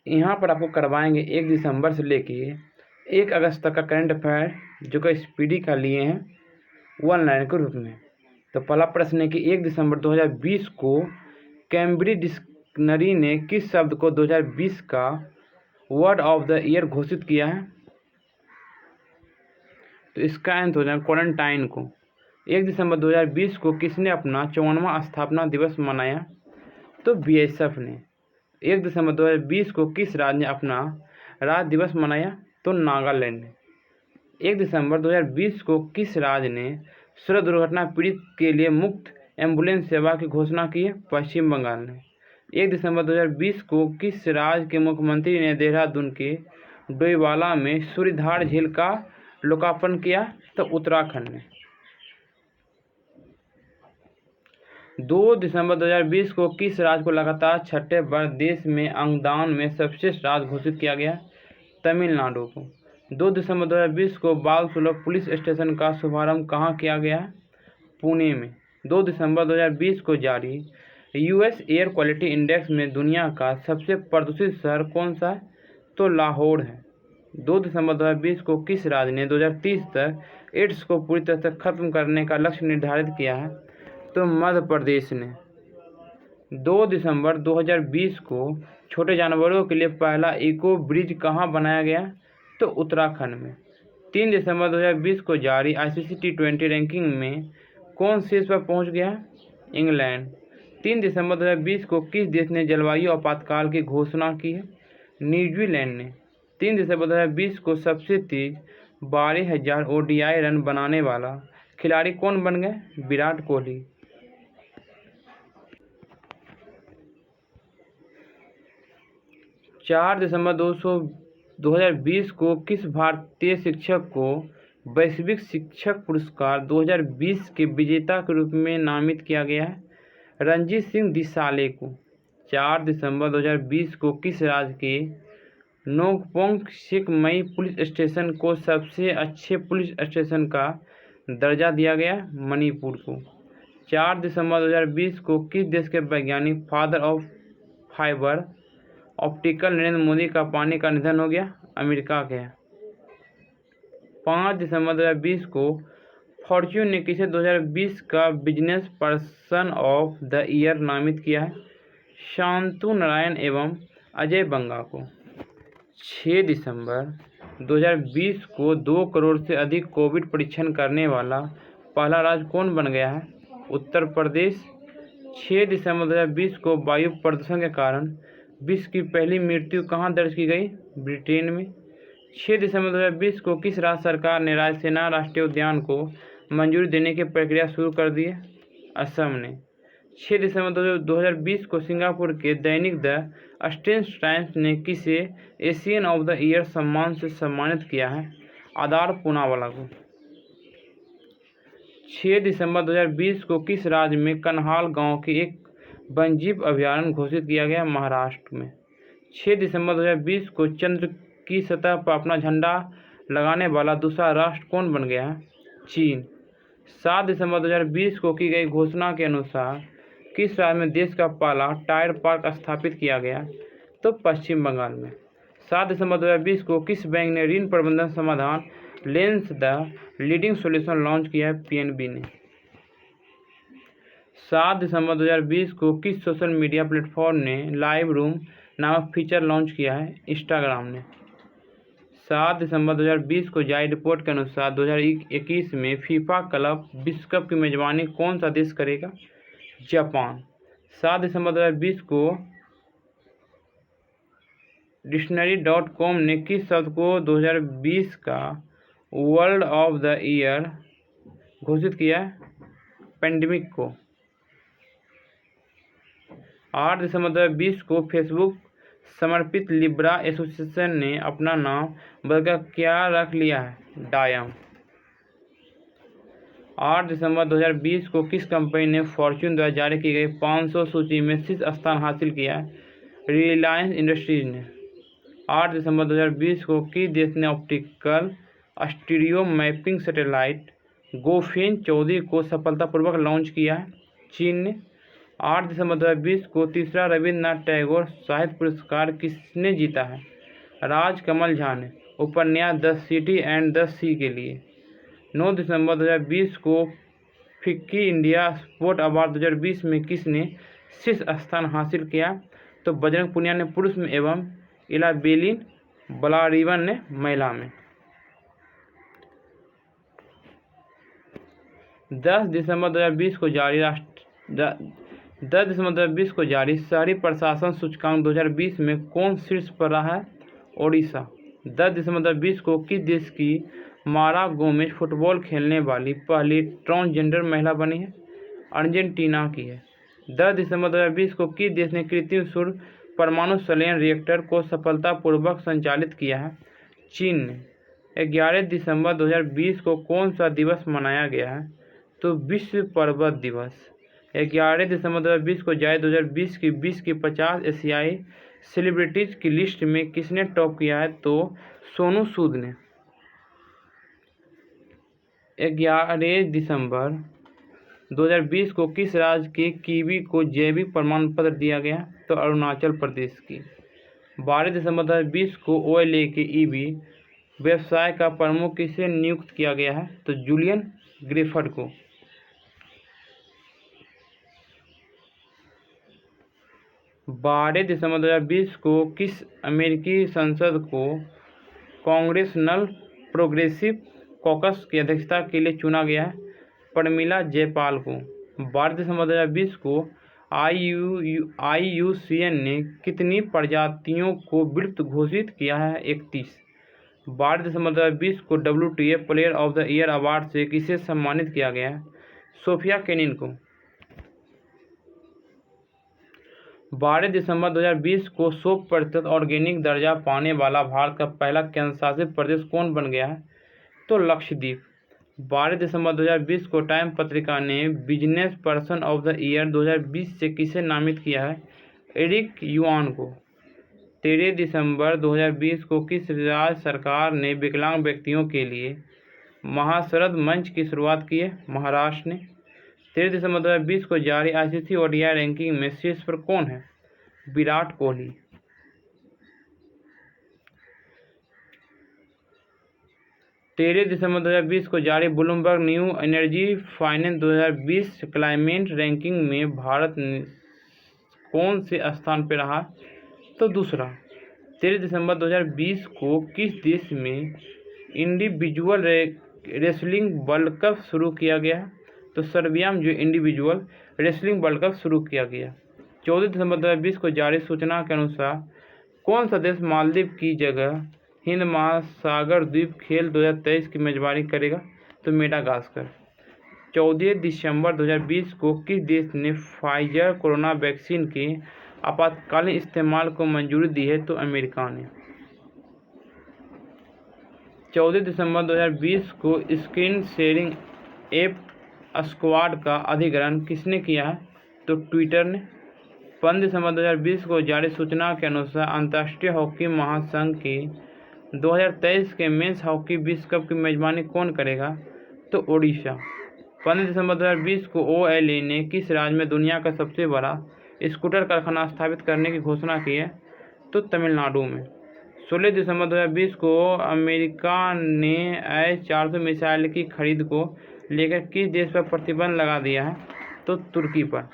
यहाँ पर आपको करवाएंगे 1 दिसंबर से लेके 1 अगस्त तक का करंट अफेयर, जो कि स्पीडी का लिए हैं 1 लाइन के रूप में। तो पहला प्रश्न है कि 1 दिसंबर 2020 को कैम्ब्रिज डिक्शनरी ने किस शब्द को 2020 का वर्ड ऑफ द ईयर घोषित किया है? तो इसका आंसर हो जाएगा क्वारंटाइन को। 1 दिसंबर 2020 को किसने अपना 54वां स्थापना दिवस मनाया? तो बीएसएफ ने। 1 दिसंबर 2020 को किस राज्य ने अपना राज्य दिवस मनाया? तो नागालैंड ने। 1 दिसंबर 2020 को किस राज्य ने सड़क दुर्घटना पीड़ित के लिए मुफ्त एम्बुलेंस सेवा की घोषणा की है? पश्चिम बंगाल ने। 1 दिसंबर 2020 को किस राज्य के मुख्यमंत्री ने देहरादून के डोईवाला में सूर्यधार झील का लोकार्पण किया? तो उत्तराखंड ने। 2 दिसंबर 2020 को किस राज्य को लगातार छठे बार देश में अंगदान में सर्वश्रेष्ठ राज्य घोषित किया गया? तमिलनाडु को। 2 दिसंबर 2020 को बाल सुलभ पुलिस स्टेशन का शुभारंभ कहाँ किया गया? पुणे में। 2 दिसंबर 2020 को जारी यूएस एयर क्वालिटी इंडेक्स में दुनिया का सबसे प्रदूषित शहर कौन सा है? तो लाहौर है। 2 दिसंबर 2020 को किस राज्य ने 2030 तक एड्स को पूरी तरह से खत्म करने का लक्ष्य निर्धारित किया है? तो मध्य प्रदेश ने। 2 दिसंबर 2020 को छोटे जानवरों के लिए पहला इको ब्रिज कहाँ बनाया गया? तो उत्तराखंड में। 3 दिसंबर 2020 को जारी आईसीसी T20 रैंकिंग में कौन शीर्ष पर पहुंच गया? इंग्लैंड। 3 दिसंबर 2020 को किस देश ने जलवायु आपातकाल की घोषणा की है? न्यूजीलैंड ने। 3 दिसंबर 2020 को सबसे तेज 12,000 ODI रन बनाने वाला खिलाड़ी कौन बन गए? विराट कोहली। 4 दिसंबर 2020 को किस भारतीय शिक्षक को वैश्विक शिक्षक पुरस्कार 2020 के विजेता के रूप में नामित किया गया है? रणजीत सिंह दिसाले को। 4 दिसंबर 2020 को किस राज्य के नोकपोंग सिकमई पुलिस स्टेशन को सबसे अच्छे पुलिस स्टेशन का दर्जा दिया गया? मणिपुर को। 4 दिसंबर 2020 को किस देश के वैज्ञानिक father of fibre optical Narendra Modi का पानी का निधन हो गया? अमेरिका के। 5 दिसंबर 2020 को फॉर्च्यून ने किसे 2020 का business person of the year नामित किया है? शांतु नारायण एवं अजय बंगा को। 6 दिसंबर 2020 को 2 करोड़ से अधिक कोविड परीक्षण करने वाला पहला राज्य कौन बन गया है? उत्तर प्रदेश। 6 दिसंबर 2020 को वायु प्रदूषण के कारण विश्व की पहली मृत्यु कहाँ दर्ज की गई? ब्रिटेन में। 6 दिसंबर 2020 को किस राज्य सरकार ने रायसीना राष्ट्रीय उद्यान को मंजूरी देने की प्रक्रिया शुरू कर दी है? असम ने। 6 दिसंबर 2020 को सिंगापुर के दैनिक द स्ट्रेंज टाइम्स ने किसे एशियन ऑफ द ईयर सम्मान से सम्मानित किया है? आदार पूनावाला को। 6 दिसंबर 2020 को किस राज्य में कन्हाल गांव के एक वन्यजीव अभयारण्य घोषित किया गया? महाराष्ट्र में। 6 दिसंबर 2020 को चंद्र की सतह पर अपना झंडा लगाने वाला दूसरा राष्ट्र कौन बन गया है? चीन। 7 दिसंबर 2020 को की गई घोषणा के अनुसार किस राज्य में देश का पहला टायर पार्क स्थापित किया गया? तो पश्चिम बंगाल में। 7 दिसंबर 2020 को किस बैंक ने ऋण प्रबंधन समाधान lens the leading solution launch किया है? पीएनबी ने। 7 दिसंबर 2020 को किस सोशल मीडिया प्लेटफॉर्म ने लाइव रूम नामक फीचर लॉन्च किया है? इंस्टाग्राम ने। 7 दिसंबर 2020 को जारी रिपोर्ट के अनुसार 2021 में फीफा क्लब विश्व कप की मेजबानी कौन सा देश करेगा? जापान। 7 दिसंबर 2020 को डिक्शनरी.com ने किस शब्द को 2020 का वर्ड ऑफ द ईयर घोषित किया है? पेंडेमिक को। 8 दिसंबर 2020 को फेसबुक समर्पित लिब्रा एसोसिएशन ने अपना नाम बदलकर क्या रख लिया है? डायम। 8 दिसंबर 2020 को किस कंपनी ने फॉर्च्यून द्वारा जारी की गई 500 सूची में शीर्ष स्थान हासिल किया है? रिलायंस इंडस्ट्रीज ने। 8 दिसंबर 2020 को किस देश ने ऑप्टिकल स्टीरियो मैपिंग सैटेलाइट गोफेन 14 को सफलतापूर्वक लॉन्च किया है? चीन ने। 8 दिसंबर 2020 को तीसरा रविन्द्रनाथ टैगोर साहित्य पुरस्कार किसने जीता है? राजकमल झा ने उपन्यास द सिटी एंड द सी के लिए। 9 दिसंबर 2020 को फिक्की इंडिया स्पोर्ट अवार्ड 2020 में किसने शीर्ष स्थान हासिल किया? तो बजरंग पुनिया ने पुरुष में एवं इलाबेलिन बलारिवन ने महिला में। 10 दिसंबर 2020 को जारी शहरी प्रशासन सूचकांक 2020 में कौन शीर्ष पर रहा है? ओडिशा। 10 दिसंबर 2020 को किस देश की मारा गोमेज फुटबॉल खेलने वाली पहली ट्रांसजेंडर महिला बनी है? अर्जेंटीना की है। 10 दिसंबर 2020 को किस देश ने कृत्रिम सूर्य परमाणु संलयन रिएक्टर को सफलतापूर्वक संचालित किया है? चीन ने। 11 दिसंबर 2020 को कौन सा दिवस मनाया गया है? तो विश्व पर्वत दिवस। 11 दिसंबर 2020 को जारी 2020 की 20 की 50 एशियाई सेलिब्रिटीज की लिस्ट में किसने टॉप किया है? तो सोनू सूद ने। 11 दिसंबर 2020 को किस राज्य के कीवी को जैविक प्रमाण पत्र दिया गया? तो अरुणाचल प्रदेश की। 12 दिसंबर 2020 को OLA के EV व्यवसाय का प्रमुख किसे नियुक्त किया गया है? तो जूलियन ग्रिफर्ड को। 12 दिसंबर 2020 को किस अमेरिकी सांसद को कांग्रेसनल प्रोग्रेसिव कॉकस की अध्यक्षता के लिए चुना गया है? प्रमिला जयपाल को। 12 दिसंबर 2020 को IUCN ने कितनी प्रजातियों को विलुप्त घोषित किया है? 31। 12 दिसंबर 2020 को WTA player of the year award से किसे सम्मानित किया गया है? सोफिया केनिन को। 12 दिसंबर 2020 को 100% ऑर्गेनिक दर्जा पाने वाला भारत का पहला केंद्रशासित प्रदेश कौन बन गया है? तो लक्षद्वीप। 12 दिसंबर 2020 को टाइम पत्रिका ने business person of the year 2020 से किसे नामित किया है? एरिक युआन को। 13 दिसंबर 2020 को किस राज्य सरकार ने विकलांग व्यक्तियों के लिए महाशरद मंच की शुरुआत की है? महाराष्ट्र ने। 13 दिसंबर 2020 को जारी ICC ODI रैंकिंग में शीर्ष पर कौन है? विराट कोहली। 13 दिसंबर 2020 को जारी Bloomberg new energy finance 2020 climate ranking में भारत कौन से स्थान पर रहा? तो दूसरा। 13 दिसंबर 2020 को किस देश में इंडिविजुअल रेसलिंग वर्ल्ड कप शुरू किया गया? तो सर्बिया में जो इंडिविजुअल रेसलिंग वर्ल्ड कप शुरू किया गया। 14 दिसंबर 2020 को जारी सूचना के अनुसार कौन सा देश मालदीव की जगह हिंद महासागर द्वीप खेल 2023 की मेजबानी करेगा? तो मेडागास्कर। 14 दिसंबर 2020 को किस देश ने फाइजर कोरोना वैक्सीन के आपातकालीन इस्तेमाल को मंजूरी दी है? तो अमेरिका ने। 14 दिसंबर 2020 को स्क्रीन शेयरिंग ऐप स्क्वाड का अधिग्रहण किसने किया है? तो ट्विटर ने। 15 दिसंबर 2020 को जारी सूचना के अनुसार अंतर्राष्ट्रीय हॉकी महासंघ के 2023 के मेंस हॉकी विश्व कप की मेजबानी कौन करेगा? तो ओडिशा। 15 दिसंबर 2020 को OLA ने किस राज्य में दुनिया का सबसे बड़ा स्कूटर कारखाना स्थापित करने की घोषणा की है? तो तमिलनाडु में। 16 दिसंबर 2020 को अमेरिका ने S-400 मिसाइल की खरीद को लेकर किस देश पर प्रतिबंध लगा दिया है? तो तुर्की पर।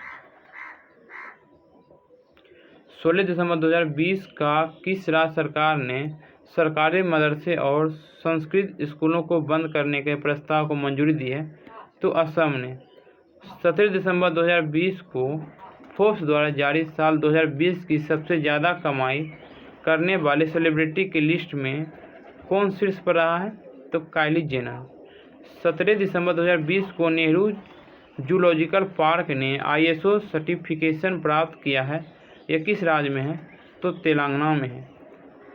16 दिसंबर 2020 का किस राज्य सरकार ने सरकारी मदरसे और संस्कृत स्कूलों को बंद करने के प्रस्ताव को मंजूरी दी है? तो असम ने। 17 दिसंबर 2020 को फोर्ब्स द्वारा जारी साल 2020 की सबसे ज़्यादा कमाई करने वाले सेलिब्रिटी की लिस्ट में कौन शीर्ष पर रहा है? तो काइली जेनर। 17 दिसंबर 2020 को नेहरू जूलॉजिकल पार्क ने ISO सर्टिफिकेशन प्राप्त किया है। यह किस राज्य में है? तो तेलंगाना में है।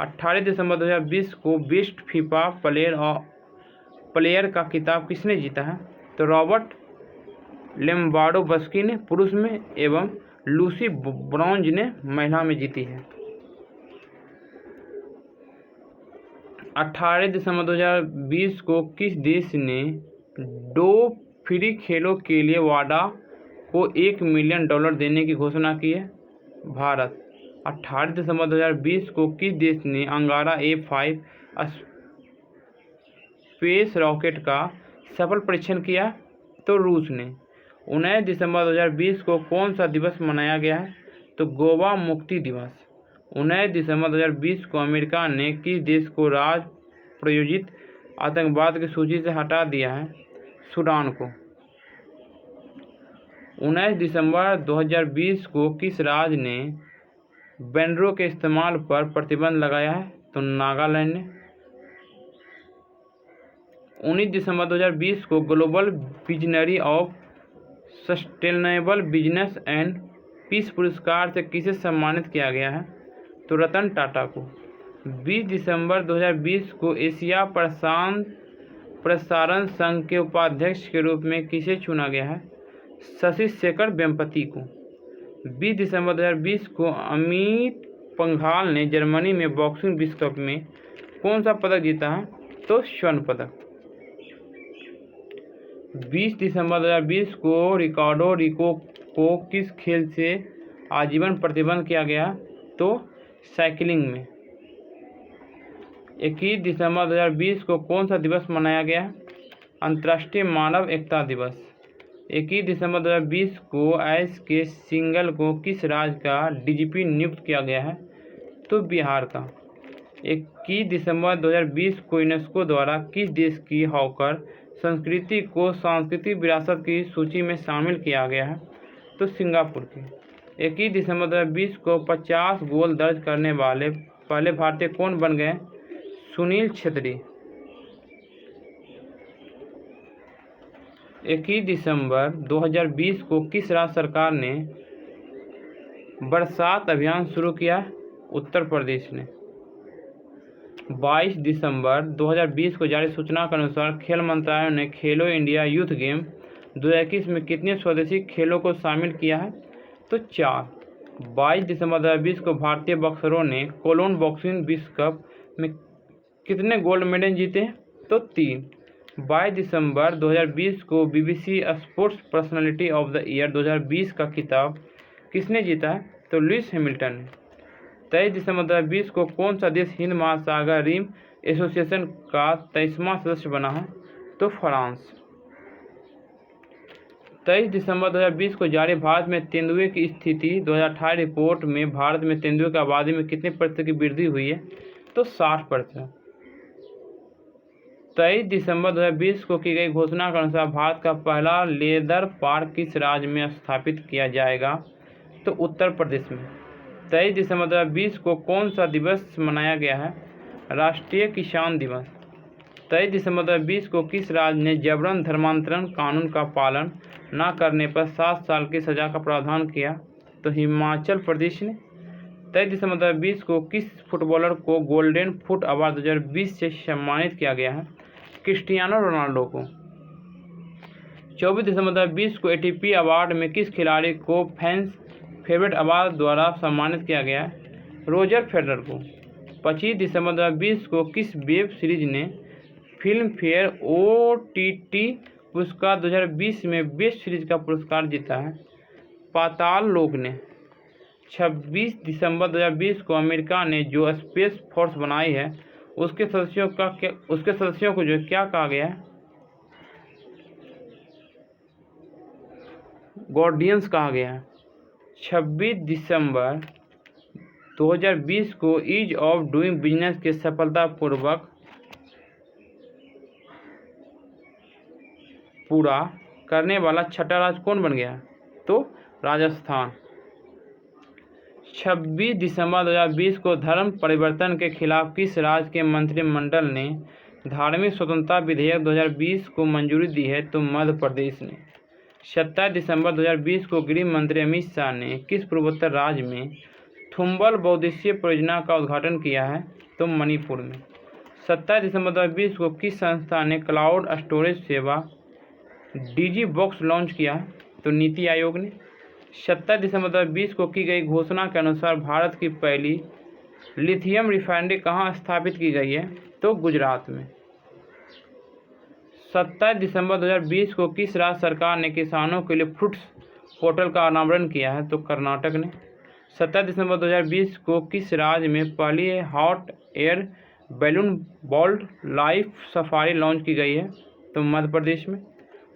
18 दिसंबर 2020 को बेस्ट फीफा प्लेयर का खिताब किसने जीता है? तो रॉबर्ट लेम्बार्डोव्स्की ने पुरुष में एवं लूसी ब्रॉन्ज ने महिला में जीती है। 18 दिसंबर 2020 को किस देश ने 2 फ्री खेलों के लिए वादा को $1 मिलियन देने की घोषणा की है? भारत। 18 दिसंबर 2020 को किस देश ने अंगारा A5 स्पेस रॉकेट का सफल परीक्षण किया? तो रूस ने। 19 दिसंबर 2020 को कौन सा दिवस मनाया गया है? तो गोवा मुक्ति दिवस। 19 दिसंबर 2020 को अमेरिका ने किस देश को राज प्रायोजित आतंकवाद की सूची से हटा दिया है? सूडान को। 19 दिसंबर 2020 को किस राज्य ने बैंडरों के इस्तेमाल पर प्रतिबंध लगाया है? तो नागालैंड ने। 19 दिसंबर 2020 को global visionary of sustainable business and peace पुरस्कार से किसे सम्मानित किया गया है? तो रतन टाटा को। 20 दिसंबर 2020 को एशिया प्रशांत प्रसारण संघ के उपाध्यक्ष के रूप में किसे चुना गया है? शशि शेखर वेम्पति को। 20 दिसंबर 2020 को अमित पंघाल ने जर्मनी में बॉक्सिंग विश्व कप में कौन सा पदक जीता है? तो स्वर्ण पदक। 20 दिसंबर 2020 को रिकार्डो रिको को किस खेल से आजीवन प्रतिबंध किया गया? तो साइकिलिंग में। 21 दिसंबर 2020 को कौन सा दिवस मनाया गया? अंतर्राष्ट्रीय मानव एकता दिवस। 21 दिसंबर 2020 को एस के सिंगल को किस राज्य का डीजीपी नियुक्त किया गया है? तो बिहार का। 21 दिसंबर 2020 को यूनेस्को द्वारा किस देश की हॉकर संस्कृति को सांस्कृतिक विरासत की सूची में शामिल किया गया है? तो सिंगापुर की। 21 दिसंबर 2020 को 50 गोल दर्ज करने वाले पहले भारतीय कौन बन गए? सुनील छेत्री। 21 दिसंबर 2020 को किस राज्य सरकार ने बरसात अभियान शुरू किया? उत्तर प्रदेश ने। 22 दिसंबर 2020 को जारी सूचना के अनुसार खेल मंत्रालय ने खेलो इंडिया यूथ गेम 2021 में कितने स्वदेशी खेलों को शामिल किया है? तो 4। 22 दिसंबर 2020 को भारतीय बॉक्सरों ने कोलोन बॉक्सिंग विश्व कप में कितने गोल्ड मेडल जीते? तो 3। 22 दिसंबर 2020 को BBC sports personality of the year 2020 का खिताब किसने जीता है? तो लुइस हैमिल्टन ने। 23 दिसंबर 2020 को कौन सा देश हिंद महासागर रिम एसोसिएशन का 23वां सदस्य बना है? तो फ्रांस। 23 दिसंबर 2020 को जारी भारत में तेंदुए की स्थिति 2018 रिपोर्ट में भारत में तेंदुए की आबादी में कितने प्रतिशत की वृद्धि हुई है? तो 60%। 23 दिसंबर 2020 को की गई घोषणा के अनुसार भारत का पहला लेदर पार्क किस राज्य में स्थापित किया जाएगा? तो उत्तर प्रदेश में। 23 दिसंबर 2020 को कौन सा दिवस मनाया गया है? राष्ट्रीय किसान दिवस। 23 दिसंबर 2020 को किस राज्य ने जबरन धर्मांतरण कानून का पालन न करने पर 7 साल की सजा का प्रावधान किया? तो हिमाचल प्रदेश ने। 23 दिसंबर 2020 को किस फुटबॉलर को गोल्डन फुट अवार्ड 2020 से सम्मानित किया गया है? क्रिस्टियानो रोनाल्डो को। 24 दिसंबर 2020 को ATP अवार्ड में किस खिलाड़ी को फैंस फेवरेट अवार्ड द्वारा सम्मानित किया गया? रोजर फेडरर को। 25 दिसंबर 2020 को किस वेब सीरीज ने फिल्म फेयर OTT पुरस्कार 2020 में बेस्ट सीरीज का पुरस्कार जीता है? पाताल लोक ने। 26 दिसंबर 2020 को अमेरिका ने जो स्पेस फोर्स बनाई है उसके सदस्यों को जो क्या कहा गया है? गार्डियंस कहा गया है। 26 दिसंबर 2020 को ईज ऑफ डूइंग बिजनेस के सफलतापूर्वक पूरा करने वाला छठा राज्य कौन बन गया? तो राजस्थान। 26 दिसंबर 2020 को धर्म परिवर्तन के खिलाफ किस राज्य के मंत्रिमंडल ने धार्मिक स्वतंत्रता विधेयक 2020 को मंजूरी दी है? तो मध्य प्रदेश ने। 27 दिसंबर 2020 को गृह मंत्री अमित शाह ने किस पूर्वोत्तर राज्य में थुम्बल बहुउद्देशीय परियोजना का उद्घाटन किया है? तो मणिपुर में। 27 दिसंबर 2020 को किस संस्था ने क्लाउड स्टोरेज सेवा DigiBox लॉन्च किया है? तो नीति आयोग ने। 27 दिसंबर 2020 को की गई घोषणा के अनुसार भारत की पहली लिथियम रिफाइनरी कहाँ स्थापित की गई है? तो गुजरात में। 27 दिसंबर 2020 को किस राज्य सरकार ने किसानों के लिए फ्रूट्स पोर्टल का अनावरण किया है? तो कर्नाटक ने। 17 दिसंबर 2020 को किस राज्य में पहली hot air balloon wild life safari launch की गई है? तो मध्य प्रदेश में।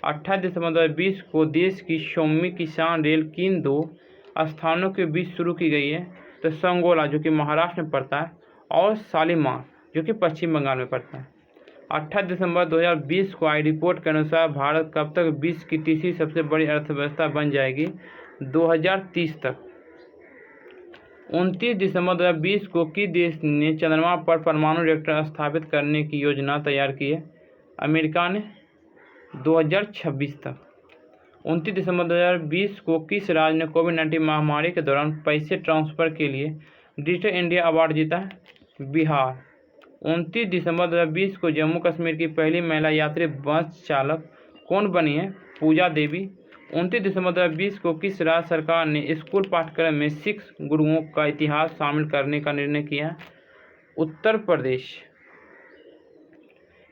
28 दिसंबर 2020 को देश की 100वीं किसान रेल किन 2 स्थानों के बीच शुरू की गई है? तो संगोला जो कि महाराष्ट्र में पड़ता है और शालीमार जो कि पश्चिम बंगाल में पड़ता है। 28 दिसंबर 2020 को आई रिपोर्ट के अनुसार भारत कब तक विश्व की तीसरी सबसे बड़ी अर्थव्यवस्था बन जाएगी? 2030 तक। 29 दिसंबर 2020 को किस देश ने चंद्रमा पर परमाणु रिएक्टर स्थापित करने की योजना तैयार की है? अमेरिका ने। 2026 तक। 29 दिसंबर 2020 को किस राज्य ने कोविड-19 महामारी के दौरान पैसे ट्रांसफर के लिए डिजिटल इंडिया अवार्ड जीता है? बिहार। 29 दिसंबर 2020 को जम्मू कश्मीर की पहली महिला यात्री बस चालक कौन बनी है? पूजा देवी। 29 दिसंबर 2020 को किस राज्य सरकार ने स्कूल पाठ्यक्रम में सिख गुरुओं का इतिहास शामिल करने का निर्णय किया? उत्तर प्रदेश।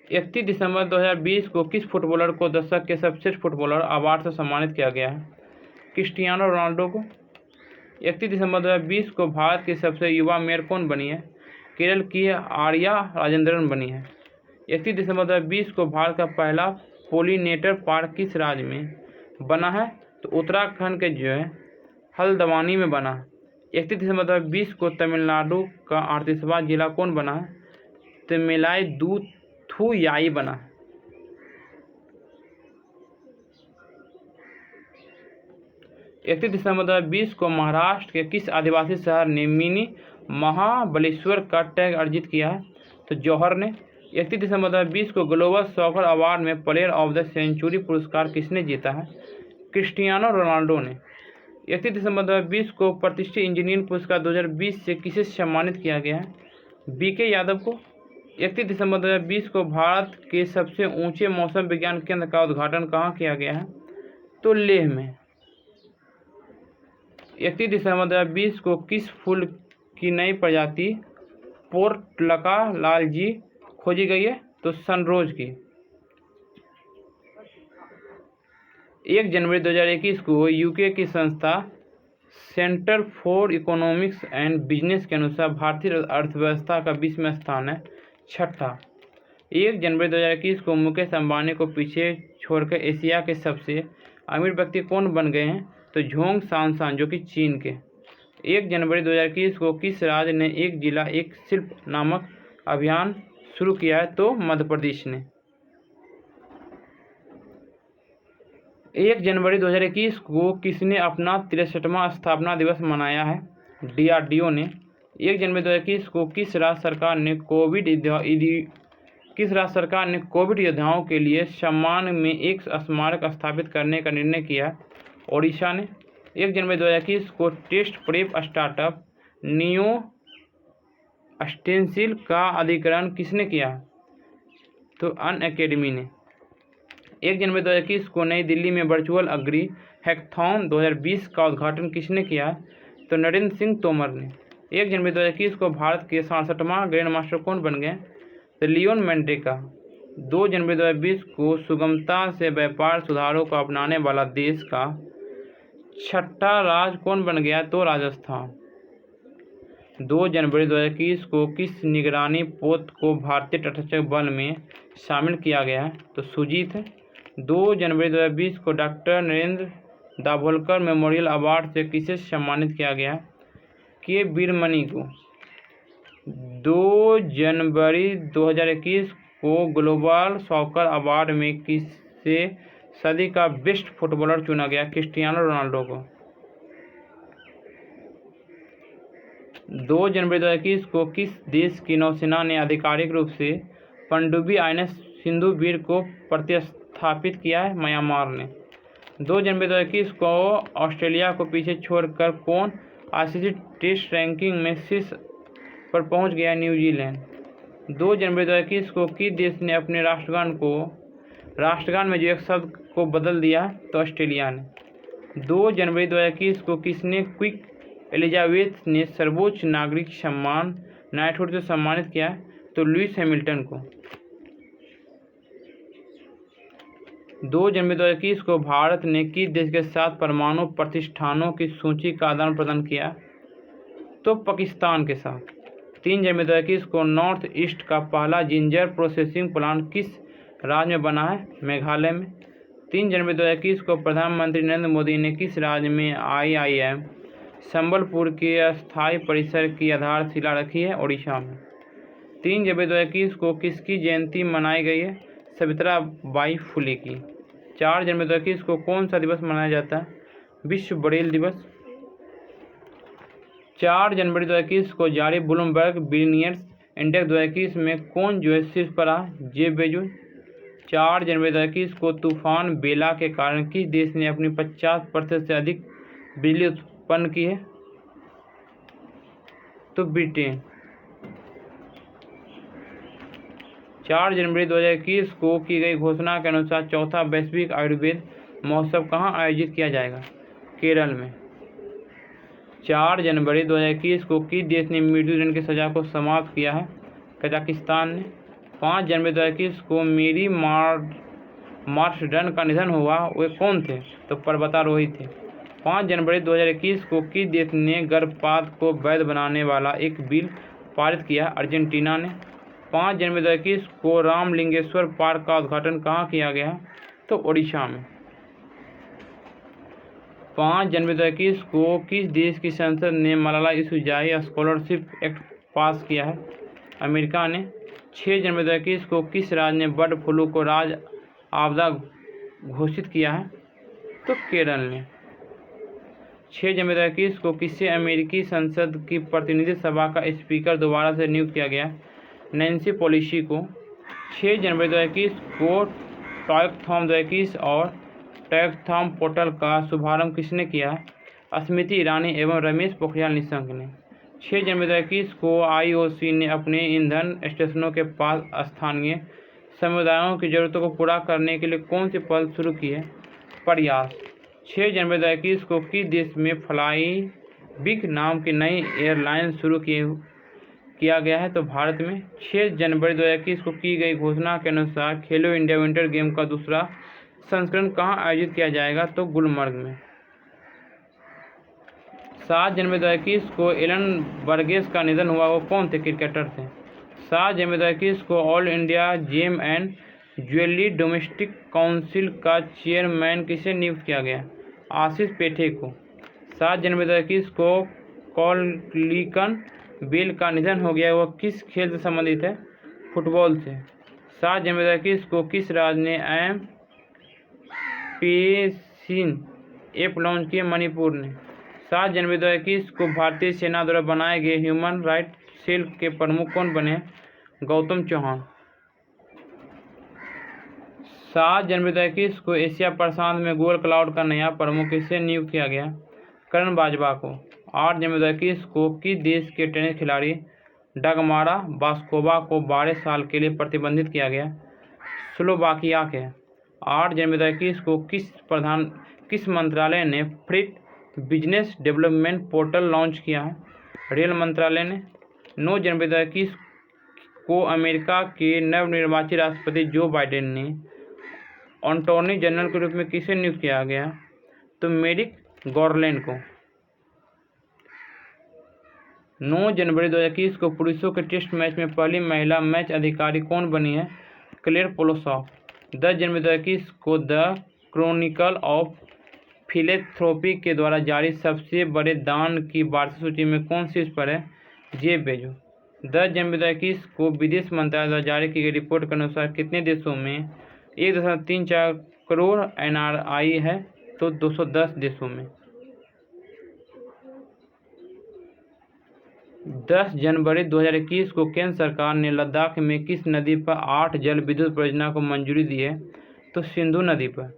31 दिसंबर 2020 को किस फुटबॉलर को दशक के सर्वश्रेष्ठ फुटबॉलर अवार्ड से सम्मानित किया गया है? क्रिस्टियानो रोनाल्डो को। 31 दिसंबर 2020 को भारत की सबसे युवा मेयर कौन बनी है? केरल की आर्या राजेंद्रन बनी है। 31 दिसंबर 2020 को भारत का पहला पोलिनेटर पार्क किस राज्य में बना है? तो उत्तराखंड के जो है हल्द्वानी में बना है। 31 दिसंबर 2020 को तमिलनाडु का 38वां जिला कौन बना है? तमिलाई बना है। 31 दिसंबर 2020 को महाराष्ट्र के किस आदिवासी शहर ने मिनी महाबलेश्वर का टैग अर्जित किया है? तो जौहर ने। 31 दिसंबर 2020 को ग्लोबल सॉकर अवार्ड में प्लेयर ऑफ द सेंचुरी पुरस्कार किसने जीता है? क्रिस्टियानो रोनाल्डो ने। 31 दिसंबर 2020 को प्रतिष्ठित इंजीनियरिंग पुरस्कार 2020 से किसे सम्मानित किया गया है? बीके यादव को। 31 दिसंबर 2020 को भारत के सबसे ऊंचे मौसम विज्ञान केंद्र का उद्घाटन कहाँ किया गया है? तो लेह में। 31 दिसंबर 2020 को किस फूल की नई प्रजाति पोर्टलका लालजी खोजी गई है? तो सनरोज की। 1 जनवरी 2021 को यूके की संस्था centre for economics and business के अनुसार भारतीय अर्थव्यवस्था का 20वां स्थान है, छठा। 1 जनवरी 2021 को मुकेश अंबानी को पीछे छोड़कर एशिया के सबसे अमीर व्यक्ति कौन बन गए हैं? तो झोंग सांसान जो कि चीन के। 1 जनवरी 2021 को किस राज्य ने एक जिला एक शिल्प नामक अभियान शुरू किया है? तो मध्य प्रदेश ने। 1 जनवरी 2021 को किसने अपना 63वां स्थापना दिवस मनाया है? DRDO ने। 1 जनवरी 2021 को किस राज्य सरकार ने कोविड योद्धाओं के लिए सम्मान में एक स्मारक स्थापित करने का निर्णय किया? ओडिशा ने। 1 जनवरी 2021 को test prep startup Neostencil का अधिग्रहण किसने किया? तो अनअकैडमी ने। 1 जनवरी 2021 को नई दिल्ली में वर्चुअल अग्री हैकाथॉन 2020 का उद्घाटन किसने किया? तो नरेंद्र सिंह तोमर ने। 1 जनवरी 2021 को भारत के 67वां ग्रैंड मास्टर कौन बन गए? तो लियोन मेंड्रिका। 2 जनवरी 2020 को सुगमता से व्यापार सुधारों को अपनाने वाला देश का 6ठा राज्य कौन बन गया? तो राजस्थान। 2 जनवरी 2021 को किस निगरानी पोत को भारतीय तटरक्षक बल में शामिल किया गया है? तो सुजीत है। 2 जनवरी 2020 को doctor Narendra Dabholkar memorial award से किसे सम्मानित किया गया? के वीरमणि को। 2 जनवरी 2021 को ग्लोबल सॉकर अवार्ड में किसे सदी का बेस्ट फुटबॉलर चुना गया? क्रिस्टियानो रोनाल्डो को। 2 जनवरी 2021 को किस देश की नौसेना ने आधिकारिक रूप से पनडुब्बी INS सिंधु वीर को प्रतिस्थापित किया है? म्यांमार ने। 2 जनवरी 2021 को ऑस्ट्रेलिया को पीछे छोड़कर कौन ICC टेस्ट रैंकिंग में शीर्ष पर पहुंच गया? न्यूजीलैंड। 2 जनवरी 2021 को किस देश ने अपने राष्ट्रगान में जो एक शब्द को बदल दिया? तो ऑस्ट्रेलिया ने। 2 जनवरी 2021 को किसने क्वीन एलिजाबेथ ने सर्वोच्च नागरिक सम्मान नाइटहुड से सम्मानित किया? तो लुईस हैमिल्टन को। 2 जनवरी 2021 को भारत ने किस देश के साथ परमाणु प्रतिष्ठानों की सूची का आदान प्रदान किया? तो पाकिस्तान के साथ। 3 जनवरी 2021 को नॉर्थ ईस्ट का पहला जिंजर प्रोसेसिंग प्लांट किस राज्य में बना है? मेघालय में। 3 जनवरी 2021 को प्रधानमंत्री नरेंद्र मोदी ने किस राज्य में IIM संबलपुर के अस्थायी परिसर की आधारशिला रखी है? ओडिशा में। 3 जनवरी 2021 को किसकी जयंती मनाई गई है? सावित्रा बाई फुले की। 4 जनवरी 2021 को कौन सा दिवस मनाया जाता है? विश्व ब्रेल दिवस। 4 जनवरी 2021 को जारी ब्लूमबर्ग बिलियनियर्स इंडेक्स 2021 में कौन जो है शीर्ष पर रहा? Jeff Bezos. 4 जनवरी 2021 को तूफान बेला के कारण किस देश ने अपनी 50% से अधिक बिजली उत्पन्न की है? तो ब्रिटेन। 4 जनवरी 2021 को की गई घोषणा के अनुसार चौथा वैश्विक आयुर्वेद महोत्सव कहाँ आयोजित किया जाएगा? केरल में। 4 जनवरी 2021 को किस देश ने मृत्युदंड की सजा को समाप्त किया है? कजाकिस्तान ने। 5 जनवरी 2021 को मेरी मार्शडन का निधन हुआ, वे कौन थे? तो पर्वतारोही थे। 5 जनवरी 2021 को किस देश ने गर्भपात को वैध बनाने वाला एक बिल पारित किया? अर्जेंटीना ने। 5 जनवरी 2021 को रामलिंगेश्वर पार्क का उद्घाटन कहाँ किया गया है? तो ओडिशा में। 5 जनवरी 2021 को किस देश की संसद ने मलाला यूसुफजाई स्कॉलरशिप एक्ट पास किया है? अमेरिका ने। 6 जनवरी 2021 को किस राज्य ने बर्ड फ्लू को राज्य आपदा घोषित किया है? तो केरल ने। 6 जनवरी 2021 को किसे अमेरिकी संसद की प्रतिनिधि सभा का स्पीकर दोबारा से नियुक्त किया गया? नैन्सी पेलोसी को। 6 जनवरी 2021 को टॉयकथॉन 2021 और टैक्सथॉन पोर्टल का शुभारंभ किसने किया है? स्मृति ईरानी एवं रमेश पोखरियाल निशंक ने। 6 जनवरी 2021 को IOC ने अपने ईंधन स्टेशनों के पास स्थानीय समुदायों की जरूरतों को पूरा करने के लिए कौन सी पहल शुरू की है? प्रयास। 6 जनवरी 2021 को किस देश में फ्लाई बिग नाम की नई एयरलाइन शुरू किया गया है? तो भारत में। 6 जनवरी 2021 को की गई घोषणा के अनुसार खेलो इंडिया विंटर गेम का दूसरा संस्करण कहाँ आयोजित किया जाएगा? तो गुलमर्ग में। 7 जनवरी 2021 को एलन वर्गेस का निधन हुआ, वो कौन थे? क्रिकेटर थे। 7 जनवरी 2021 को all India gem and jewellery domestic council का चेयरमैन किसे नियुक्त किया गया? आशीष पेठे को। 7 जनवरी 2021 को कॉलिकन बेल का निधन हो गया, वह किस खेल से संबंधित है? फुटबॉल से। 7 जनवरी 2021 को किस राज्य ने पेसिन ऐप लॉन्च किए? मणिपुर ने। 7 जनवरी 2021 को भारतीय सेना द्वारा बनाए गए ह्यूमन राइट सेल के प्रमुख कौन बने? गौतम चौहान। 7 जनवरी 2021 को एशिया प्रशांत में गूगल क्लाउड का नया प्रमुख किसे नियुक्त किया गया? करण बाजवा को। 8 जनवरी 2021 को किस देश के टेनिस खिलाड़ी डगमारा बास्कोवा को 12 साल के लिए प्रतिबंधित किया गया? स्लोवाकिया के। 8 जनवरी 2021 को किस मंत्रालय ने फ्रीट बिजनेस डेवलपमेंट पोर्टल लॉन्च किया है? रेल मंत्रालय ने। 9 जनवरी 2021 को अमेरिका के नवनिर्वाचित राष्ट्रपति जो बाइडेन ने अटॉर्नी जनरल के रूप में किसे नियुक्त किया गया? तो मेरिक गॉरलैंड को। 9 जनवरी 2021 को पुरुषों के टेस्ट मैच में पहली महिला मैच अधिकारी कौन बनी है? क्लेयर पोलोसॉफ। 10 जनवरी 2021 को द क्रॉनिकल ऑफ फिलेंथ्रोपी के द्वारा जारी सबसे बड़े दान की वार्षिक सूची में कौन शीर्ष पर है? Jeff Bezos. 10 जनवरी 2021 को विदेश मंत्रालय द्वारा जारी की गई रिपोर्ट के अनुसार कितने देशों में 1.34 करोड़ NRI है? तो 210 देशों में। 10 जनवरी 2021 को केंद्र सरकार ने लद्दाख में किस नदी पर 8 जल विद्युत परियोजना को मंजूरी दी है? तो सिंधु नदी पर।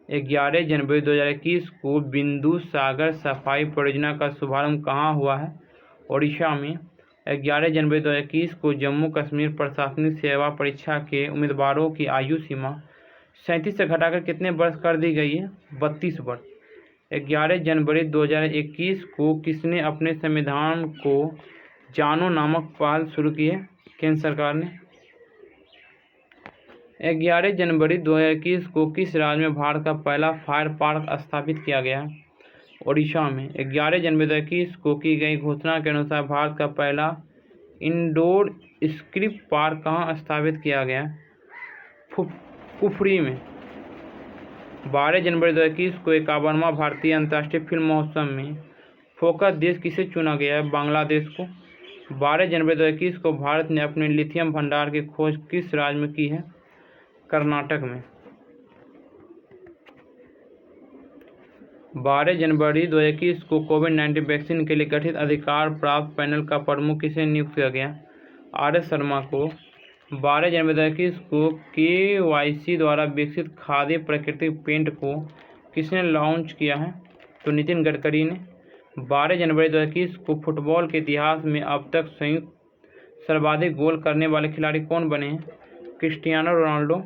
11 जनवरी 2021 को बिंदु सागर सफाई परियोजना का शुभारंभ कहाँ हुआ है? ओडिशा में। 11 जनवरी 2021 को जम्मू कश्मीर प्रशासनिक सेवा परीक्षा के उम्मीदवारों की आयु सीमा 37 से घटाकर कितने वर्ष कर दी गई है? 32 वर्ष। 11 जनवरी 2021 को किसने अपने संविधान को जानो नामक पहल शुरू की है? केंद्र सरकार ने। 11 जनवरी 2021 को किस राज्य में भारत का पहला फायर पार्क स्थापित किया गया? ओडिशा में। 11 जनवरी 2021 को की गई घोषणा के अनुसार भारत का पहला इंडोर स्क्रिप्ट पार्क कहाँ स्थापित किया गया? कुफरी में। 12 जनवरी 2021 को 51वां भारतीय अंतर्राष्ट्रीय फिल्म महोत्सव में फोकस देश किसे चुना गया है? बांग्लादेश को। 12 जनवरी 2021 को भारत ने अपने लिथियम भंडार की खोज किस राज्य में की है? कर्नाटक में। 12 जनवरी 2021 को कोविड-19 वैक्सीन के लिए गठित अधिकार प्राप्त पैनल का प्रमुख किसे नियुक्त किया गया? RS शर्मा को। 12 जनवरी 2021 को KYC द्वारा विकसित खादी प्राकृतिक पेंट को किसने लॉन्च किया है? तो नितिन गडकरी ने। 12 जनवरी 2021 को फुटबॉल के इतिहास में अब तक संयुक्त सर्वाधिक गोल करने वाले खिलाड़ी कौन बने हैं? Cristiano Ronaldo.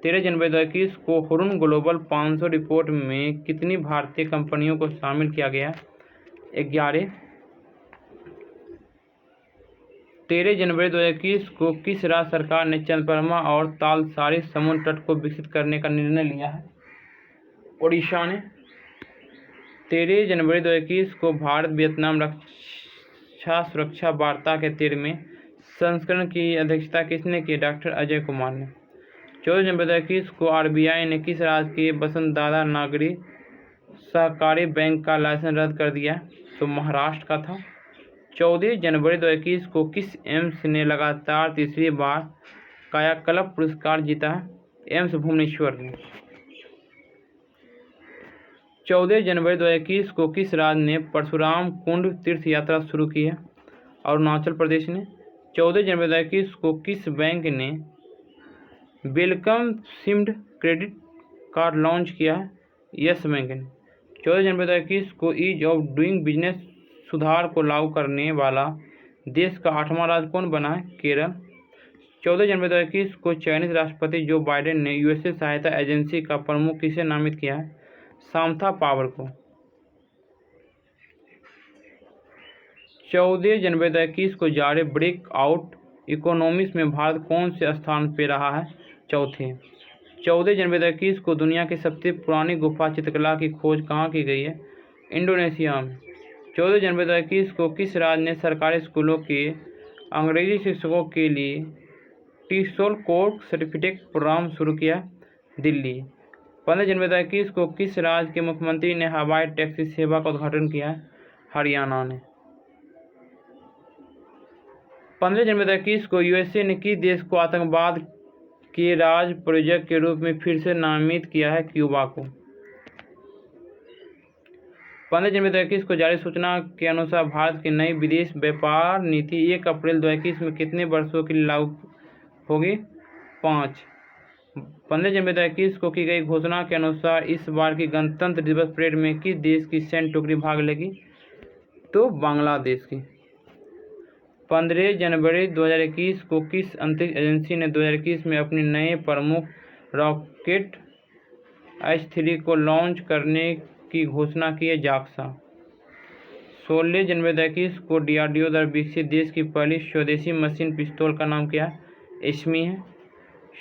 13 जनवरी 2021 को हुरुन ग्लोबल 500 रिपोर्ट में कितनी भारतीय कंपनियों को शामिल किया गया? 11। 13 जनवरी 2021 को किस राज्य सरकार ने चंद्रपरमा और तालसारी समुद्र तट को विकसित करने का निर्णय लिया है? ओडिशा ने। 13 जनवरी 2021 को भारत वियतनाम रक्षा सुरक्षा वार्ता के 13वें संस्करण की अध्यक्षता किसने की? डॉक्टर अजय कुमार ने। 14 जनवरी 2021 को RBI ने किस राज्य के वसुंधरा नागरिक सहकारी बैंक का लाइसेंस रद्द कर दिया? तो महाराष्ट्र का था। 14 जनवरी 2021 को किस एम्स ने लगातार तीसरी बार कायाकल्प पुरस्कार जीता है? एम्स भुवनेश्वर ने। 14 जनवरी 2021 को किस राज्य ने परशुराम कुंड तीर्थ यात्रा शुरू की है? अरुणाचल प्रदेश ने। 14 जनवरी 2021 को किस बैंक ने welcome seemed credit card launch किया है? यस बैंक ने। 14 जनवरी 2021 को ईज ऑफ डूइंग बिजनेस सुधार को लागू करने वाला देश का 8वां राज्य कौन बना है? केरल। 14 जनवरी 2021 को चयनित राष्ट्रपति जो बाइडेन ने USA सहायता एजेंसी का प्रमुख किसे नामित किया है? सामंथा पावर को। 14 जनवरी 2021 को जारी ब्रेक आउट इकोनॉमिक्स में भारत कौन से स्थान पर रहा है? चौथे। 14 जनवरी 2021 को दुनिया की सबसे पुरानी गुफा चित्रकला की खोज कहाँ की गई है? इंडोनेशिया में। 14 जनवरी 2021 को किस राज्य ने सरकारी स्कूलों के अंग्रेजी शिक्षकों के लिए TESOL कोर्स सर्टिफिकेट प्रोग्राम शुरू किया? दिल्ली। 15 जनवरी 2021 को किस राज्य के मुख्यमंत्री ने हवाई टैक्सी सेवा का उद्घाटन किया? हरियाणा ने। 15 जनवरी 2021 को USA ने किस देश को आतंकवाद के राज्य प्रोजेक्ट के रूप में फिर से नामित किया है? क्यूबा को। 15 जनवरी 2021 को जारी सूचना के अनुसार भारत की नई विदेश व्यापार नीति 1 अप्रैल 2021 में कितने वर्षों के लिए लागू होगी? 5। 15 जनवरी 2021 को की गई घोषणा के अनुसार इस बार की गणतंत्र दिवस परेड में किस देश की सैन्य टुकड़ी भाग लेगी? तो बांग्लादेश की। 15 जनवरी 2021 को किस अंतरिक्ष एजेंसी ने 2021 में अपने नए प्रमुख रॉकेट H3 को लॉन्च करने की घोषणा की है? जाक्सा। 16 जनवरी 2021 को DRDO द्वारा विकसित देश की पहली स्वदेशी मशीन पिस्तौल का नाम क्या है? एस्मी है।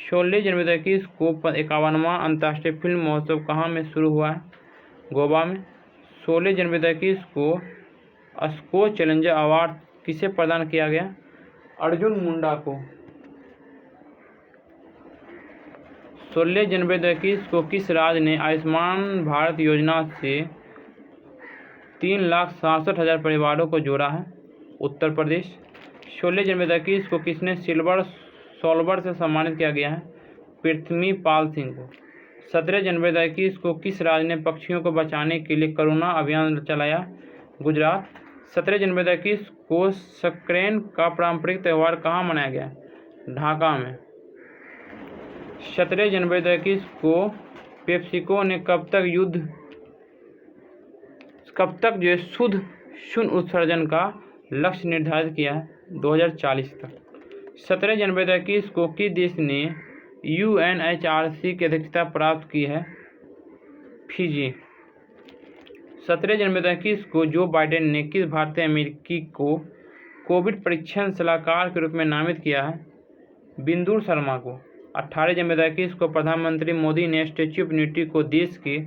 16 जनवरी 2021 को 51वां अंतर्राष्ट्रीय फिल्म महोत्सव कहाँ में शुरू हुआ है? गोवा में। 16 जनवरी 2021 को स्को चैलेंजर अवार्ड किसे प्रदान किया गया? अर्जुन मुंडा को। 16 जनवरी 2021 को किस राज्य ने आयुष्मान भारत योजना से 3,67,000 परिवारों को जोड़ा है? उत्तर प्रदेश। 16 जनवरी 2021 को किसने सिल्वर सॉल्वर से सम्मानित किया गया है? पृथ्वी पाल सिंह को। 17 जनवरी 2021 को किस राज्य ने पक्षियों को बचाने के लिए करुणा अभियान चलाया? गुजरात। 17 जनवरी 2021 को संक्रांति का पारंपरिक त्यौहार कहाँ मनाया गया? ढाका में। 17 जनवरी 2021 को पेप्सिको ने कब तक शुद्ध शून्य उत्सर्जन का लक्ष्य निर्धारित किया है? 2040 तक। 17 जनवरी 2021 को किस देश ने UNHRC की अध्यक्षता प्राप्त की है? फिजी। 17 जनवरी 2021 को जो बाइडेन ने किस भारतीय अमेरिकी को कोविड परीक्षण सलाहकार के रूप में नामित किया है? बिंदु शर्मा को। 18 जनवरी 2021 को प्रधानमंत्री मोदी ने स्टैच्यू ऑफ यूनिटी को देश के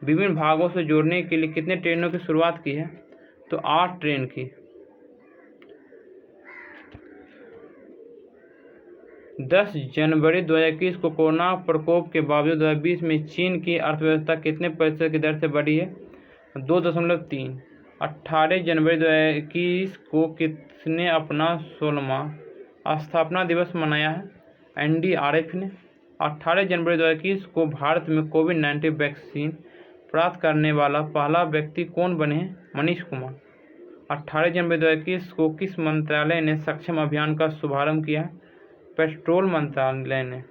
विभिन्न भागों से जोड़ने के लिए कितने ट्रेनों की शुरुआत की है? तो 8 ट्रेन की। 10 जनवरी 2021 को कोरोना प्रकोप के बावजूद 2020 में चीन की अर्थव्यवस्था कितने प्रतिशत की दर से बढ़ी है? 2.3। 18 जनवरी 2021 को किसने अपना 16वां स्थापना दिवस मनाया है? NDRF ने। 18 जनवरी 2021 को भारत में कोविड-19 वैक्सीन प्राप्त करने वाला पहला व्यक्ति कौन बने हैं? मनीष कुमार। 18 जनवरी 2021 को किस मंत्रालय ने सक्षम अभियान का शुभारंभ किया है? पेट्रोल मंत्रालय ने।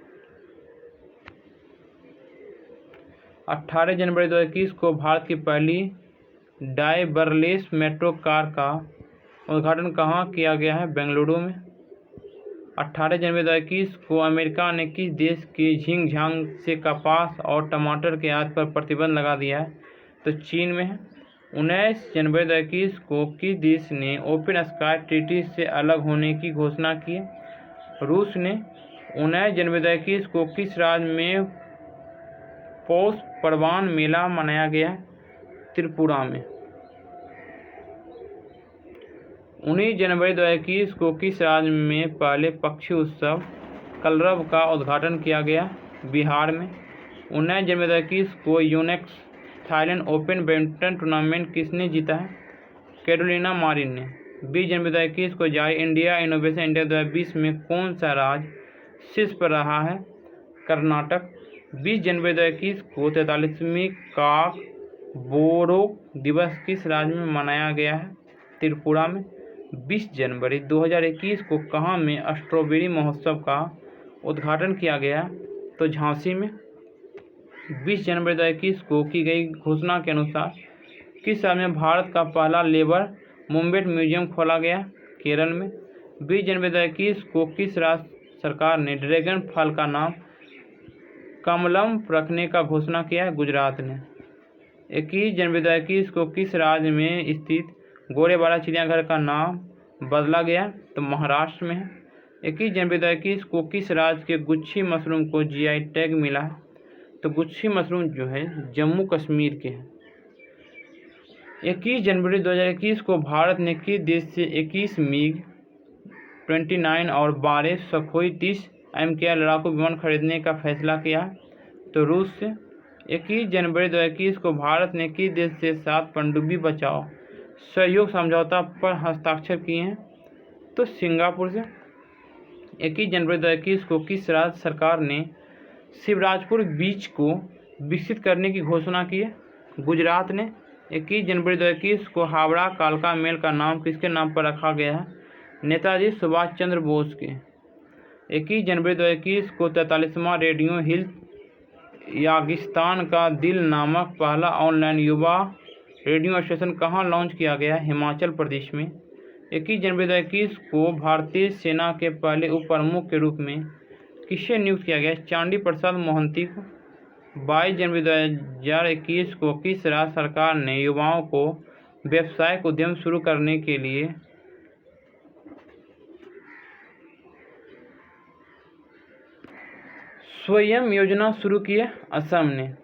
18 जनवरी 2021 को भारत की पहली ड्राइवरलेस मेट्रो कार का उद्घाटन कहाँ किया गया है? बेंगलुरु में। 18 जनवरी 2021 को अमेरिका ने किस देश के झिंगझांग से कपास और टमाटर के आयात पर प्रतिबंध लगा दिया है? तो चीन में है। 19 जनवरी 2021 को किस देश ने ओपन स्काई ट्रीटी से अलग होने की घोषणा की है? रूस ने। 19 जनवरी 2021 को किस राज्य में पौष परवान मेला मनाया गया है? त्रिपुरा में। 19 जनवरी 2021 को किस राज्य में पहले पक्षी उत्सव कलरव का उद्घाटन किया गया? बिहार में। 19 जनवरी 2021 को Unix Thailand open badminton tournament किसने जीता है? कैरोलिना मारिन ने। 20 जनवरी 2021 को जारी इंडिया इनोवेशन इंडिया 2020 में कौन सा राज्य शीर्ष पर रहा है? कर्नाटक। 20 जनवरी 2021 को 43वीं काक बोरो दिवस किस राज्य में मनाया गया है? त्रिपुरा में। 20 जनवरी 2021 को कहाँ में स्ट्रॉबेरी महोत्सव का उद्घाटन किया गया? तो झांसी में। 20 जनवरी 2021 को की गई घोषणा के अनुसार किस साल में भारत का पहला लेबर मूवमेंट म्यूजियम खोला गया? केरल में। 20 जनवरी 2021 को किस राज्य सरकार ने ड्रैगन फल का नाम कमलम रखने का घोषणा किया है? गुजरात ने। 21 जनवरी 2021 को किस राज्य में स्थित गोरेवाड़ा चिड़ियाघर का नाम बदला गया? तो महाराष्ट्र में है। 21 जनवरी 2021 को किस राज्य के गुच्छी मशरूम को GI टैग मिला है? तो गुच्छी मशरूम जो है जम्मू कश्मीर के हैं। 21 जनवरी 2021 को भारत ने किस देश से 21 MiG-29 और 12 Sukhoi 30 MKI लड़ाकू विमान खरीदने का फैसला किया? तो रूस से। 21 जनवरी 2021 को भारत ने किस देश से 7 पनडुब्बी बचाओ सहयोग समझौता पर हस्ताक्षर किए हैं? तो सिंगापुर से। 21 जनवरी 2021 को किस राज्य सरकार ने शिवराजपुर बीच को विकसित करने की घोषणा की है? गुजरात ने। 21 जनवरी 2021 को हावड़ा कालका मेल का नाम किसके नाम पर रखा गया है? नेताजी सुभाष चंद्र बोस के। 21 जनवरी 2021 को 43वां रेडियो हिल यागिस्तान का दिल नामक पहला ऑनलाइन युवा रेडियो स्टेशन कहाँ लॉन्च किया गया? हिमाचल प्रदेश में। 21 जनवरी 2021 को भारतीय सेना के पहले उप प्रमुख के रूप में किसे नियुक्त किया गया? चांडी प्रसाद मोहंती को। 22 जनवरी 2021 को किस राज्य सरकार ने युवाओं को व्यावसायिक उद्यम शुरू करने के लिए स्वयं योजना शुरू की है? असम ने।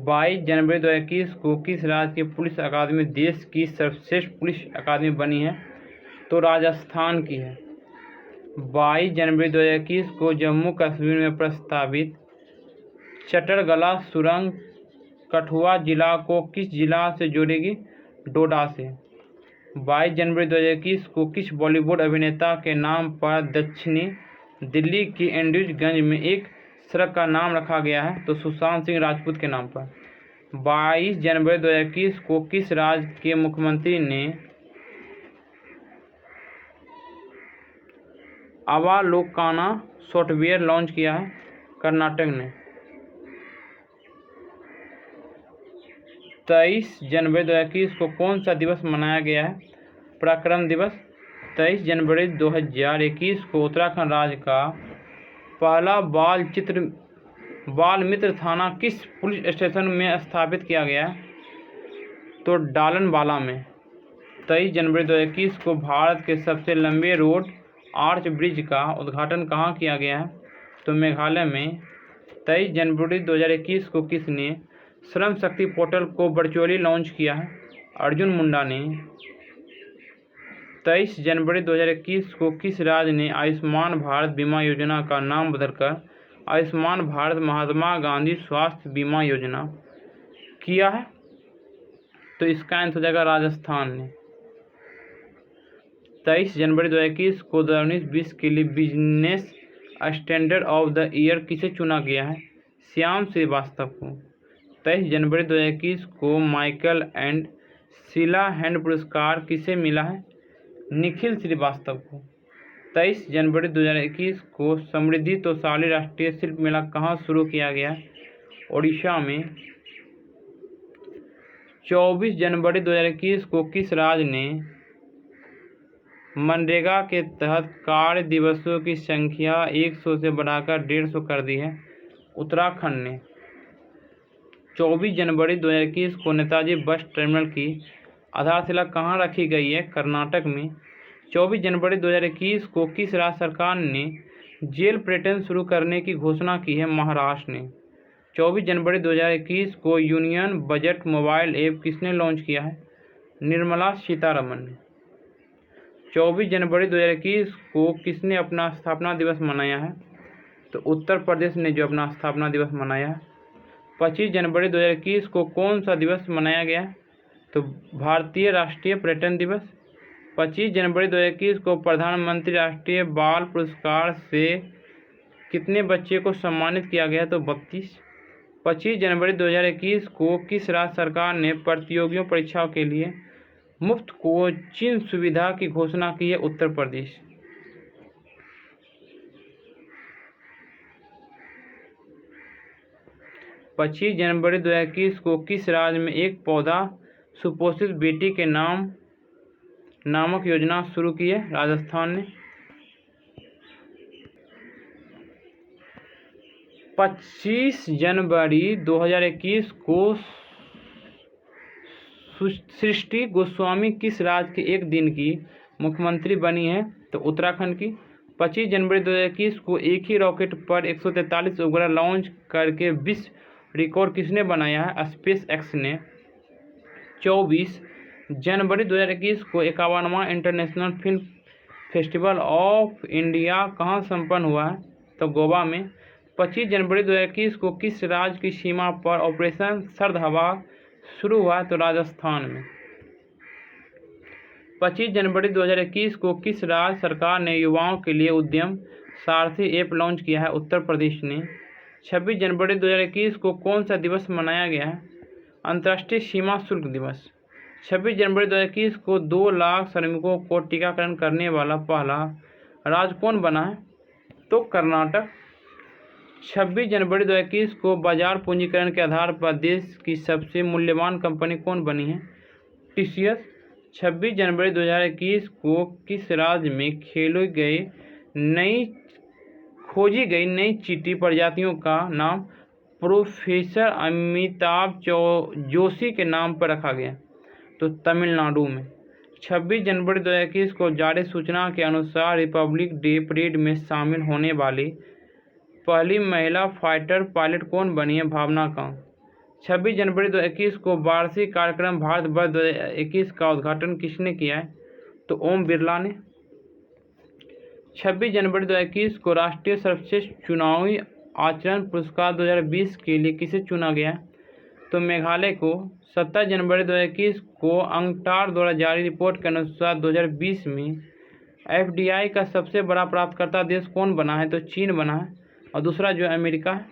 22 जनवरी 2021 को किस राज्य की पुलिस अकादमी देश की सर्वश्रेष्ठ पुलिस अकादमी बनी है? तो राजस्थान की है। 22 जनवरी 2021 को जम्मू कश्मीर में प्रस्तावित चटरगला सुरंग कठुआ जिला को किस जिला से जोड़ेगी? डोडा से। 22 जनवरी 2021 को किस बॉलीवुड अभिनेता के नाम पर दक्षिणी दिल्ली की एंड्रयूजगंज में एक सड़क का नाम रखा गया है? तो सुशांत सिंह राजपूत के नाम पर। 22 जनवरी 2021 को किस राज्य के मुख्यमंत्री ने अवालोकाना सॉफ्टवेयर लॉन्च किया है? कर्नाटक ने। 23 जनवरी 2021 को कौन सा दिवस मनाया गया है? पराक्रम दिवस। 23 जनवरी 2021 को उत्तराखंड राज्य का पहला बाल मित्र थाना किस पुलिस स्टेशन में स्थापित किया गया है? तो डालनवाला में। 23 जनवरी 2021 को भारत के सबसे लंबे रोड आर्च ब्रिज का उद्घाटन कहाँ किया गया है? तो तो मेघालय में 23 जनवरी 2021 को किसने श्रम शक्ति पोर्टल को वर्चुअली लॉन्च किया है? अर्जुन मुंडा ने। 23 जनवरी 2021 को किस राज्य ने आयुष्मान भारत बीमा योजना का नाम बदलकर आयुष्मान भारत महात्मा गांधी स्वास्थ्य बीमा योजना किया है? तो इसका आंसर हो जाएगा राजस्थान ने। 23 जनवरी 2021 को 2019-20 के लिए business standard of the year किसे चुना गया है? श्याम श्रीवास्तव को। 23 जनवरी 2021 को माइकल एंड शीला हैंड पुरस्कार किसे मिला है? निखिल श्रीवास्तव को। 23 जनवरी 2021 को समृद्धि तोसाली राष्ट्रीय शिल्प मेला कहाँ शुरू किया गया? ओडिशा में। 24 जनवरी 2021 को किस राज्य ने मनरेगा के तहत कार्य दिवसों की संख्या 100 से बढ़ाकर 150 कर दी है? उत्तराखंड ने। 24 जनवरी 2021 को नेताजी बस टर्मिनल की आधारशिला कहाँ रखी गई है? कर्नाटक में। 24 जनवरी 2021 को किस राज्य सरकार ने जेल पर्यटन शुरू करने की घोषणा की है? महाराष्ट्र ने। 24 जनवरी 2021 को यूनियन बजट मोबाइल ऐप किसने लॉन्च किया है? निर्मला सीतारमण ने। 24 जनवरी 2021 को किसने अपना स्थापना दिवस मनाया है? तो उत्तर प्रदेश ने जो अपना स्थापना दिवस मनाया है। 25 जनवरी 2021 को कौन सा दिवस मनाया गया है? तो भारतीय राष्ट्रीय पर्यटन दिवस। 25 जनवरी 2021 को प्रधानमंत्री राष्ट्रीय बाल पुरस्कार से कितने बच्चे को सम्मानित किया गया? तो 32। 25 जनवरी 2021 को किस राज्य सरकार ने प्रतियोगियों परीक्षाओं के लिए मुफ्त कोचिंग सुविधा की घोषणा की है? उत्तर प्रदेश। पच्चीस जनवरी 2021 को किस राज्य में एक पौधा सुपोषित बेटी के नाम नामक योजना शुरू की है? राजस्थान ने। 25 जनवरी 2021 को सृष्टि गोस्वामी किस राज्य के एक दिन की मुख्यमंत्री बनी है? तो उत्तराखंड की। 25 जनवरी 2021 को एक ही रॉकेट पर 143 उपग्रह लॉन्च करके विश्व रिकॉर्ड किसने बनाया है? स्पेस एक्स ने। 24 जनवरी 2021 को 51वां international film festival of India कहाँ संपन्न हुआ है? तो गोवा में। 25 जनवरी 2021 को किस राज्य की सीमा पर ऑपरेशन सर्द हवा शुरू हुआ? तो राजस्थान में। 25 जनवरी 2021 को किस राज्य सरकार ने युवाओं के लिए उद्यम सारथी ऐप लॉन्च किया है? उत्तर प्रदेश ने। 26 जनवरी 2021 को कौन सा दिवस मनाया गया है? अंतर्राष्ट्रीय सीमा शुल्क दिवस। 26 जनवरी 2021 को 2 लाख श्रमिकों को टीकाकरण करने वाला पहला राज्य कौन बना है? तो कर्नाटक। 26 जनवरी 2021 को बाजार पूंजीकरण के आधार पर देश की सबसे मूल्यवान कंपनी कौन बनी है? टीसीएस। 26 जनवरी 2021 को किस राज्य में खोजी गई नई चींटी प्रजातियों का नाम प्रोफेसर अमिताभ जोशी के नाम पर रखा गया? तो तमिलनाडु में। 26 जनवरी 2021 को जारी सूचना के अनुसार रिपब्लिक डे परेड में शामिल होने वाली पहली महिला फाइटर पायलट कौन बनी है? भावना कांग। 26 जनवरी 2021 को वार्षिक कार्यक्रम भारत वर्ष 2021 का उद्घाटन किसने किया है? तो ओम बिरला ने। 26 जनवरी 2021 को राष्ट्रीय सर्वश्रेष्ठ चुनावी आचरण पुरस्कार 2020 के लिए किसे चुना गया? तो मेघालय को। 27 जनवरी 2021 को अंगटार द्वारा जारी रिपोर्ट के अनुसार 2020 में एफडीआई का सबसे बड़ा प्राप्तकर्ता देश कौन बना है? तो चीन बना है और दूसरा जो अमेरिका है।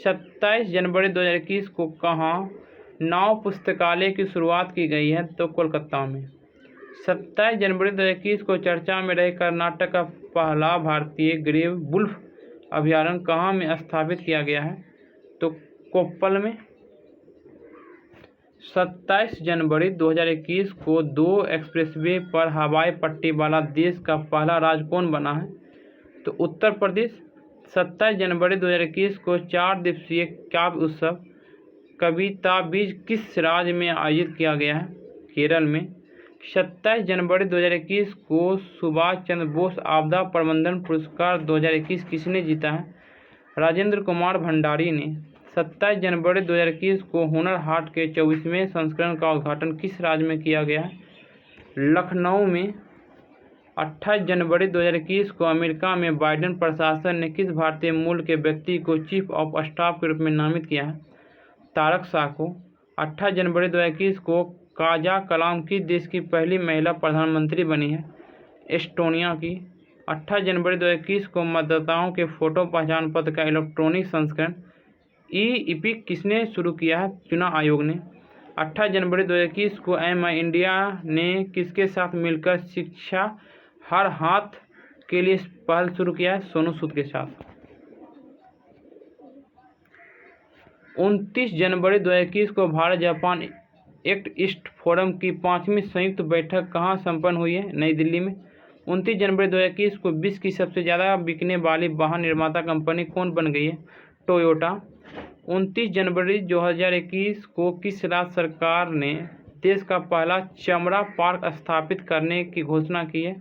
27 जनवरी 2021 को कहाँ नाव पुस्तकालय की शुरुआत की गई है? तो कोलकाता में। 27 जनवरी 2021 को चर्चा में रहे कर्नाटक का पहला भारतीय ग्रेव वुल्फ अभयारण्य कहाँ में स्थापित किया गया है? तो कोप्पल में। 27 जनवरी 2021 को 2 एक्सप्रेसवे पर हवाई पट्टी वाला देश का पहला राज्य कौन बना है? तो उत्तर प्रदेश। 27 जनवरी 2021 को 4 दिवसीय काव्य उत्सव कविता बीज किस राज्य में आयोजित किया गया है? केरल में। 27 जनवरी 2021 को सुभाष चंद्र बोस आपदा प्रबंधन पुरस्कार 2021 किसने जीता है? राजेंद्र कुमार भंडारी ने 27 जनवरी 2021 को हुनर हाट के 24वें संस्करण का उद्घाटन किस राज्य में किया गया है? लखनऊ में। 28 जनवरी 2021 को अमेरिका में बाइडेन प्रशासन ने किस भारतीय मूल के व्यक्ति को चीफ ऑफ स्टाफ के रूप में नामित किया है? तारक शाह को। 28 जनवरी 2021 को काजा कलाम किस देश की पहली महिला प्रधानमंत्री बनी है? एस्टोनिया की। 28 जनवरी 2021 को मतदाताओं के फोटो पहचान पत्र का इलेक्ट्रॉनिक संस्करण ई-इपिक किसने शुरू किया है? चुनाव आयोग ने। 28 जनवरी 2021 को MI इंडिया ने किसके साथ मिलकर शिक्षा हर हाथ के लिए पहल शुरू किया है? सोनू सूद के साथ। 29 जनवरी 2021 को Bharat Japan act east forum की 5वीं संयुक्त बैठक कहाँ संपन्न हुई है? नई दिल्ली में। 29 जनवरी 2021 को विश्व की सबसे ज़्यादा बिकने वाली वाहन निर्माता कंपनी कौन बन गई है? टोयोटा। 29 जनवरी 2021 को किस राज्य सरकार ने देश का पहला चमड़ा पार्क स्थापित करने की घोषणा की है?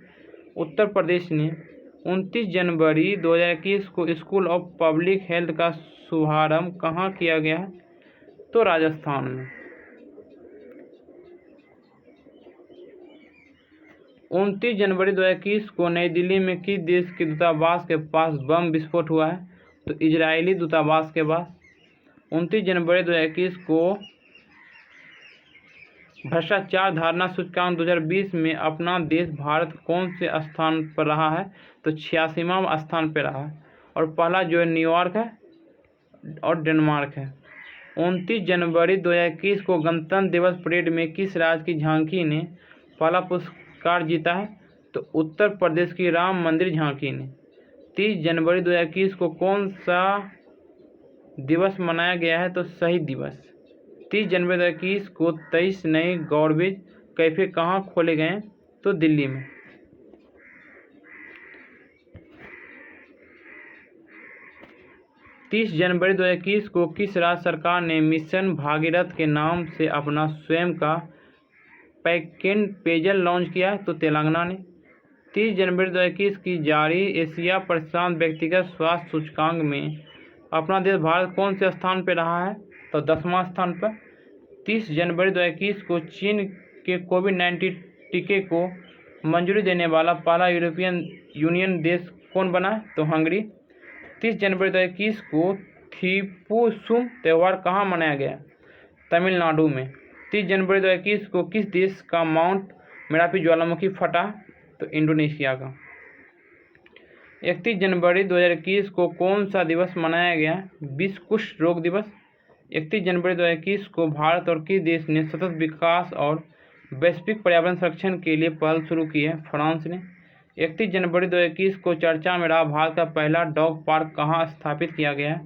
उत्तर प्रदेश ने। 29 जनवरी 2021 को स्कूल ऑफ पब्लिक हेल्थ का शुभारंभ कहाँ किया गया है? तो राजस्थान में। 29 जनवरी 2021 को नई दिल्ली में किस देश के दूतावास के पास बम विस्फोट हुआ है? तो इजरायली दूतावास के पास। 29 जनवरी 2021 को भ्रष्टाचार धारणा सूचकांक 2020 में अपना देश भारत कौन से स्थान पर रहा है? तो 86वां स्थान पर रहा है और पहला जो है न्यूयॉर्क है और डेनमार्क है। 29 जनवरी 2021 को गणतंत्र दिवस परेड में किस राज्य की झांकी ने पहला पुरस्कार जीता है? तो उत्तर प्रदेश की राम मंदिर झांकी ने। 30 जनवरी 2021 को कौन सा दिवस मनाया गया है? तो शहीद दिवस। 30 जनवरी 2021 को 23 नए गॉर्बेज कैफे कहाँ खोले गए हैं? तो दिल्ली में। 30 जनवरी 2021 को किस राज्य सरकार ने मिशन भागीरथ के नाम से अपना स्वयं का पैकेट पेयजल लॉन्च किया है? तो तेलंगाना ने। 30 जनवरी 2021 की जारी एशिया प्रशांत व्यक्तिगत स्वास्थ्य सूचकांक में अपना देश भारत कौन से स्थान पर रहा है? तो 10वां स्थान पर। 30 जनवरी 2021 को चीन के कोविड-19 टीके को मंजूरी देने वाला पहला यूरोपियन यूनियन देश कौन बना है? तो हंगरी। 30 जनवरी 2021 को थीपुसुम त्यौहार कहाँ मनाया गया? तमिलनाडु में। 30 जनवरी 2021 को किस देश का माउंट मेरापी ज्वालामुखी फटा? तो इंडोनेशिया का। 31 जनवरी 2021 को कौन सा दिवस मनाया गया? विश्व कुष्ठ रोग दिवस। 31 जनवरी 2021 को भारत और किस देश ने सतत विकास और वैश्विक पर्यावरण संरक्षण के लिए पहल शुरू की है? फ्रांस ने। 31 जनवरी 2021 को चर्चा में रहा भारत का पहला डॉग पार्क कहाँ स्थापित किया गया है?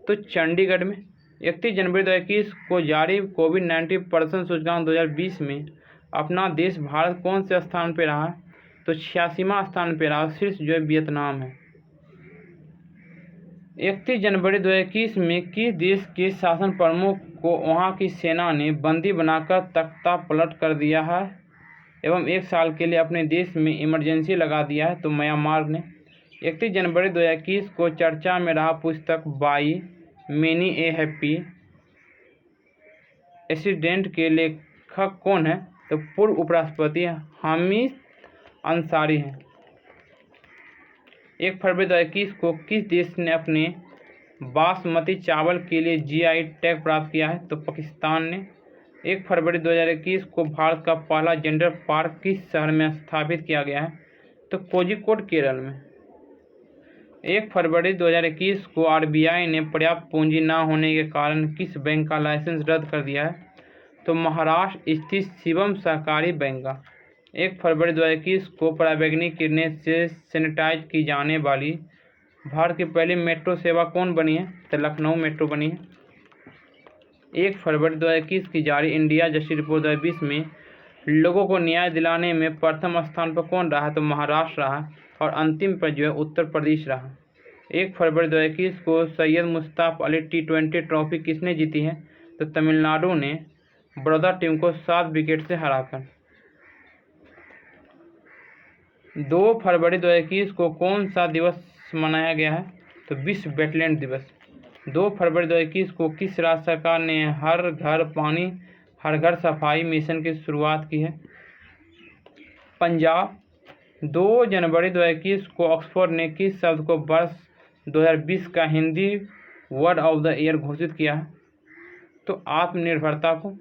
तो चंडीगढ़ में। 31 जनवरी 2021 को जारी कोविड-19 पर्सन सूचकांक 2020 में अपना देश भारत कौन से स्थान पर रहा है? तो 86वां स्थान पर रहा। शीर्ष जो है वियतनाम है। 31 जनवरी 2021 में किस देश के शासन प्रमुख को वहां की सेना ने बंदी बनाकर तख्ता पलट कर दिया है एवं 1 साल के लिए अपने देश में इमरजेंसी लगा दिया है? तो म्यांमार ने। 31 जनवरी 2021 को चर्चा में रहा पुस्तक by many A happy accident के लेखक कौन है? तो पूर्व उपराष्ट्रपति हामिद अंसारी हैं। 1 फरवरी 2021 को किस देश ने अपने बासमती चावल के लिए GI टैग प्राप्त किया है? तो पाकिस्तान ने। 1 फरवरी 2021 को भारत का पहला जेंडर पार्क किस शहर में स्थापित किया गया है? तो कोझिकोड केरल में। 1 फरवरी 2021 को RBI ने पर्याप्त पूंजी न होने के कारण किस बैंक का लाइसेंस रद्द कर दिया है? तो महाराष्ट्र स्थित शिवम सहकारी बैंक का। 1 फरवरी 2021 को पराबैंगनी किरणें से सैनिटाइज की जाने वाली भारत की पहली मेट्रो सेवा कौन बनी है? तो लखनऊ मेट्रो बनी है। 1 फरवरी 2021 की जारी इंडिया जस्टिस रिपोर्ट 2020 में लोगों को न्याय दिलाने में प्रथम स्थान पर कौन रहा? तो महाराष्ट्र रहा और अंतिम पर जो है उत्तर प्रदेश रहा। 1 फरवरी 2021 को सैयद मुश्ताक अली T20 ट्रॉफी किसने जीती है? तो तमिलनाडु ने बड़ौदा टीम को 7 विकेट से हराकर। 2 फरवरी 2021 को कौन सा दिवस मनाया गया है? तो विश्व वेटलैंड दिवस। 2 फरवरी 2021 को किस राज्य सरकार ने हर घर पानी हर घर सफाई मिशन की शुरुआत की है? पंजाब। 2 जनवरी 2021 को ऑक्सफोर्ड ने किस शब्द को वर्ष 2020 का Hindi word of the year घोषित किया है? तो आत्मनिर्भरता को।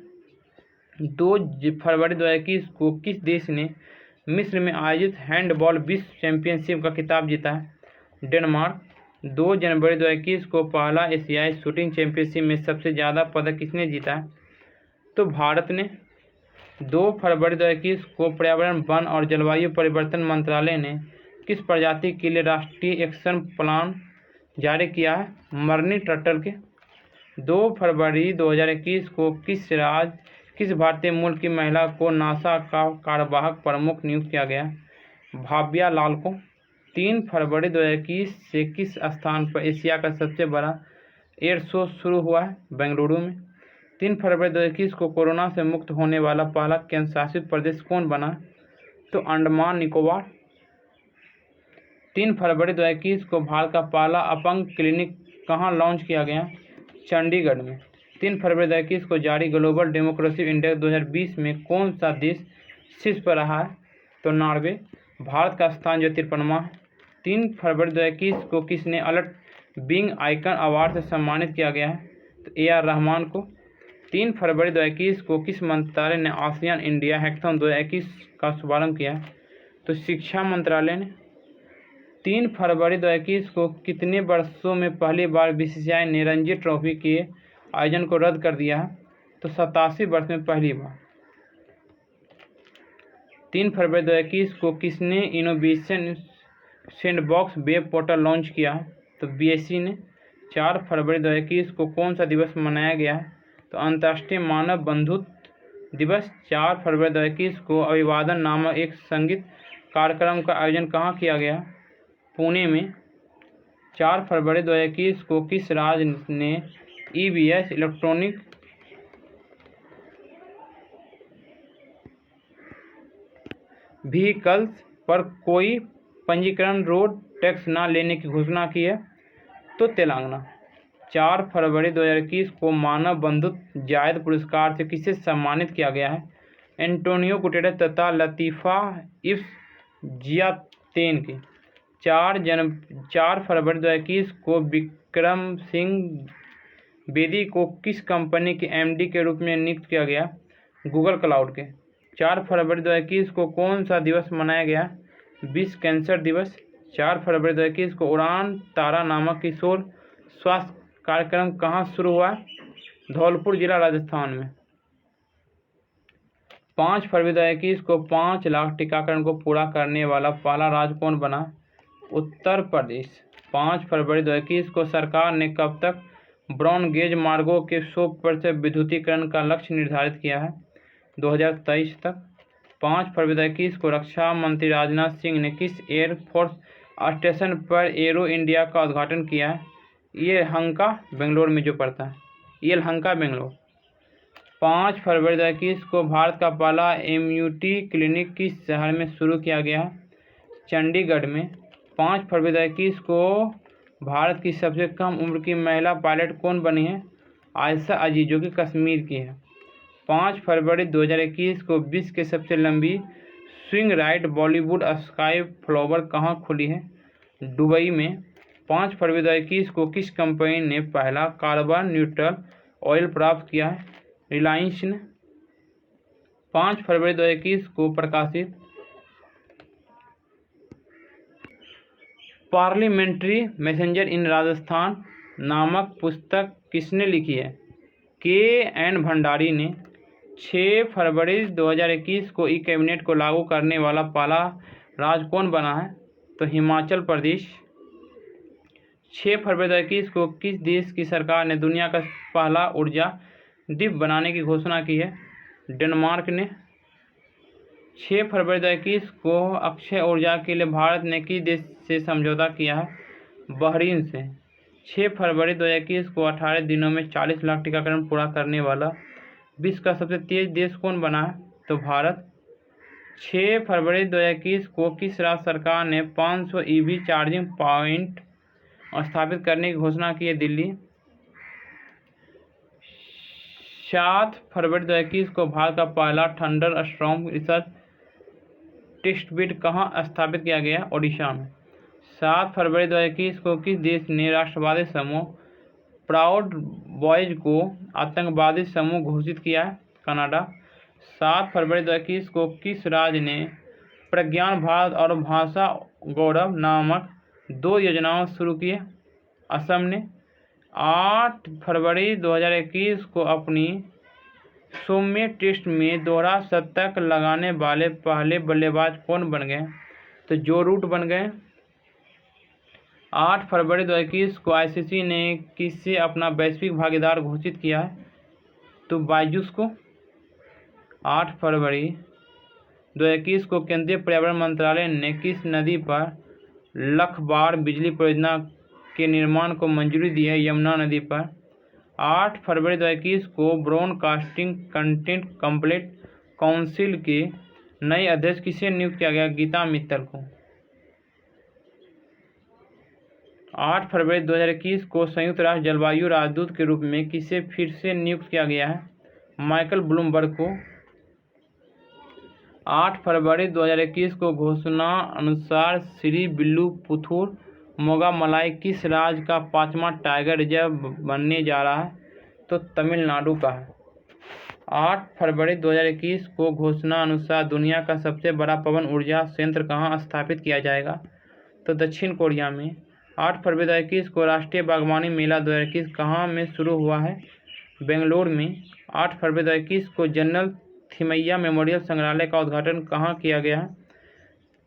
2 फरवरी 2021 को किस देश ने मिस्र में आयोजित हैंडबॉल विश्व चैंपियनशिप का खिताब जीता है? डेनमार्क। 2 जनवरी 2021 को पहला एशियाई शूटिंग चैंपियनशिप में सबसे ज़्यादा पदक किसने जीता है? तो भारत ने। 2 फरवरी 2021 को पर्यावरण वन और जलवायु परिवर्तन मंत्रालय ने किस प्रजाति के लिए राष्ट्रीय एक्शन प्लान जारी किया है? मरनी टर्टल के। 2 फरवरी 2021 को किस भारतीय मूल की महिला को नासा का कार्यवाहक प्रमुख नियुक्त किया गया? भाव्या लाल को। 3 फरवरी 2021 से किस स्थान पर एशिया का सबसे बड़ा एयर शो शुरू हुआ है? बेंगलुरु में। 3 फरवरी 2021 को कोरोना से मुक्त होने वाला पहला केंद्र शासित प्रदेश कौन बना? तो अंडमान निकोबार। 3 फरवरी 2021 को भारत का पहला अपंग क्लिनिक कहाँ लॉन्च किया गया? चंडीगढ़ में। 3 फरवरी 2021 को जारी ग्लोबल डेमोक्रेसी इंडेक्स 2020 में कौन सा देश शीर्ष पर रहा है? तो नॉर्वे। भारत का स्थान जो 53वां है। 3 फरवरी 2021 को किसने अलर्ट बिंग आइकन अवार्ड से सम्मानित किया गया है? तो AR रहमान को। 3 फरवरी 2021 को किस मंत्रालय ने आसियान इंडिया हैकाथॉन 2021 का शुभारंभ किया है? तो शिक्षा मंत्रालय ने। 3 फरवरी 2021 को कितने वर्षों में पहली बार BCCI ने रणजी ट्रॉफी के आयोजन को रद्द कर दिया है? तो 87 वर्ष में पहली बार। 3 फरवरी 2021 को किसने innovation sandbox web portal launch किया है? तो BSE ने। 4 फरवरी 2021 को कौन सा दिवस मनाया गया है? तो अंतर्राष्ट्रीय मानव बंधुत्व दिवस। 4 फरवरी 2021 को अभिवादन नामक एक संगीत कार्यक्रम का आयोजन कहाँ किया गया? पुणे में। 4 फरवरी 2021 को किस राज्य ने EVS इलेक्ट्रॉनिक व्हीकल्स पर कोई पंजीकरण रोड टैक्स न लेने की घोषणा की है? तो तेलंगाना। 4 फरवरी 2021 को मानव बंधुत्व जायद पुरस्कार से किसे सम्मानित किया गया है? एंटोनियो गुटेरेस तथा लतीफ़ा इब्स जियातेन की। 4 फरवरी 2021 को विक्रम सिंह बेदी को किस कंपनी के MD के रूप में नियुक्त किया गया? गूगल क्लाउड के। 4 फरवरी 2021 को कौन सा दिवस मनाया गया? विश्व कैंसर दिवस। 4 फरवरी 2021 को उड़ान तारा नामक किशोर स्वास्थ्य कार्यक्रम कहाँ शुरू हुआ? धौलपुर जिला राजस्थान में। 5 फरवरी 2021 को 5 लाख टीकाकरण को पूरा करने वाला पहला राज्य कौन बना? उत्तर प्रदेश। 5 फरवरी 2021 को सरकार ने कब तक ब्रॉड गेज मार्गों के 100% विद्युतीकरण का लक्ष्य निर्धारित किया है? 2023 तक। 5 फरवरी 2021 को रक्षा मंत्री राजनाथ सिंह ने किस एयरफोर्स स्टेशन पर एरो इंडिया का उद्घाटन किया है? ये हंका बेंगलोर में जो पड़ता है, ये हंका बेंगलोर। 5 फरवरी 2021 को भारत का पहला MUT क्लिनिक किस शहर में शुरू किया गया है? चंडीगढ़ में। 5 फरवरी 2021 को भारत की सबसे कम उम्र की महिला पायलट कौन बनी है? आयशा अजीज, जो कि कश्मीर की है। 5 फरवरी 2021 को विश्व की सबसे लंबी swing ride Bollywood sky flower कहाँ खुली है? दुबई में। 5 फरवरी 2021 को किस कंपनी ने पहला कार्बन न्यूट्रल ऑयल प्राप्त किया है? रिलायंस ने। 5 फरवरी 2021 को प्रकाशित पार्लियामेंट्री मैसेंजर इन राजस्थान नामक पुस्तक किसने लिखी है? KN भंडारी ने। 6 फरवरी 2021 को कैबिनेट को लागू करने वाला पहला राज्य कौन बना है? तो हिमाचल प्रदेश। 6 फरवरी 2021 को किस देश की सरकार ने दुनिया का पहला ऊर्जा द्वीप बनाने की घोषणा की है? डेनमार्क ने। 6 फरवरी 2021 को अक्षय ऊर्जा के लिए भारत ने किस देश से समझौता किया है? बहरीन से। 6 फरवरी 2021 को 18 दिनों में 40 लाख टीकाकरण पूरा करने वाला विश्व का सबसे तेज देश कौन बना है? तो भारत। 6 फरवरी 2021 को किस राज्य सरकार ने 500 EV चार्जिंग पॉइंट स्थापित करने की घोषणा की है दिल्ली। 7 फरवरी 2021 को भारत का पहला थंडर स्टॉर्म रिसर्च टेस्टबेड कहाँ स्थापित किया गया? ओडिशा में। 7 फरवरी 2021 को किस देश ने राष्ट्रवादी समूह प्राउड बॉयज को आतंकवादी समूह घोषित किया है? कनाडा। 7 फरवरी 2021 को किस राज्य ने प्रज्ञान भारत और भाषा गौरव नामक 2 योजनाओं शुरू की है? असम ने। 8 फरवरी 2021 को अपनी 100वें टेस्ट में दोहरा शतक लगाने वाले पहले बल्लेबाज कौन बन गए? तो जो रूट बन गए। 8 फरवरी 2021 को आईसीसी ने किससे अपना वैश्विक भागीदार घोषित किया है? तो बायजूस को। 8 फरवरी 2021 को केंद्रीय पर्यावरण मंत्रालय ने किस नदी पर लखबार बिजली परियोजना के निर्माण को मंजूरी दी है? यमुना नदी पर। 8 फरवरी 2021 को ब्रॉडकास्टिंग कंटेंट कंप्लेंट काउंसिल के नए अध्यक्ष किसे नियुक्त किया गया? गीता मित्तल को। 8 फरवरी 2021 को संयुक्त राष्ट्र जलवायु राजदूत के रूप में किसे फिर से नियुक्त किया गया है? माइकल ब्लूमबर्ग को। 8 फरवरी 2021 को घोषणा अनुसार श्री विल्लुपुथुर मोगामलाई किस राज्य का 5वां टाइगर रिजर्व बनने जा रहा है? तो तमिलनाडु का है। 8 फरवरी 2021 को घोषणा अनुसार दुनिया का सबसे बड़ा पवन ऊर्जा संयंत्र कहाँ स्थापित किया जाएगा? तो दक्षिण कोरिया में। 8 फरवरी 2021 को राष्ट्रीय बागवानी मेला 2021 कहाँ में शुरू हुआ है? बेंगलोर में। 8 फरवरी 2021 को जनरल थिमैया मेमोरियल संग्रहालय का उद्घाटन कहाँ किया गया है?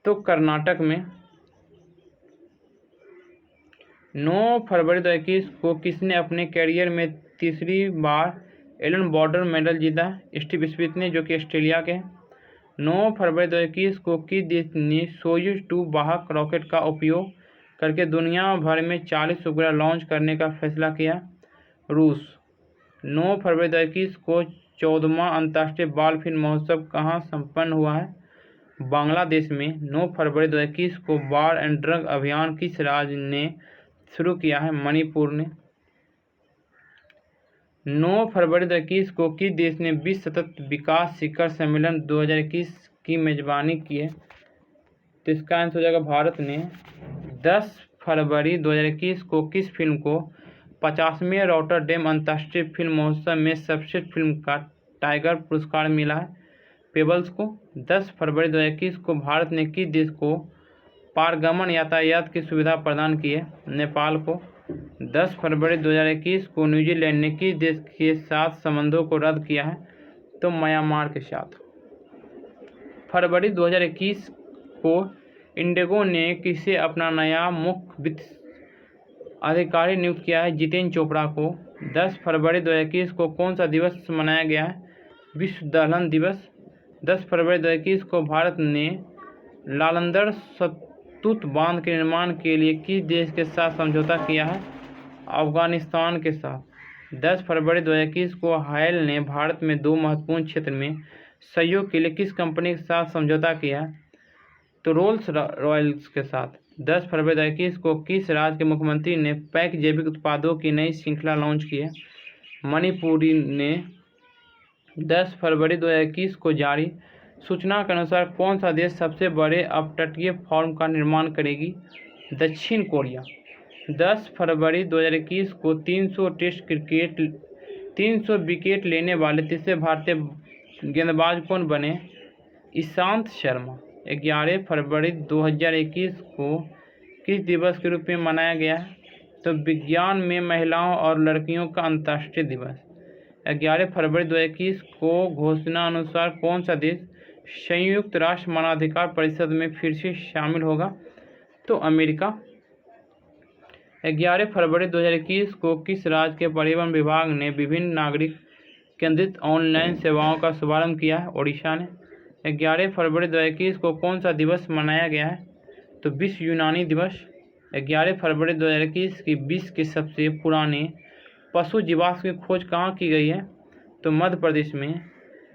तो कर्नाटक में। 9 फरवरी 2021 को किसने अपने कैरियर में तीसरी बार एलन बॉर्डर मेडल जीता? स्टीव स्मिथ ने, जो कि ऑस्ट्रेलिया के। 9 फरवरी 2021 को किस देश ने सोयूज 2 वाहक रॉकेट का उपयोग करके दुनिया भर में 40 उपग्रह लॉन्च करने का फैसला किया? रूस। 9 फरवरी 2021 को 14वां अंतर्राष्ट्रीय बाल फिल्म महोत्सव कहाँ संपन्न हुआ है? बांग्लादेश में। 9 फरवरी 2021 को बार एंड ड्रग अभियान किस राज्य ने शुरू किया है? मणिपुर ने। 9 फरवरी 2021 को किस देश ने विश्व सतत विकास शिखर सम्मेलन 2021 की मेजबानी की है? तो इसका आंसर हो जाएगा भारत ने। 10 फरवरी 2021 को किस फिल्म को 50वें रॉटरडेम अंतर्राष्ट्रीय फिल्म महोत्सव में सर्वश्रेष्ठ फिल्म का टाइगर पुरस्कार मिला है? पेबल्स को। 10 फरवरी 2021 को भारत ने किस देश को पारगमन यातायात की सुविधा प्रदान की है? नेपाल को। 10 फरवरी 2021 को न्यूजीलैंड ने किस देश के साथ संबंधों को रद्द किया है? तो म्यांमार के साथ। फरवरी 2021 को इंडिगो ने किसे अपना नया मुख्य वित्त अधिकारी नियुक्त किया है? जितेंद्र चोपड़ा को। 10 फरवरी 2021 को कौन सा दिवस मनाया गया है? विश्व दलहन दिवस। 10 फरवरी 2021 को भारत ने लालंदर सतुत बांध के निर्माण के लिए किस देश के साथ समझौता किया है? अफगानिस्तान के साथ। 10 फरवरी 2021 को हायल ने भारत में 2 महत्वपूर्ण क्षेत्र में सहयोग के लिए किस कंपनी के साथ समझौता किया है? तो रोल्स रॉयल्स के साथ। 10 फरवरी 2021 को किस राज्य के मुख्यमंत्री ने पैक जैविक उत्पादों की नई श्रृंखला लॉन्च की है? मणिपुरी ने। 10 फरवरी 2021 को जारी सूचना के अनुसार कौन सा देश सबसे बड़े अपतटीय फार्म का निर्माण करेगी? दक्षिण कोरिया। 10 फरवरी 2021 को 300 विकेट लेने वाले तीसरे भारतीय गेंदबाज कौन बने? ईशांत शर्मा। 11 फरवरी 2021 को किस दिवस के रूप में मनाया गया है? तो विज्ञान में महिलाओं और लड़कियों का अंतर्राष्ट्रीय दिवस। 11 फरवरी 2021 को घोषणा अनुसार कौन सा देश संयुक्त राष्ट्र मानवाधिकार परिषद में फिर से शामिल होगा? तो अमेरिका। 11 फरवरी 2021 को किस राज्य के परिवहन विभाग ने विभिन्न नागरिक केंद्रित ऑनलाइन सेवाओं का शुभारंभ किया है? ओडिशा ने। 11 फरवरी 2021 को कौन सा दिवस मनाया गया है? तो विश्व यूनानी दिवस। 11 फरवरी 2021 की विश्व के सबसे पुराने पशु जीवाश्म की खोज कहाँ की गई है? तो मध्य प्रदेश में।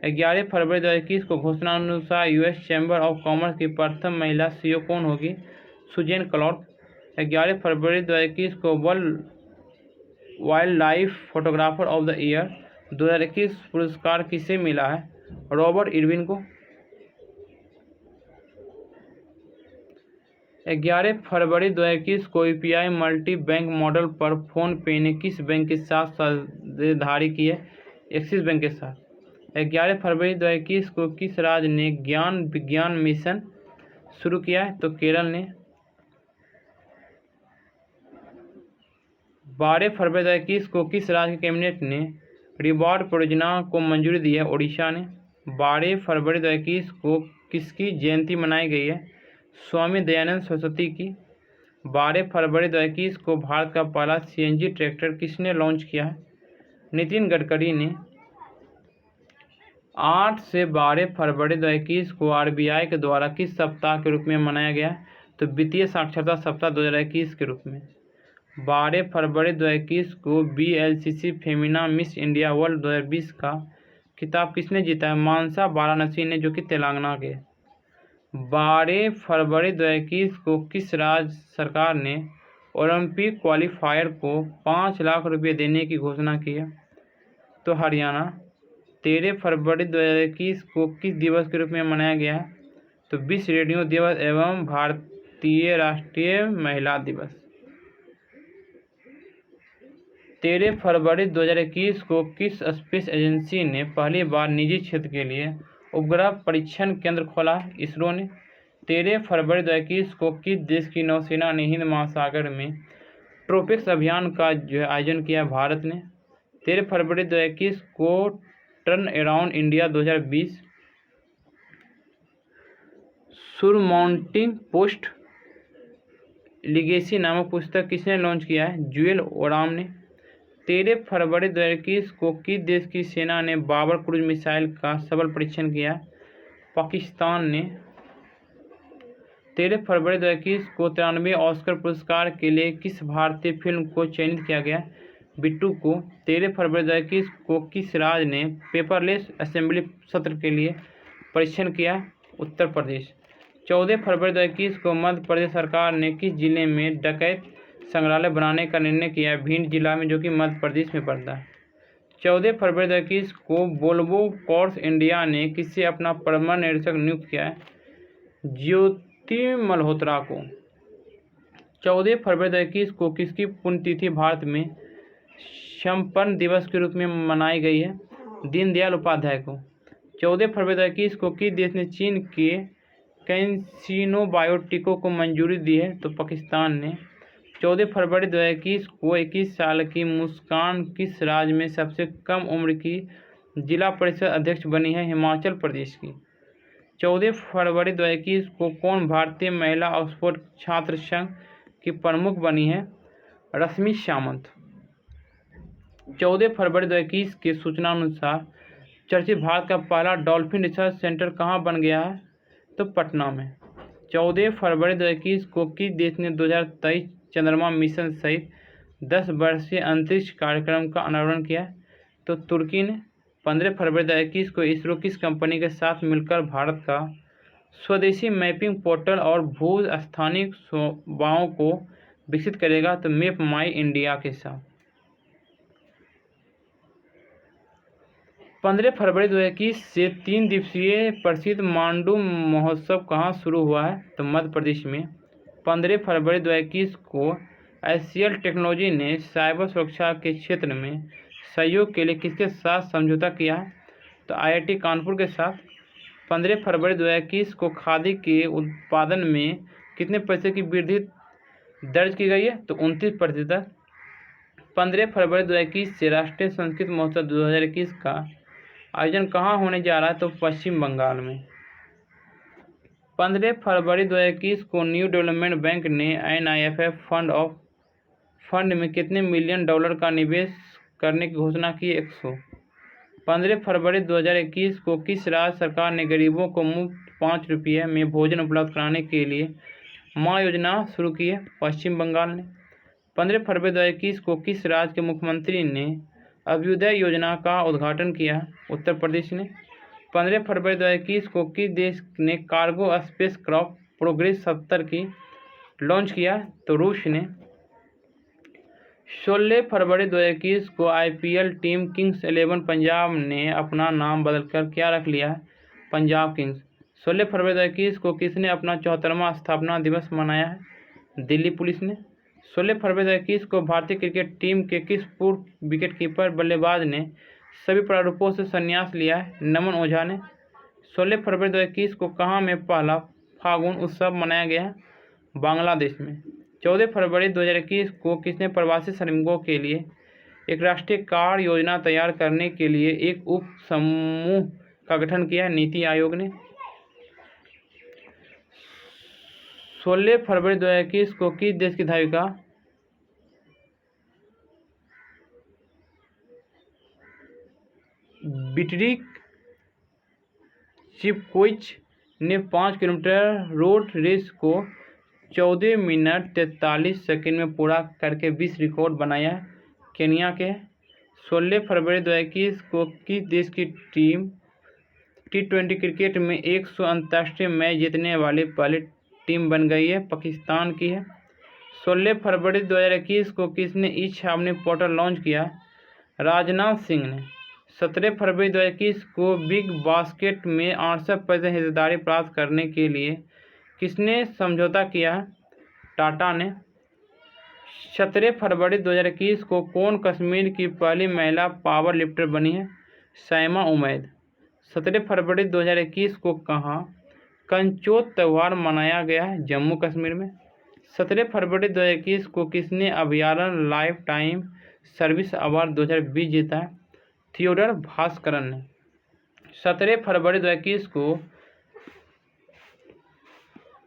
11 फरवरी 2021 को घोषणा अनुसार यूएस चैम्बर ऑफ कॉमर्स की प्रथम महिला सीईओ कौन होगी? सुजेन क्लॉर्क। 11 फरवरी 2021 को world wild life photographer of the year 2021 पुरस्कार किसे मिला है? रॉबर्ट इरविन को। 11 फरवरी 2021 को यूपीआई मल्टी बैंक मॉडल पर फोन पे ने किस बैंक के साथ साझेदारी की है? एक्सिस बैंक के साथ। 11 फरवरी 2021 को किस राज्य ने ज्ञान विज्ञान मिशन शुरू किया है? तो केरल ने। 12 फरवरी 2021 को किस राज्य के कैबिनेट ने रिवार्ड परियोजना को मंजूरी दी है? ओडिशा ने। 12 फरवरी 2021 को किसकी जयंती मनाई गई है? स्वामी दयानंद सरस्वती की। 12 फरवरी 2021 को भारत का पहला सीएनजी ट्रैक्टर किसने लॉन्च किया है? नितिन गडकरी ने। 8 से 12 फरवरी 2021 को आरबीआई के द्वारा किस सप्ताह के रूप में मनाया गया? तो वित्तीय साक्षरता सप्ताह 2021 के रूप में। 12 फरवरी 2021 को बीएलसीसी फेमिना मिस इंडिया वर्ल्ड 2020 का खिताब किसने जीता है? मानसा वाराणसी ने, जो कि तेलंगाना के। 12 फरवरी 2021 को किस राज्य सरकार ने ओलंपिक क्वालिफायर को 5 लाख रुपये देने की घोषणा की है? तो हरियाणा। 13 फरवरी 2021 को किस दिवस के रूप में मनाया गया है? तो विश्व रेडियो दिवस एवं भारतीय राष्ट्रीय महिला दिवस। 13 फरवरी 2021 को किस स्पेस एजेंसी ने पहली बार निजी क्षेत्र के लिए उपग्रह परीक्षण केंद्र खोला? इसरो ने। 13 फरवरी 2021 को किस देश की नौसेना ने हिंद महासागर में ट्रोपिक्स अभियान का आयोजन किया? भारत ने। 13 फरवरी 2021 को turn around India 2020 surmounting post legacy नामक पुस्तक किसने लॉन्च किया है? जूएल ओराम ने। 13 फरवरी 2021 को किस देश की सेना ने बाबर क्रूज मिसाइल का सफल परीक्षण किया? पाकिस्तान ने। 13 फरवरी 2021 को 93 ऑस्कर पुरस्कार के लिए किस भारतीय फिल्म को चयनित किया गया? बिट्टू को। 13 फरवरी 2021 को किस राज्य ने पेपरलेस असेंबली सत्र के लिए परीक्षण किया? उत्तर प्रदेश। 14 फरवरी 2021 को मध्य प्रदेश सरकार ने किस जिले में डकैत संग्रहालय बनाने का निर्णय किया है? भिंड जिला में, जो कि मध्य प्रदेश में पड़ता है। 14 फरवरी 2021 को वोल्वो कॉर्स इंडिया ने किससे अपना प्रबंध निदेशक नियुक्त किया है? ज्योति मल्होत्रा को। 14 फरवरी 2021 को किसकी पुण्यतिथि भारत में संपन्न दिवस के रूप में मनाई गई है? दीनदयाल उपाध्याय को। 14 फरवरी 2021 को किस देश ने चीन के कैंसिनो बायोटिको को मंजूरी दी है? तो पाकिस्तान ने। 14 फरवरी 2021 को 21 साल की मुस्कान किस राज्य में सबसे कम उम्र की जिला परिषद अध्यक्ष बनी है? हिमाचल प्रदेश की। 14 फरवरी 2021 को कौन भारतीय महिला ऑक्सफोर्ड छात्र संघ की प्रमुख बनी है? रश्मि सामंत। 14 फरवरी 2021 के सूचना अनुसार चर्चित भारत का पहला डॉल्फिन रिसर्च सेंटर कहाँ बन गया है? तो पटना में। 14 फरवरी 2021 को किस देश ने 2023 चंद्रमा मिशन सहित 10 वर्षीय अंतरिक्ष कार्यक्रम का अनावरण किया? तो तुर्की ने। 15 फरवरी 2021 को इसरो किस कंपनी के साथ मिलकर भारत का स्वदेशी मैपिंग पोर्टल और भू स्थानिक सेवाओं को विकसित करेगा? तो मैप माई इंडिया के साथ। 15 फरवरी 2021 से 3 दिवसीय प्रसिद्ध मांडू महोत्सव कहाँ शुरू हुआ है? तो मध्य प्रदेश में। 15 फरवरी 2021 को एशियल टेक्नोलॉजी ने साइबर सुरक्षा के क्षेत्र में सहयोग के लिए किसके साथ समझौता किया है? तो आईआईटी कानपुर के साथ। 15 फरवरी 2021 को खादी के उत्पादन में कितने पैसे की वृद्धि दर्ज की गई है? तो 29%। 15 फरवरी 2021 से राष्ट्रीय संस्कृत महोत्सव 2021 का आयोजन कहाँ होने जा रहा है? तो पश्चिम बंगाल में। 15 फरवरी 2021 को न्यू डेवलपमेंट बैंक ने NIFF फंड में कितने मिलियन डॉलर का निवेश करने की घोषणा की? 100। 15 फरवरी 2021 को किस राज्य सरकार ने गरीबों को मुफ्त 5 रुपये में भोजन उपलब्ध कराने के लिए माँ योजना शुरू की है? पश्चिम बंगाल ने। 15 फरवरी 2021 को किस राज्य के मुख्यमंत्री ने अभ्युदय योजना का उद्घाटन किया? उत्तर प्रदेश ने। 15 फरवरी 2021 को किस देश ने कार्गो स्पेस क्राफ्ट प्रोग्रेस 70 की लॉन्च किया? तो रूस ने। 16 फरवरी 2021 को IPL टीम किंग्स 11 पंजाब ने अपना नाम बदलकर क्या रख लिया है? पंजाब किंग्स। 16 फरवरी 2021 को किसने अपना 74वां स्थापना दिवस मनाया है? दिल्ली पुलिस ने। 16 फरवरी 2021 को भारतीय क्रिकेट टीम के किस पूर्व विकेटकीपर बल्लेबाज ने सभी प्रारूपों से संन्यास लिया है? नमन ओझा ने। 16 फरवरी 2021 को कहाँ में पहला फागुन उत्सव मनाया गया है? बांग्लादेश में। 14 फरवरी 2021 को किसने प्रवासी श्रमिकों के लिए एक राष्ट्रीय कार्य योजना तैयार करने के लिए एक उप समूह का गठन किया? नीति आयोग ने। 16 फरवरी 2021 को किस देश की धाविका बिट्रिक चिपकोइच ने 5 किलोमीटर रोड रेस को 14 मिनट 43 सेकंड में पूरा करके विश्व रिकॉर्ड बनाया? केन्या के। 16 फरवरी 2021 को किस देश की टीम T20 क्रिकेट में 100 अंतर्राष्ट्रीय मैच जीतने वाली पहली टीम बन गई है? पाकिस्तान की है। 16 फरवरी 2021 को किसने ई छावनी पोर्टल लॉन्च किया? राजनाथ सिंह ने। 17 फरवरी 2021 को बिग बास्केट में 68% हिस्सेदारी प्राप्त करने के लिए किसने समझौता किया? टाटा ने। 17 फरवरी 2021 को कौन कश्मीर की पहली महिला पावर लिफ्टर बनी है? साइमा उमैद। 17 फरवरी 2021 को कहाँ कंचोत त्यौहार मनाया गया? जम्मू कश्मीर में। 17 फरवरी 2021 को किसने अभयारण्य लाइफ टाइम सर्विस अवार्ड 2020 जीता है? थियोडर भास्करन ने। 17 फरवरी 2021 को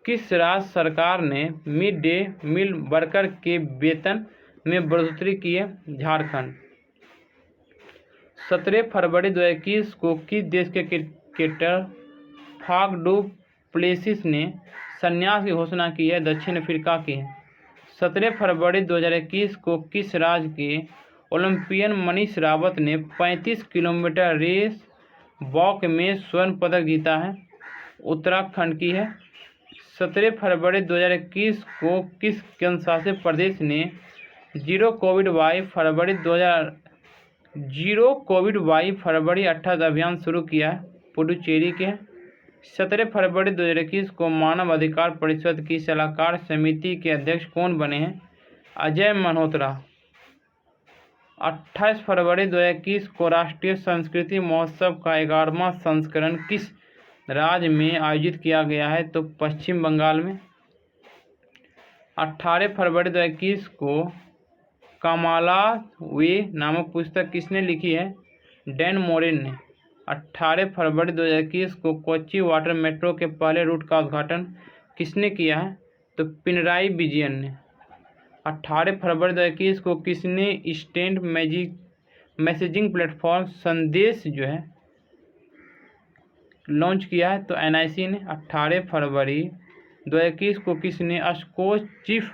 किस राज्य सरकार ने मिड डे मील वर्कर के वेतन में बढ़ोतरी की है? झारखंड। 17 फरवरी 2021 को किस देश के क्रिकेटर फाफ डू प्लेसिस ने संन्यास की घोषणा की है? दक्षिण अफ्रीका की है। 17 फरवरी 2021 को किस राज्य के ओलंपियन मनीष रावत ने 35 किलोमीटर रेस वॉक में स्वर्ण पदक जीता है? उत्तराखंड की है। 17 फरवरी 2021 को किस केंद्रशासित प्रदेश ने जीरो कोविड बाई फरवरी 28 अभियान शुरू किया है? पुडुचेरी के। 17 फरवरी 2021 को मानव अधिकार परिषद की सलाहकार समिति के अध्यक्ष कौन बने हैं? अजय मल्होत्रा। 28 फरवरी 2021 को राष्ट्रीय संस्कृति महोत्सव का 11वां संस्करण किस राज्य में आयोजित किया गया है? तो पश्चिम बंगाल में। 18 फरवरी 2021 को कामाला वे नामक पुस्तक किसने लिखी है? डैन मोरेन ने। 18 फरवरी 2021 को कोच्चि वाटर मेट्रो के पहले रूट का उद्घाटन किसने किया है? तो पिनराई विजयन ने। 18 फरवरी 2021 को किसने इंस्टेंट मैसेजिंग प्लेटफॉर्म संदेश लॉन्च किया है? तो NIC ने। 18 फरवरी 2021 को किसने Skoch chief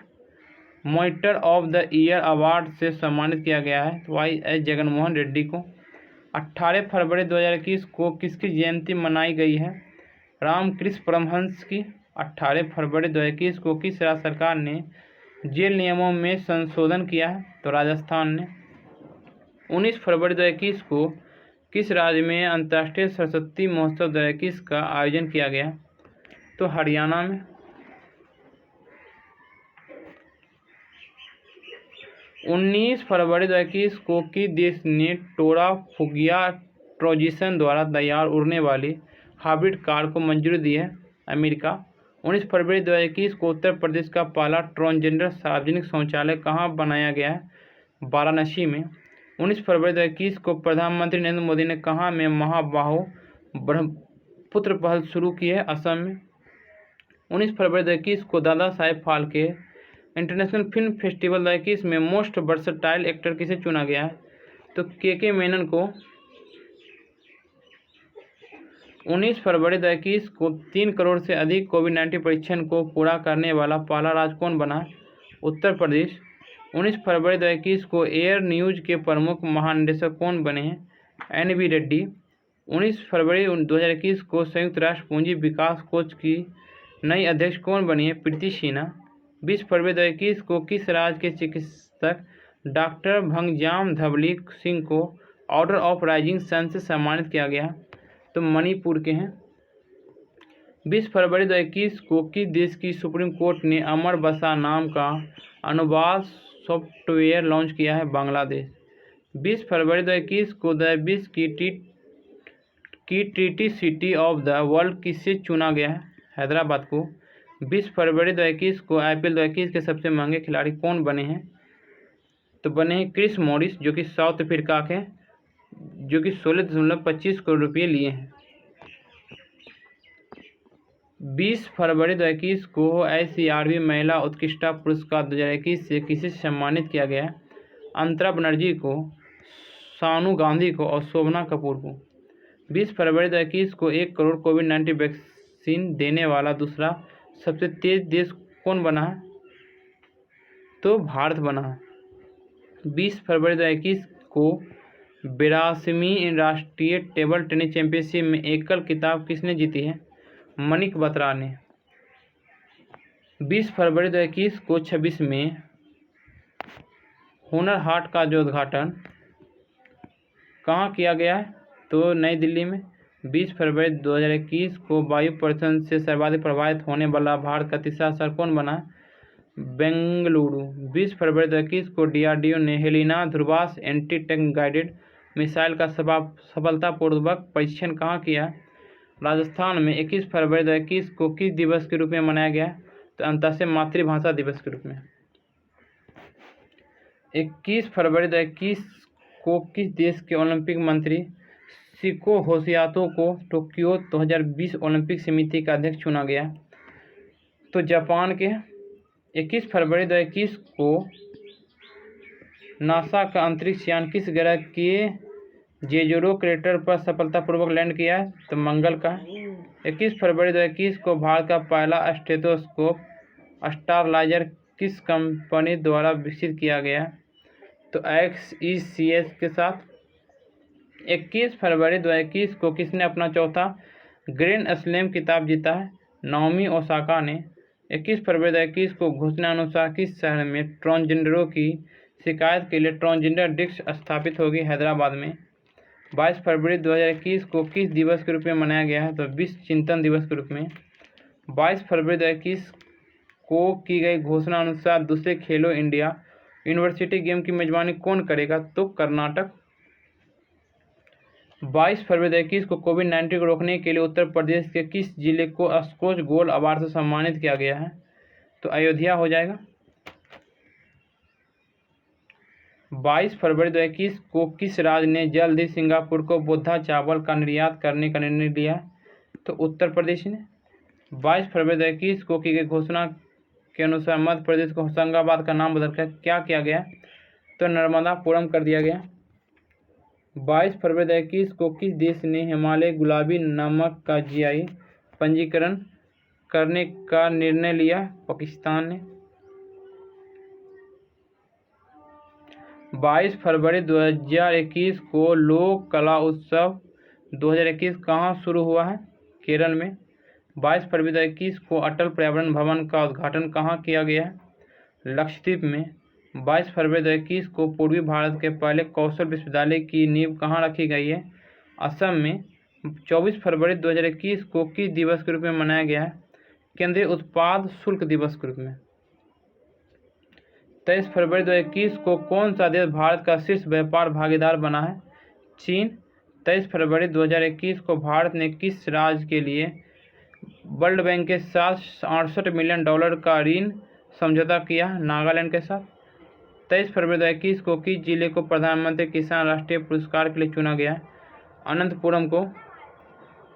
monitor of the year award से सम्मानित किया गया है? तो YS जगनमोहन रेड्डी को। 18 फरवरी 2021 को किसकी जयंती मनाई गई है? रामकृष्ण परमहंस की। 18 फरवरी 2021 को किस राज्य सरकार ने जेल नियमों में संशोधन किया है? तो राजस्थान ने। 19 फरवरी 2021 को किस राज्य में अंतर्राष्ट्रीय सरस्वती महोत्सव 2021 का आयोजन किया गया? तो हरियाणा में। 19 फरवरी 2021 को किस देश ने टोराफुगिया ट्रोजिसन द्वारा तैयार उड़ने वाली हाइब्रिड कार को मंजूरी दी है? अमेरिका। 19 फरवरी 2021 को उत्तर प्रदेश का पहला ट्रांसजेंडर सार्वजनिक शौचालय कहाँ बनाया गया है? वाराणसी में। 19 फरवरी 2021 को प्रधानमंत्री नरेंद्र मोदी ने कहाँ में महाबाहो ब्रह्मपुत्र पहल शुरू की है? असम में। 19 फरवरी 2021 को Dada Saheb Phalke international film festival 2021 में मोस्ट वर्सटाइल एक्टर किसे चुना गया है? तो KK मेनन को। 19 फरवरी 2021 को 3 करोड़ से अधिक कोविड-19 परीक्षण को पूरा करने वाला पहला राज्य कौन बना? उत्तर प्रदेश। 19 फरवरी 2021 को एयर न्यूज के प्रमुख महानिदेशक कौन बने हैं? NV रेड्डी। 19 फरवरी 2021 को संयुक्त राष्ट्र पूंजी विकास कोष की नई अध्यक्ष कौन बनी है? प्रीति सिन्हा। 20 फरवरी 2021 को किस राज्य के चिकित्सक डॉक्टर भंगजाम धवली सिंह को ऑर्डर ऑफ राइजिंग सन से सम्मानित किया गया? तो मणिपुर के हैं। 20 फरवरी 2021 को किस देश की सुप्रीम कोर्ट ने अमर बसा नाम का अनुवाद सॉफ्टवेयर लॉन्च किया है? बांग्लादेश। 20 फरवरी 2021 को 2020 की treaty city of the world किससे चुना गया है? हैदराबाद को। 20 फरवरी 2021 को IPL 2021 के सबसे महंगे खिलाड़ी कौन बने हैं? तो बने हैं क्रिस मॉरिस, जो कि साउथ अफ्रीका के, जो कि 16.25 करोड़ रुपये लिए हैं। 20 फरवरी 2021 को ICRB महिला उत्कृष्टता पुरस्कार 2021 से किसे सम्मानित किया गया? अंतरा बनर्जी को, सानू गांधी को और शोभना कपूर को। 20 फरवरी 2021 को 1 करोड़ कोविड-19 वैक्सीन देने वाला दूसरा सबसे तेज देश कौन बना है? तो भारत बना है। 20 फरवरी 2021 को 82वीं राष्ट्रीय टेबल टेनिस चैंपियनशिप में एकल खिताब किसने जीती है? मनिक बत्रा ने। 20 फरवरी 2021 को 26 में हुनर हाट का जो उद्घाटन कहाँ किया गया है? तो नई दिल्ली में। 20 फरवरी 2021 को वायु प्रदूषण से सर्वाधिक प्रभावित होने वाला भारत का तीसरा शहर कौन बना? बेंगलुरु। 20 फरवरी 2021 को DRDO ने हेलिना ध्रुवास एंटी टैंक गाइडेड मिसाइल का सफलतापूर्वक परीक्षण कहाँ किया? राजस्थान में। 21 फरवरी 2021 को किस दिवस के रूप में मनाया गया? तो अंतर्राष्ट्रीय मातृभाषा दिवस के रूप में। 21 फरवरी 2021 को किस देश के ओलंपिक मंत्री शिको होशियातो को टोक्यो 2020 ओलंपिक समिति का अध्यक्ष चुना गया? तो जापान के। 21 फरवरी 2021 को नासा का अंतरिक्ष यान किस ग्रह के जेजोरो क्रेटर पर सफलतापूर्वक लैंड किया है? तो मंगल का। 21 फरवरी 2021 को भारत का पहला स्टेथोस्कोप स्टारलाइजर किस कंपनी द्वारा विकसित किया गया? तो XECS के साथ। 21 फरवरी 2021 को किसने अपना चौथा ग्रैंड स्लैम खिताब जीता है? नाओमी ओसाका ने। 21 फरवरी 2021 को घोषणा अनुसार किस शहर में ट्रांसजेंडरों की शिकायत के लिए ट्रांसजेंडर डेस्क स्थापित होगी? हैदराबाद में। 22 फरवरी 2021 को किस दिवस के रूप में मनाया गया है? तो विश्व चिंतन दिवस के रूप में। 22 फरवरी 2021 को की गई घोषणा अनुसार दूसरे खेलो इंडिया यूनिवर्सिटी गेम की मेजबानी कौन करेगा? तो कर्नाटक। 22 फरवरी 2021 को कोविड-19 को रोकने के लिए उत्तर प्रदेश के किस जिले को स्कॉच गोल्ड अवार्ड से सम्मानित किया गया है? तो अयोध्या हो जाएगा। 22 फरवरी 2021 को किस राज्य ने जल्द ही सिंगापुर को बोधा चावल का निर्यात करने का निर्णय लिया? तो उत्तर प्रदेश ने। 22 फरवरी 2021 को की गई घोषणा के अनुसार मध्य प्रदेश को होशंगाबाद का नाम बदलकर क्या किया गया? तो नर्मदापुरम कर दिया गया। 22 फरवरी 2021 को किस देश ने हिमालय गुलाबी नमक का GI पंजीकरण करने का निर्णय लिया? पाकिस्तान ने। 22 फरवरी 2021 को लोक कला उत्सव 2021 कहाँ शुरू हुआ है? केरल में। 22 फरवरी 2021 को अटल पर्यावरण भवन का उद्घाटन कहाँ किया गया है? लक्षद्वीप में। 22 फरवरी 2021 को पूर्वी भारत के पहले कौशल विश्वविद्यालय की नींव कहाँ रखी गई है? असम में। 24 फरवरी 2021 को किस दिवस के रूप में मनाया गया है? केंद्रीय उत्पाद शुल्क दिवस के रूप में। 23 फरवरी 2021 को कौन सा देश भारत का शीर्ष व्यापार भागीदार बना है? चीन। 23 फरवरी 2021 को भारत ने किस राज्य के लिए वर्ल्ड बैंक के साथ $68 मिलियन का ऋण समझौता किया? नागालैंड के साथ। 23 फरवरी 2021 को किस जिले को प्रधानमंत्री किसान राष्ट्रीय पुरस्कार के लिए चुना गया? अनंतपुरम को।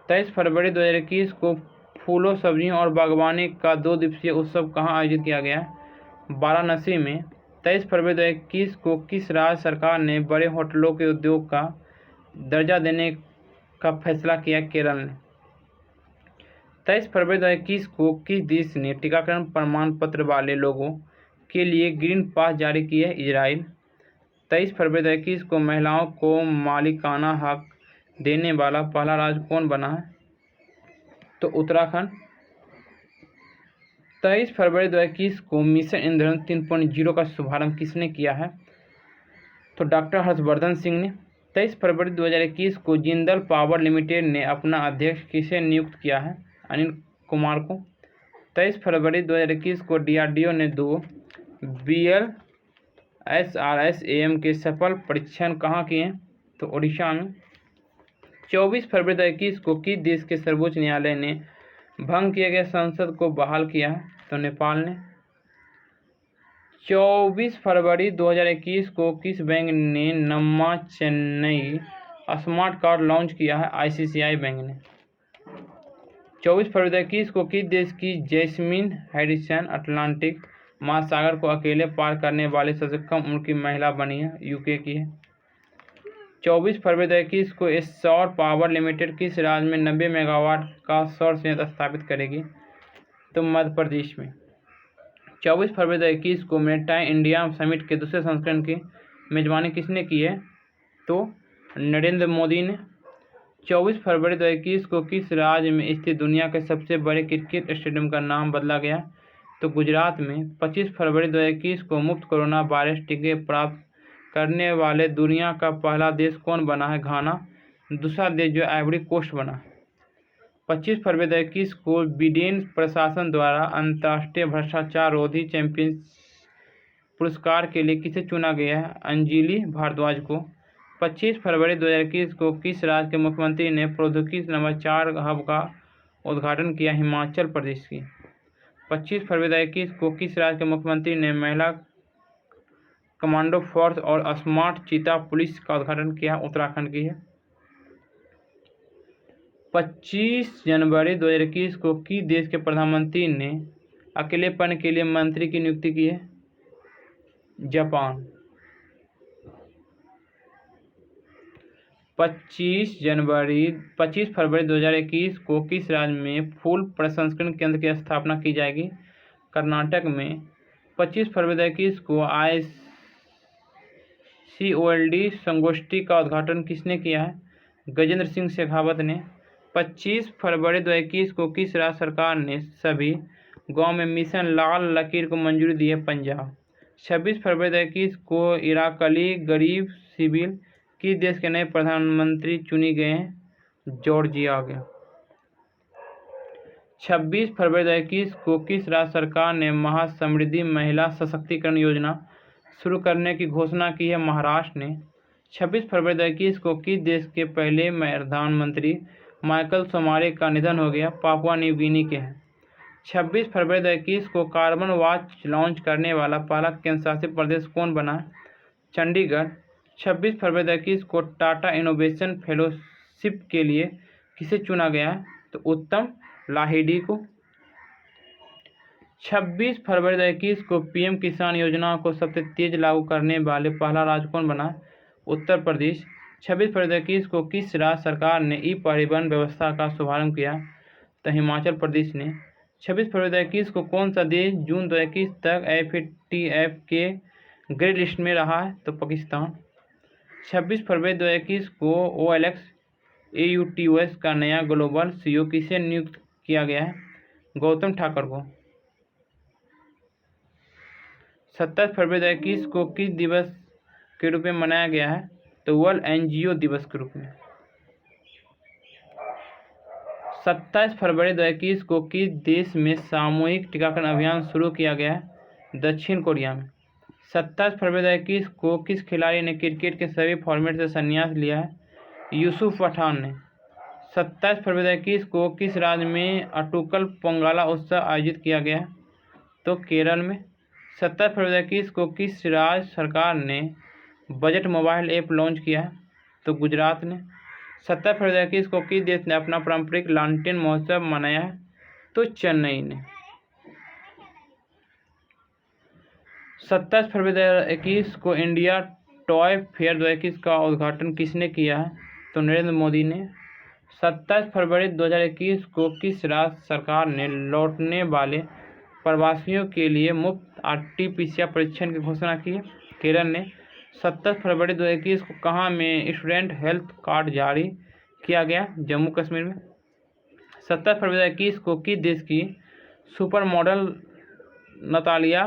23 फरवरी 2021 को फूलों, सब्जियों और बागवानी का 2 दिवसीय उत्सव कहाँ आयोजित किया गया? वाराणसी में। 23 फरवरी 2021 को किस राज्य सरकार ने बड़े होटलों के उद्योग का दर्जा देने का फैसला किया? केरल ने। 23 फरवरी 2021 को किस देश ने टीकाकरण प्रमाण पत्र वाले लोगों के लिए ग्रीन पास जारी किए? इजराइल। 23 फरवरी 2021 को महिलाओं को मालिकाना हक देने वाला पहला राज्य कौन बना है? तो उत्तराखंड। 23 फरवरी 2021 को मिशन इंद्रधनुष 3.0 का शुभारंभ किसने किया है? तो डॉक्टर हर्षवर्धन सिंह ने। 23 फरवरी 2021 को जिंदल पावर लिमिटेड ने अपना अध्यक्ष किसे नियुक्त किया है? अनिल कुमार को। 23 फरवरी 2021 को DRDO ने 2 BLSRS-AM के सफल परीक्षण कहाँ किए हैं? तो ओडिशा में। 24 फरवरी 2021 को किस देश के सर्वोच्च न्यायालय ने भंग किए गए संसद को बहाल किया है? तो नेपाल ने। 24 फरवरी 2021 को किस बैंक ने नम्मा चेन्नई स्मार्ट कार्ड लॉन्च किया है? ICICI बैंक ने। 24 फरवरी 2021 को किस देश की जैस्मिन हैरिसन अटलांटिक महासागर को अकेले पार करने वाली सबसे कम उम्र की महिला बनी है? UK की है। 24 फरवरी 2021 को सौर पावर लिमिटेड किस राज्य में 90 मेगावाट का सौर संयंत्र स्थापित करेगी? तो मध्य प्रदेश में। 24 फरवरी 2021 को मैरीटाइम इंडिया समिट के दूसरे संस्करण की मेजबानी किसने की है? तो नरेंद्र मोदी ने। 24 फरवरी 2021 को किस राज्य में स्थित दुनिया के सबसे बड़े क्रिकेट स्टेडियम का नाम बदला गया? तो गुजरात में। 25 फरवरी 2021 को मुफ्त कोरोना वायरस टीके प्राप्त करने वाले दुनिया का पहला देश कौन बना है? घाना। दूसरा देश जो आइवरी कोस्ट बना। 25 फरवरी 2021 को बिडेन प्रशासन द्वारा अंतर्राष्ट्रीय भ्रष्टाचार रोधी चैंपियन पुरस्कार के लिए किसे चुना गया है? अंजलि भारद्वाज को। 25 फरवरी 2021 को किस राज्य के मुख्यमंत्री ने प्रौद्योगिकी नंबर 4 हब का उद्घाटन किया? हिमाचल प्रदेश की। 25 फरवरी 2021 को किस राज्य के मुख्यमंत्री ने महिला कमांडो फोर्स और स्मार्ट चीता पुलिस का उद्घाटन किया? उत्तराखंड की है। 25 जनवरी 2021 को किस देश के प्रधानमंत्री ने अकेलेपन के लिए मंत्री की नियुक्ति की है? जापान। 25 फरवरी 2021 को किस राज्य में फूल प्रसंस्करण केंद्र की स्थापना की जाएगी? कर्नाटक में। 25 फरवरी 2021 को ICOLD संगोष्ठी का उद्घाटन किसने किया है? गजेंद्र सिंह शेखावत ने। 25 फरवरी 2021 को किस राज्य सरकार ने सभी गांव में मिशन लाल लकीर को मंजूरी दी है? पंजाब। 26 फरवरी 2021 को इराकली गरीब सिविल किस देश के नए प्रधानमंत्री चुनी गए हैं? जॉर्जिया के। 26 फरवरी 2021 को किस राज्य सरकार ने महासमृद्धि महिला सशक्तिकरण योजना शुरू करने की घोषणा की है? महाराष्ट्र ने। 26 फरवरी 2021 को किस देश के पहले प्रधानमंत्री माइकल सोमारे का निधन हो गया? पापुआ न्यू गिनी के हैं। 26 फरवरी 2021 को कार्बन वॉच लॉन्च करने वाला पहला केंद्र शासित प्रदेश कौन बना है? चंडीगढ़। 26 फरवरी 2021 को टाटा इनोवेशन फेलोशिप के लिए किसे चुना गया है? तो उत्तम लाहिड़ी को। 26 फरवरी 2021 को PM किसान योजना को सबसे तेज लागू करने वाले पहला राज्य कौन बना? उत्तर प्रदेश। 26 फरवरी 2021 को किस राज्य सरकार ने परिवहन व्यवस्था का शुभारंभ किया? तो हिमाचल प्रदेश ने। 26 फरवरी 2021 को कौन सा देश जून 2021 तक FATF के ग्रे लिस्ट में रहा है? तो पाकिस्तान। 26 फरवरी 2021 को OLX AUTOS का नया ग्लोबल CEO किसे नियुक्त किया गया है? गौतम ठाकुर को। 27 फरवरी 2021 को किस दिवस के रूप में मनाया गया है? तो वर्ल्ड NGO दिवस के रूप में। 27 फरवरी 2021 को किस देश में सामूहिक टीकाकरण अभियान शुरू किया गया है? दक्षिण कोरिया में। 27 फरवरी 2021 को किस खिलाड़ी ने क्रिकेट के सभी फॉर्मेट से संन्यास लिया है? यूसुफ पठान ने। 27 फरवरी 2021 को किस राज्य में अटुकल पोंगला उत्सव आयोजित किया गया? तो केरल में। 27 फरवरी 2021 को किस राज्य सरकार ने बजट मोबाइल ऐप लॉन्च किया है? तो गुजरात ने। 27 फरवरी 2021 को किस देश ने अपना पारंपरिक लालटेन महोत्सव मनाया है? तो चेन्नई ने। 27 फरवरी 2021 को इंडिया टॉय फेयर 2021 का उद्घाटन किसने किया है? तो नरेंद्र मोदी ने। 27 फरवरी 2021 को किस राज्य सरकार ने लौटने वाले प्रवासियों के लिए मुफ्त RT-PCR परीक्षण की घोषणा की है? केरल ने। 27 फरवरी 2021 को कहाँ में स्टूडेंट हेल्थ कार्ड जारी किया गया? जम्मू कश्मीर में। 27 फरवरी 2021 को किस देश की सुपर मॉडल नतालिया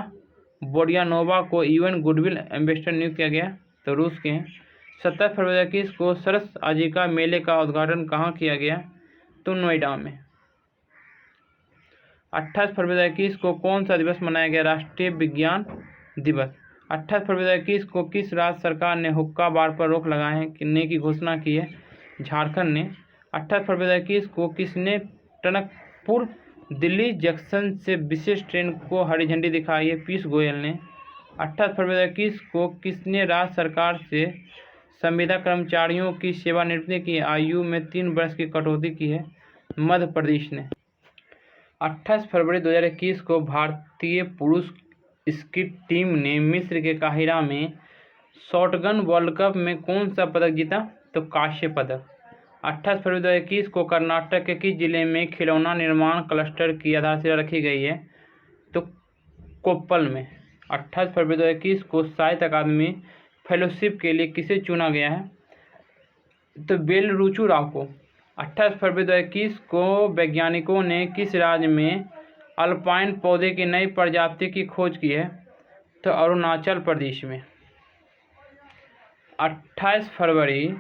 बोडियानोवा को यूएन गुडविल एम्बेसडर नियुक्त किया गया, तो रूस के हैं। 27 फरवरी 2021 को सरस आजीविका मेले का उद्घाटन कहाँ किया गया, तो नोएडा में। 28 फरवरी 2021 को कौन सा दिवस मनाया गया, राष्ट्रीय विज्ञान दिवस। 28 फरवरी 2021 को किस राज्य सरकार ने हुक्का बार पर रोक लगाने की घोषणा की है, झारखंड ने। 28 फरवरी 2021 को किसने टनकपुर दिल्ली जंक्शन से विशेष ट्रेन को हरी झंडी दिखाई है, पीयूष गोयल ने। 28 फरवरी 2021 को किसने राज्य सरकार से संविदा कर्मचारियों की सेवानिवृत्ति की आयु में 3 वर्ष की कटौती की है, मध्य प्रदेश ने। 28 फरवरी 2021 को भारतीय पुरुष स्की टीम ने मिस्र के काहिरा में शॉटगन वर्ल्ड कप में कौन सा पदक जीता, तो कांस्य पदक। 28 फरवरी 2021 को कर्नाटक के किस जिले में खिलौना निर्माण क्लस्टर की आधारशिला रखी गई है, तो कोप्पल में। 28 फरवरी 2021 को साहित्य अकादमी फेलोशिप के लिए किसे चुना गया है, तो बेलरुचु राव को। 28 फरवरी 2021 को वैज्ञानिकों ने किस राज्य में अल्पाइन पौधे की नई प्रजाति की खोज की है, तो अरुणाचल प्रदेश में। 28 फरवरी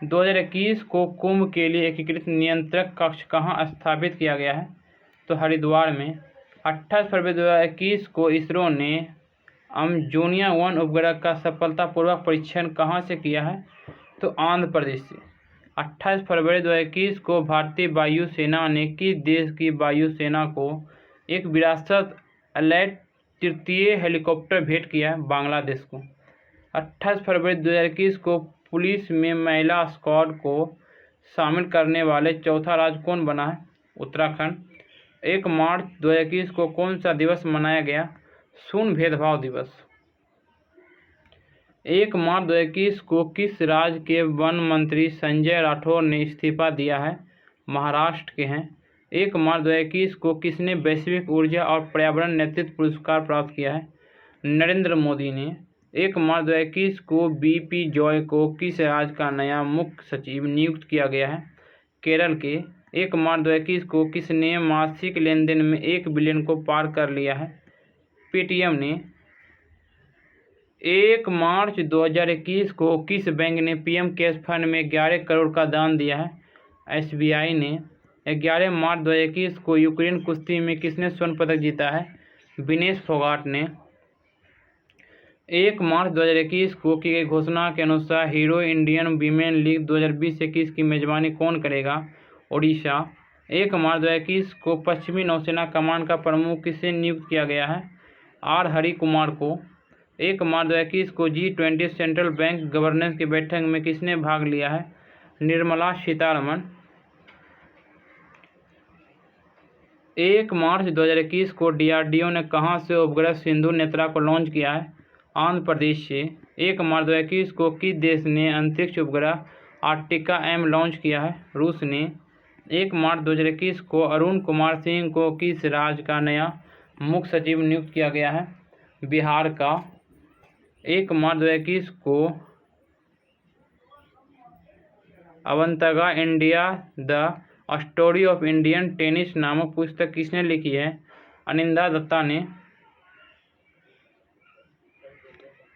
2021 को कुंभ के लिए एकीकृत नियंत्रक कक्ष कहाँ स्थापित किया गया है, तो हरिद्वार में। 28 फरवरी 2021 को इसरो ने अमजोनिया 1 उपग्रह का सफलतापूर्वक परीक्षण कहाँ से किया है, तो आंध्र प्रदेश से। 28 फरवरी 2021 को भारतीय वायुसेना ने किस देश की वायुसेना को एक विरासत एलाइट तृतीय हेलीकॉप्टर भेंट किया है, बांग्लादेश को। 28 फरवरी 2021 को पुलिस में महिला स्क्वाड को शामिल करने वाले चौथा राज्य कौन बना है, उत्तराखंड। 1 मार्च 2021 को कौन सा दिवस मनाया गया, शून्य भेदभाव दिवस। 1 मार्च 2021 को किस राज्य के वन मंत्री संजय राठौर ने इस्तीफा दिया है, महाराष्ट्र के हैं। 1 मार्च 2021 को किसने वैश्विक ऊर्जा और पर्यावरण नेतृत्व पुरस्कार प्राप्त किया है, नरेंद्र मोदी ने। 1 मार्च 2021 को बीपी जॉय को किस राज्य का नया मुख्य सचिव नियुक्त किया गया है, केरल के। 1 मार्च 2021 को किसने मासिक लेन देन में 1 बिलियन को पार कर लिया है, पेटीएम ने। 1 मार्च 2021 को किस बैंक ने पीएम केयर्स फंड में 11 करोड़ का दान दिया है, एसबीआई ने। 11 मार्च 2021 को यूक्रेन कुश्ती में किसने स्वर्ण पदक जीता है, विनेश फोगाट ने। 1 मार्च 2021 को की गई घोषणा के अनुसार हीरो इंडियन वीमेन लीग 2020-21 की मेजबानी कौन करेगा, ओडिशा। 1 मार्च 2021 को पश्चिमी नौसेना कमान का प्रमुख किसे नियुक्त किया गया है, आर हरि कुमार को। 1 मार्च 2021 को G20 सेंट्रल बैंक गवर्नेंस की बैठक में किसने भाग लिया है, निर्मला सीतारमण। 1 मार्च 2021 को डीआरडीओ ने कहां से उपग्रह सिंधु नेत्रा को लॉन्च किया है, आंध्र प्रदेश से। 1 मार्च 2021 को किस देश ने अंतरिक्ष उपग्रह आर्टिका M लॉन्च किया है, रूस ने। 1 मार्च 2021 को अरुण कुमार सिंह को किस राज्य का नया मुख्य सचिव नियुक्त किया गया है, बिहार का। 1 मार्च 2021 को advantage India the story of Indian tennis नामक पुस्तक किसने लिखी है, अनिंदा दत्ता ने।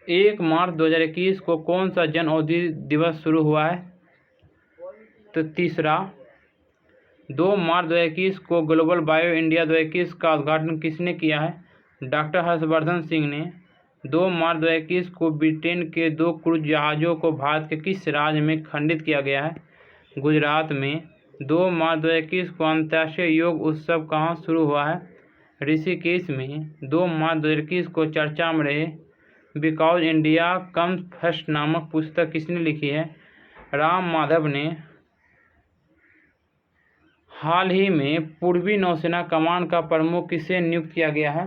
1 मार्च 2021 को कौन सा जन औषधि दिवस शुरू हुआ है, तो तीसरा। 2 मार्च 2021 को ग्लोबल बायो इंडिया 2021 का उद्घाटन किसने किया है, डॉक्टर हर्षवर्धन सिंह ने। 2 मार्च 2021 को ब्रिटेन के 2 क्रूज जहाज़ों को भारत के किस राज्य में खंडित किया गया है, गुजरात में। 2 मार्च 2021 को अंतर्राष्ट्रीय योग उत्सव कहाँ शुरू हुआ है, ऋषिकेश में। 2 मार्च 2021 को चर्चा में रहे बिकॉज इंडिया कम्स फर्स्ट नामक पुस्तक किसने लिखी है, राम माधव ने। हाल ही में पूर्वी नौसेना कमान का प्रमुख किसे नियुक्त किया गया है,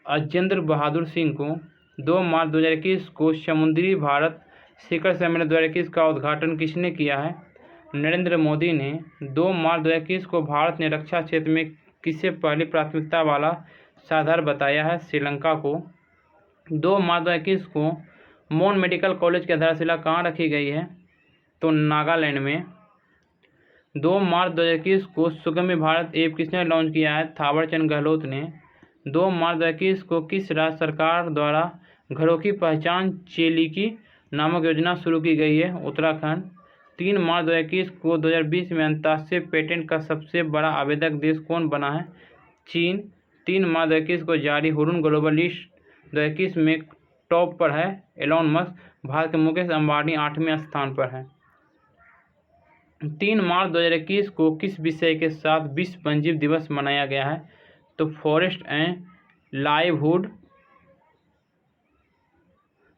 अजेंद्र बहादुर सिंह को। 2 मार्च 2021 को समुद्री भारत शिखर सम्मेलन 2021 का उद्घाटन किसने किया है, नरेंद्र मोदी ने। 2 मार्च 2021 को भारत ने रक्षा क्षेत्र में किसे पहली प्राथमिकता वाला साझेदार बताया है, श्रीलंका को। 2 मार्च 2021 को मोन मेडिकल कॉलेज की आधारशिला कहाँ रखी गई है, तो नागालैंड में। 2 मार्च 2021 को सुगम्य भारत ऐप किसने लॉन्च किया है, थावरचंद गहलोत ने। 2 मार्च 2021 को किस राज्य सरकार द्वारा घरों की पहचान चेलिकी नामक योजना शुरू की गई है? उत्तराखंड। 3 मार्च 2021 को 2020 में अंतर्राष्ट्रीय पेटेंट का सबसे बड़ा आवेदक देश कौन बना है? चीन। 3 मार्च 2021 को जारी हुरून ग्लोबल लिस्ट 2021 में टॉप पर है एलोन मस्क। भारत के मुकेश अंबानी 8वें स्थान पर है। 3 मार्च 2021 को किस विषय के साथ विश्व वन्यजीव दिवस मनाया गया है? तो forest and livelihood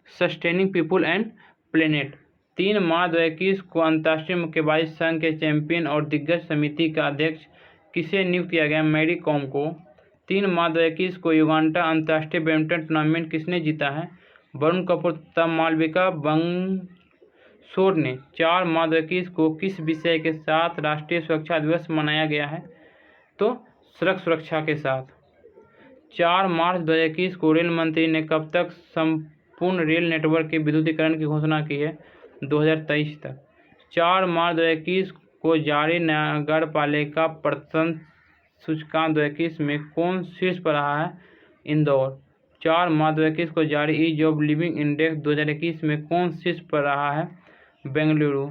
sustaining people and planet. 3 मार्च 2021 को अंतर्राष्ट्रीय मुक्केबाजी संघ के चैंपियन और दिग्गज समिति का अध्यक्ष किसे नियुक्त किया गया? मैरी कॉम को। 3 मार्च 2021 को युगांडा अंतर्राष्ट्रीय बैडमिंटन टूर्नामेंट किसने जीता है? वरुण कपूर तथा मालविका बंसोड ने। 4 मार्च 2021 को किस विषय के साथ राष्ट्रीय सुरक्षा दिवस मनाया गया है? तो सड़क सुरक्षा के साथ। 4 मार्च 2021 को रेल मंत्री ने कब तक संपूर्ण रेल नेटवर्क के विद्युतीकरण की घोषणा की है? 2023 तक। 4 मार्च 2021 को जारी नगर पालिका प्रदर्शन सूचकांक 2021 में कौन शीर्ष पर रहा है? इंदौर। 4 मार्च 2021 को जारी ईज ऑफ लिविंग इंडेक्स 2021 में कौन शीर्ष पर रहा है? बेंगलुरु।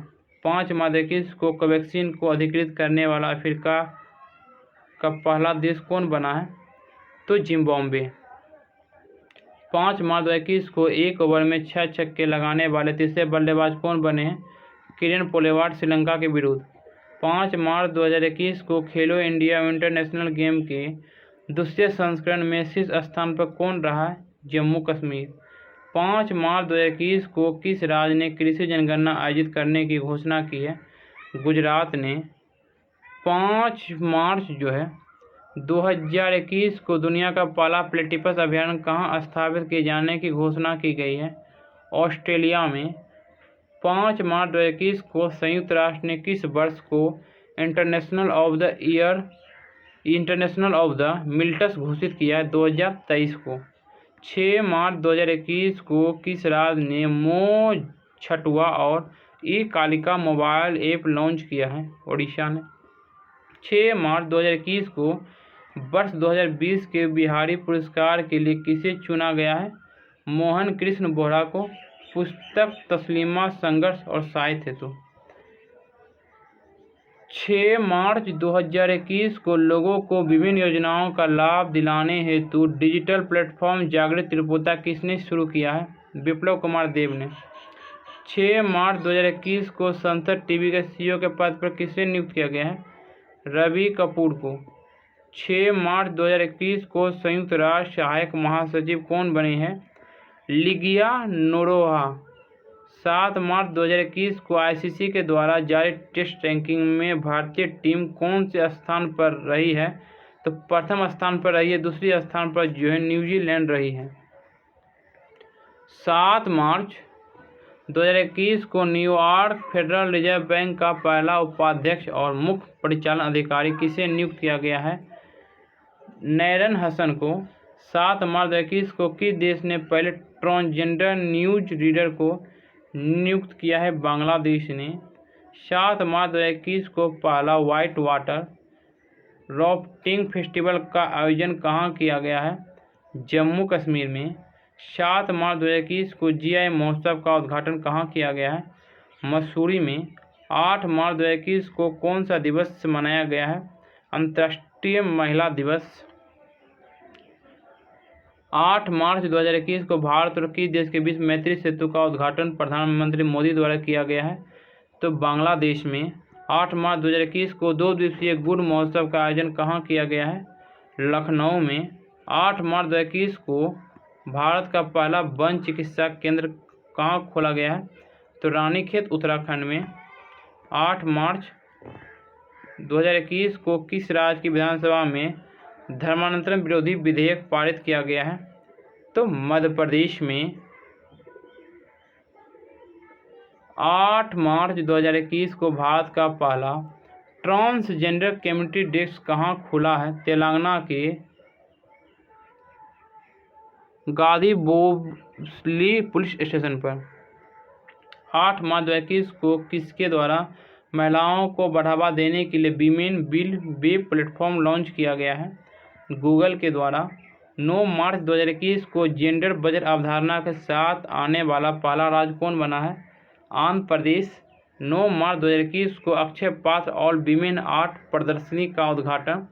5 मार्च 2021 को कोवैक्सीन को अधिकृत करने वाला अफ्रीका का पहला देश कौन बना है? तो जिम्बाब्वे। 5 मार्च 2021 को एक ओवर में 6 छक्के लगाने वाले तीसरे बल्लेबाज कौन बने हैं? किरण पोलार्ड श्रीलंका के विरुद्ध। 5 मार्च 2021 को खेलो इंडिया इंटरनेशनल गेम के दूसरे संस्करण में शीर्ष स्थान पर कौन रहा है? जम्मू कश्मीर। 5 मार्च 2021 को किस राज्य ने कृषि जनगणना आयोजित करने की घोषणा की है? गुजरात ने। 5 मार्च 2021 को दुनिया का पहला प्लेटिपस अभयारण्य कहाँ स्थापित किए जाने की घोषणा की गई है? ऑस्ट्रेलिया में। 5 मार्च 2021 को संयुक्त राष्ट्र ने किस वर्ष को इंटरनेशनल ऑफ द मिल्ट्स घोषित किया है? 2023 को। 6 मार्च 2021 को किस राज्य ने मो छठुआ और ई कालिका मोबाइल ऐप लॉन्च किया है? ओडिशा ने। 6 मार्च 2021 को वर्ष 2020 के बिहारी पुरस्कार के लिए किसे चुना गया है? मोहन कृष्ण बोहरा को। पुस्तक तस्लीमा संघर्ष और साहित्य हेतु। 6 मार्च 2021 को लोगों को विभिन्न योजनाओं का लाभ दिलाने हेतु डिजिटल प्लेटफॉर्म जागृत त्रिपुरा किसने शुरू किया है? विप्लव कुमार देव ने। 6 मार्च 2021 को संसद टीवी के सीईओ के पद पर किसे नियुक्त किया गया है? रवि कपूर को। 6 मार्च 2021 को संयुक्त राष्ट्र सहायक महासचिव कौन बने हैं? लिगिया नोरोहा। 7 मार्च 2021 को आईसीसी के द्वारा जारी टेस्ट रैंकिंग में भारतीय टीम कौन से स्थान पर रही है? तो प्रथम स्थान पर रही है। दूसरी स्थान पर न्यूजीलैंड रही है। 7 मार्च 2021 को न्यूयॉर्क फेडरल रिजर्व बैंक का पहला उपाध्यक्ष और मुख्य परिचालन अधिकारी किसे नियुक्त किया गया है? नैरन हसन को। 7 मार्च 2021 को किस देश ने पहले ट्रांसजेंडर न्यूज रीडर को नियुक्त किया है? बांग्लादेश ने। 7 मार्च 2021 को पहला वाइट वाटर राफ्टिंग फेस्टिवल का आयोजन कहाँ किया गया है? जम्मू कश्मीर में। 7 मार्च 2021 को जीआई महोत्सव का उद्घाटन कहाँ किया गया है? मसूरी में। 8 मार्च 2021 को कौन सा दिवस मनाया गया है? अंतर्राष्ट्रीय महिला दिवस। 8 मार्च 2021 को भारत और किस देश के बीच मैत्री सेतु का उद्घाटन प्रधानमंत्री मोदी द्वारा किया गया है? तो बांग्लादेश में। 8 मार्च 2021 को 2 दिवसीय गुड़ महोत्सव का आयोजन कहाँ किया गया है? लखनऊ में। 8 मार्च 2021 को भारत का पहला वन चिकित्सा केंद्र कहाँ खोला गया है? तो रानीखेत उत्तराखंड में। 8 मार्च 2021 को किस राज्य की विधानसभा में धर्मांतरण विरोधी विधेयक पारित किया गया है? तो मध्य प्रदेश में। 8 मार्च 2021 को भारत का पहला ट्रांसजेंडर कम्युनिटी डेस्क कहाँ खुला है? तेलंगाना के गादीबोवली पुलिस स्टेशन पर। 8 मार्च 2021 को किसके द्वारा महिलाओं को बढ़ावा देने के लिए women bill web platform launch किया गया है? गूगल के द्वारा। 9 मार्च 2021 को जेंडर बजट अवधारणा के साथ आने वाला पहला राज्य कौन बना है? आंध्र प्रदेश। 9 मार्च 2021 को अक्षय पात्र और विमेन आर्ट प्रदर्शनी का उद्घाटन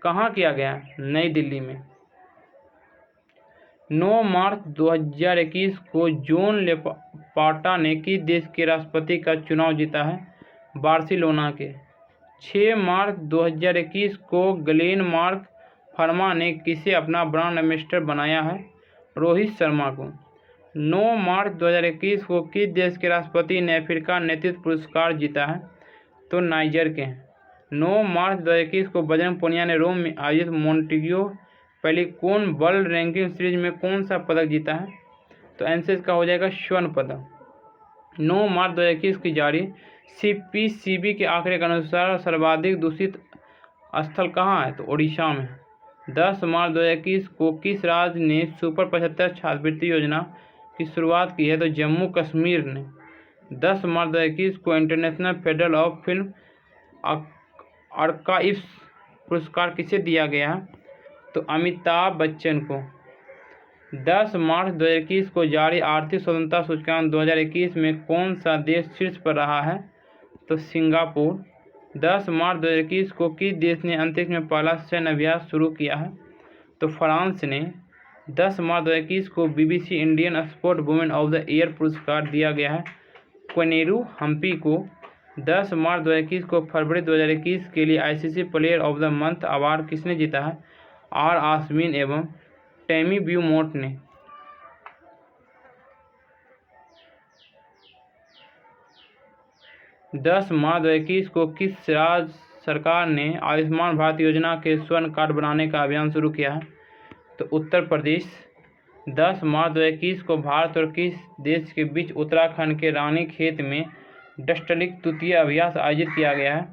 कहाँ किया गया? नई दिल्ली में। 9 मार्च 2021 को जॉन लेपार्टा ने किस देश के राष्ट्रपति का चुनाव जीता है? बार्सिलोना के। 6 मार्च 2021 को ग्लेन मार्क फर्मा ने किसे अपना ब्रांड एम्बेसडर बनाया है? रोहित शर्मा को। 9 मार्च 2021 को किस देश के राष्ट्रपति ने अफ्रीका नेतृत्व पुरस्कार जीता है? तो नाइजर के। 9 मार्च 2021 को बजरंग पुनिया ने रोम में आयोजित मोंटेगियो पेलिकोन वर्ल्ड रैंकिंग सीरीज में कौन सा पदक जीता है? तो एनसीएस का हो जाएगा स्वर्ण पदक। 9 मार्च 2021 की जारी सीपीसीबी के आंकड़े के अनुसार सर्वाधिक दूषित स्थल कहाँ है? तो ओडिशा में। 10 मार्च 2021 को किस राज्य ने सुपर 75 छात्रवृत्ति योजना की शुरुआत की है? तो जम्मू कश्मीर ने। 10 मार्च 2021 को international federal of film archives पुरस्कार किसे दिया गया है? तो अमिताभ बच्चन को। 10 मार्च 2021 को जारी आर्थिक स्वतंत्रता सूचकांक 2021 में कौन सा देश शीर्ष पर रहा है? तो सिंगापुर। 10 मार्च 2021 को किस देश ने अंतरिक्ष में पहला सैन्य अभ्यास शुरू किया है? तो फ्रांस ने। 10 मार्च 2021 को BBC Indian sport women of the year पुरस्कार दिया गया है कोनेरू हम्पी को। 10 मार्च 2021 को फरवरी 2021 के लिए ICC player of the month award किसने जीता है? आर आश्विन एवं टेमी ब्यूमोंट ने। 10 मार्च 2021 को किस राज्य सरकार ने आयुष्मान भारत योजना के स्वर्ण कार्ड बनाने का अभियान शुरू किया है? तो उत्तर प्रदेश। 10 मार्च 2021 को भारत और किस देश के बीच उत्तराखंड के रानीखेत में डस्टलिक तृतीय अभ्यास आयोजित किया गया है?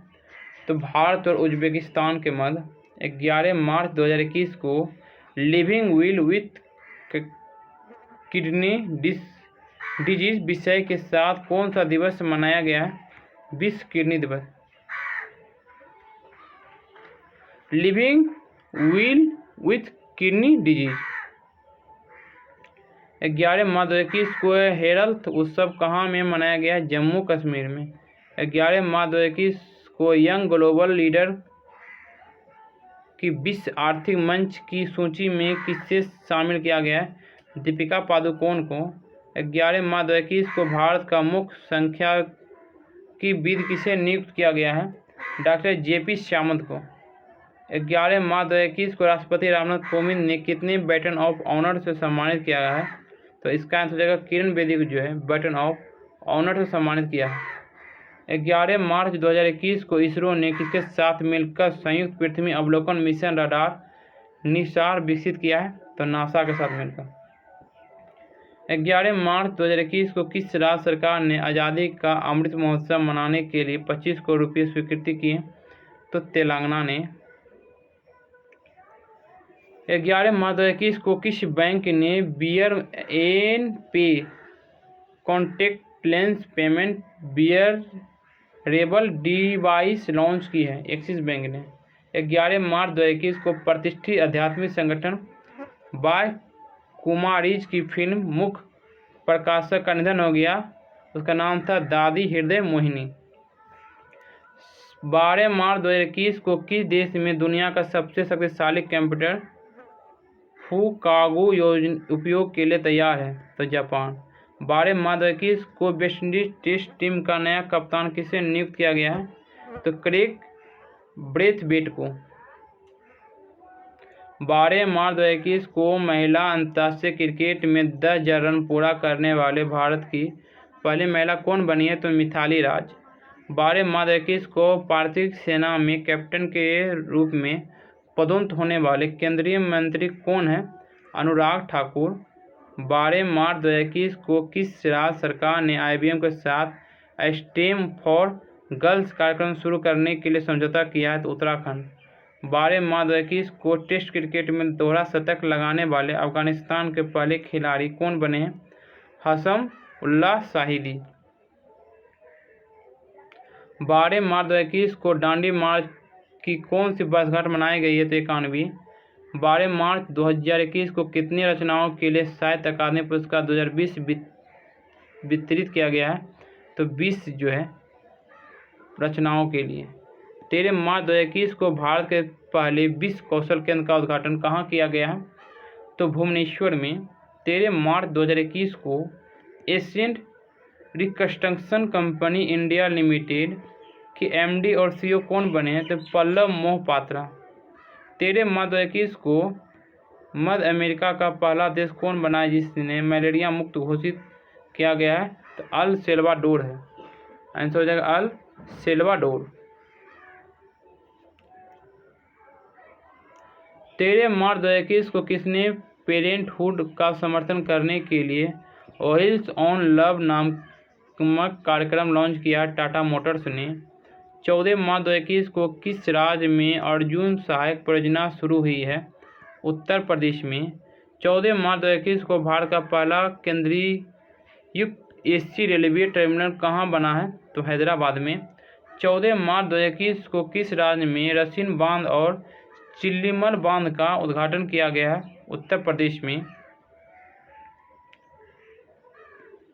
तो भारत और उज्बेकिस्तान के मध्य। 11 मार्च 2021 को living will with kidney disease विषय के साथ कौन सा दिवस मनाया गया है? विश्व किडनी दिवस। Living will with kidney disease. 11 मार्च 2021 को हेल्थ उत्सव कहाँ में मनाया गया है? जम्मू कश्मीर में। 11 मार्च 2021 को यंग ग्लोबल लीडर की विश्व आर्थिक मंच की सूची में किससे शामिल किया गया है? दीपिका पादुकोण को। 11 मार्च 2021 को भारत का मुख्य सांख्यिकी किसे नियुक्त किया गया है? डॉक्टर जेपी सामंत को। 11 मार्च 2021 को राष्ट्रपति रामनाथ कोविंद ने कितने बैटन ऑफ ऑनर से सम्मानित किया है? तो इसका आंसर हो जाएगा किरण बेदी को जो है बैटन ऑफ ऑनर से सम्मानित किया है। 11 मार्च 2021 को इसरो ने किसके साथ मिलकर संयुक्त पृथ्वी अवलोकन मिशन रडार निसार विकसित किया है? तो नासा के साथ मिलकर। 11 मार्च 2021 को किस राज्य सरकार ने आज़ादी का अमृत महोत्सव मनाने के लिए 25 करोड़ रुपये स्वीकृति किए? तो तेलंगाना ने। 11 मार्च 2021 को किस बैंक ने बियर एन पे contact lens payment bearable device launch की है? एक्सिस बैंक ने। 11 मार्च 2021 को प्रतिष्ठित आध्यात्मिक संगठन बाय कुमारीज की फिल्म मुख्य प्रकाशक का निधन हो गया। उसका नाम था दादी हृदय मोहिनी। 12 मार्च 2021 को किस देश में दुनिया का सबसे शक्तिशाली कंप्यूटर फुकागो उपयोग के लिए तैयार है? तो जापान। 12 मार्च 2021 को वेस्टइंडीज टेस्ट टीम का नया कप्तान किसे नियुक्त किया गया है? तो क्रेग ब्रेथवेट को। 12 मार्च 2021 को महिला अंतर्राष्ट्रीय क्रिकेट में 10,000 रन पूरा करने वाले भारत की पहली महिला कौन बनी है? तो मिथाली राज। 12 मार्च 2021 को भारतीय सेना में कैप्टन के रूप में पदोन्नत होने वाले केंद्रीय मंत्री कौन है? अनुराग ठाकुर। 12 मार्च 2021 को किस राज्य सरकार ने IBM के साथ स्टेम फॉर गर्ल्स कार्यक्रम शुरू करने के लिए समझौता किया है? तो उत्तराखंड। 12 मार्च 2021 को टेस्ट क्रिकेट में दोहरा शतक लगाने वाले अफगानिस्तान के पहले खिलाड़ी कौन बने हैं? हसन उल्लाह शाहिदी। 12 मार्च 2021 को दांडी मार्च की कौन सी वर्षगांठ मनाई गई है? तो 91। 12 मार्च 2021 को कितनी रचनाओं के लिए साहित्य अकादमी पुरस्कार 2020 वितरित किया गया है? तो 20 जो है रचनाओं के लिए। 13 मार्च 2021 को भारत के पहले विश्व कौशल केंद्र का उद्घाटन कहाँ किया गया है? तो भुवनेश्वर में। 13 मार्च 2021 को Asian reconstruction company India limited के एमडी और सीईओ कौन बने हैं? तो पल्लव मोहपात्रा। 13 मार्च 2021 को मध्य अमेरिका का पहला देश कौन बना है जिसने मलेरिया मुक्त घोषित किया गया है? तो अल सेल्वाडोर है। आंसर हो जाएगा अल सेल्वाडोर। 13 मार्च 2021 को किसने पेरेंटहुड का समर्थन करने के लिए व्हील्स ऑन लव नामक कार्यक्रम लॉन्च किया? टाटा मोटर्स ने। 14 मार्च 2021 को किस राज्य में अर्जुन सहायक परियोजना शुरू हुई है? उत्तर प्रदेश में। 14 मार्च 2021 को भारत का पहला केंद्रीय युक्त एसी रेलवे टर्मिनल कहाँ बना है? तो हैदराबाद में। 14 मार्च 2021 को किस राज्य में रसिन बांध और चिल्लीमल बांध का उद्घाटन किया गया है? उत्तर प्रदेश में।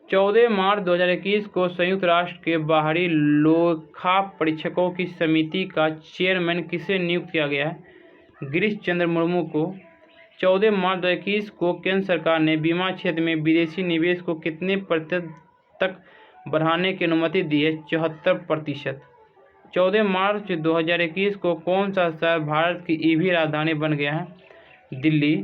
14 मार्च 2021 को संयुक्त राष्ट्र के बाहरी लेखा परीक्षकों की समिति का चेयरमैन किसे नियुक्त किया गया है? गिरीश चंद्र मुर्मू को। 14 मार्च 2021 को केंद्र सरकार ने बीमा क्षेत्र में विदेशी निवेश को कितने प्रतिशत तक बढ़ाने की अनुमति दी है? 74%। 14 मार्च 2021 को कौन सा शहर भारत की ईवी राजधानी बन गया है? दिल्ली।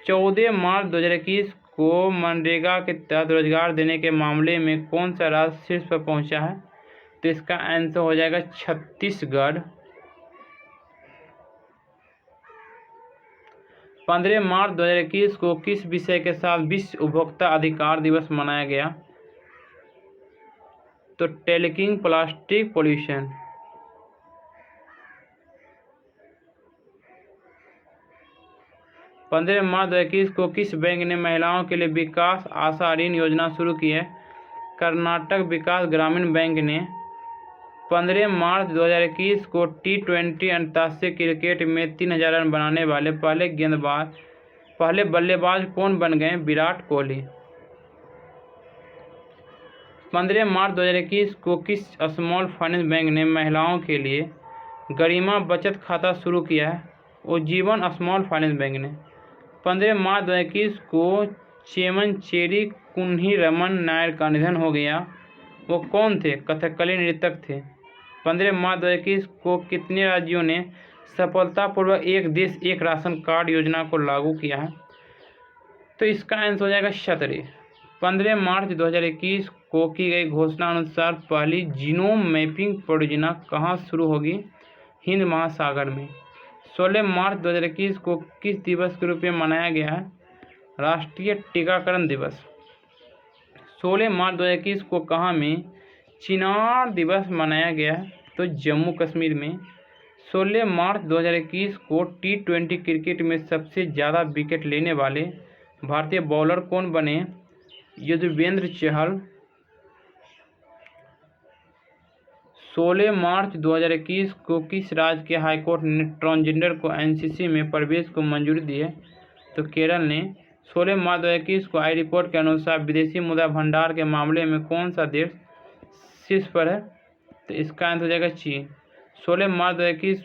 14 मार्च 2021 को मनरेगा के तहत रोजगार देने के मामले में कौन सा राज्य शीर्ष पर पहुंचा है? तो इसका आंसर हो जाएगा छत्तीसगढ़। 15 मार्च 2021 को किस विषय के साथ विश्व उपभोक्ता अधिकार दिवस मनाया गया? तो टैकलिंग प्लास्टिक पोल्यूशन। 15 मार्च 2021 को किस बैंक ने महिलाओं के लिए विकास आशा ऋण योजना शुरू की है? कर्नाटक विकास ग्रामीण बैंक ने। 15 मार्च 2021 को T20 अंतर्राष्ट्रीय क्रिकेट में 3000 रन बनाने वाले पहले बल्लेबाज कौन बन गए? विराट कोहली। 15 मार्च 2021 को किस स्मॉल फाइनेंस बैंक ने महिलाओं के लिए गरिमा बचत खाता शुरू किया है? उज्जीवन स्मॉल फाइनेंस बैंक ने। 15 मार्च 2021 को चेमनचेरी कुन्ही रमन नायर का निधन हो गया। वो कौन थे? कथकली नृतक थे। 15 मार्च 2021 को कितने राज्यों ने सफलतापूर्वक एक देश एक राशन कार्ड योजना को लागू किया है? तो इसका आंसर हो जाएगा 17। 15 मार्च 2021 को की गई घोषणा अनुसार पहली जीनोम मैपिंग परियोजना कहाँ शुरू होगी? हिंद महासागर में। 16 मार्च 2021 को किस दिवस के रूप में मनाया गया है? राष्ट्रीय टीकाकरण दिवस। 16 मार्च 2021 को कहाँ में चिनार दिवस मनाया गया है? तो जम्मू कश्मीर में। 16 मार्च 2021 को T20 क्रिकेट में सबसे ज़्यादा विकेट लेने वाले भारतीय बॉलर कौन बने? युजवेंद्र चहल। 16 मार्च 2021 को किस राज्य के हाईकोर्ट ने ट्रांसजेंडर को एनसीसी में प्रवेश को मंजूरी दी है? तो केरल ने। 16 मार्च 2021 को आई रिपोर्ट के अनुसार विदेशी मुद्रा भंडार के मामले में कौन सा देश शीर्ष पर है? तो इसका आंसर हो जाएगा चीन। 16 मार्च 2021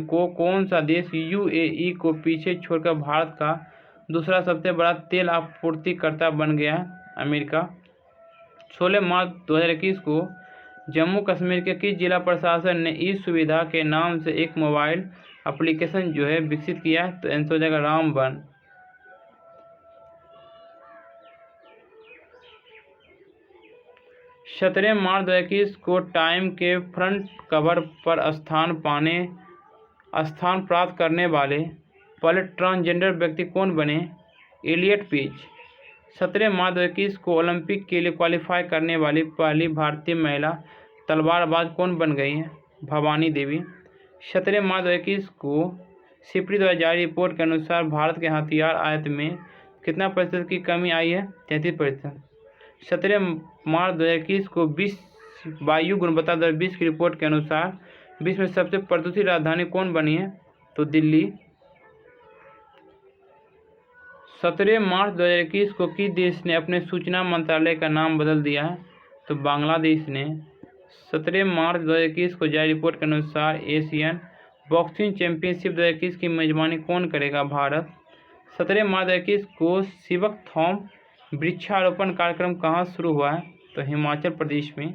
को कौन सा देश यूएई को पीछे छोड़कर भारत का दूसरा सबसे बड़ा तेल आपूर्तिकर्ता बन गया है? अमेरिका। 16 मार्च 2021 को जम्मू कश्मीर के किस जिला प्रशासन ने ई सुविधा के नाम से एक मोबाइल एप्लीकेशन जो है विकसित किया है? तो आंसर हो जाएगा रामबन। 17 मार्च 2021 को टाइम के फ्रंट कवर पर स्थान प्राप्त करने वाले पहले ट्रांसजेंडर व्यक्ति कौन बने? Elliott page. 17 मार्च 2021 को ओलंपिक के लिए क्वालिफाई करने वाली पहली भारतीय महिला तलवारबाज कौन बन गई हैं? भवानी देवी। 17 मार्च 2021 को सिप्री द्वारा जारी रिपोर्ट के अनुसार भारत के हथियार आयात में कितना प्रतिशत की कमी आई है? 33%। 17 मार्च 2021 को विश्व वायु गुणवत्ता दर 20 की रिपोर्ट के अनुसार विश्व में सबसे प्रदूषित राजधानी कौन बनी है? तो दिल्ली। 17 मार्च 2021 को किस देश ने अपने सूचना मंत्रालय का नाम बदल दिया है? तो बांग्लादेश ने। 17 मार्च 2021 को जारी रिपोर्ट के अनुसार एशियन बॉक्सिंग चैंपियनशिप 2021 की मेजबानी कौन करेगा? भारत। 17 मार्च 2021 को शिवकथॉम वृक्षारोपण कार्यक्रम कहाँ शुरू हुआ है? तो हिमाचल प्रदेश में।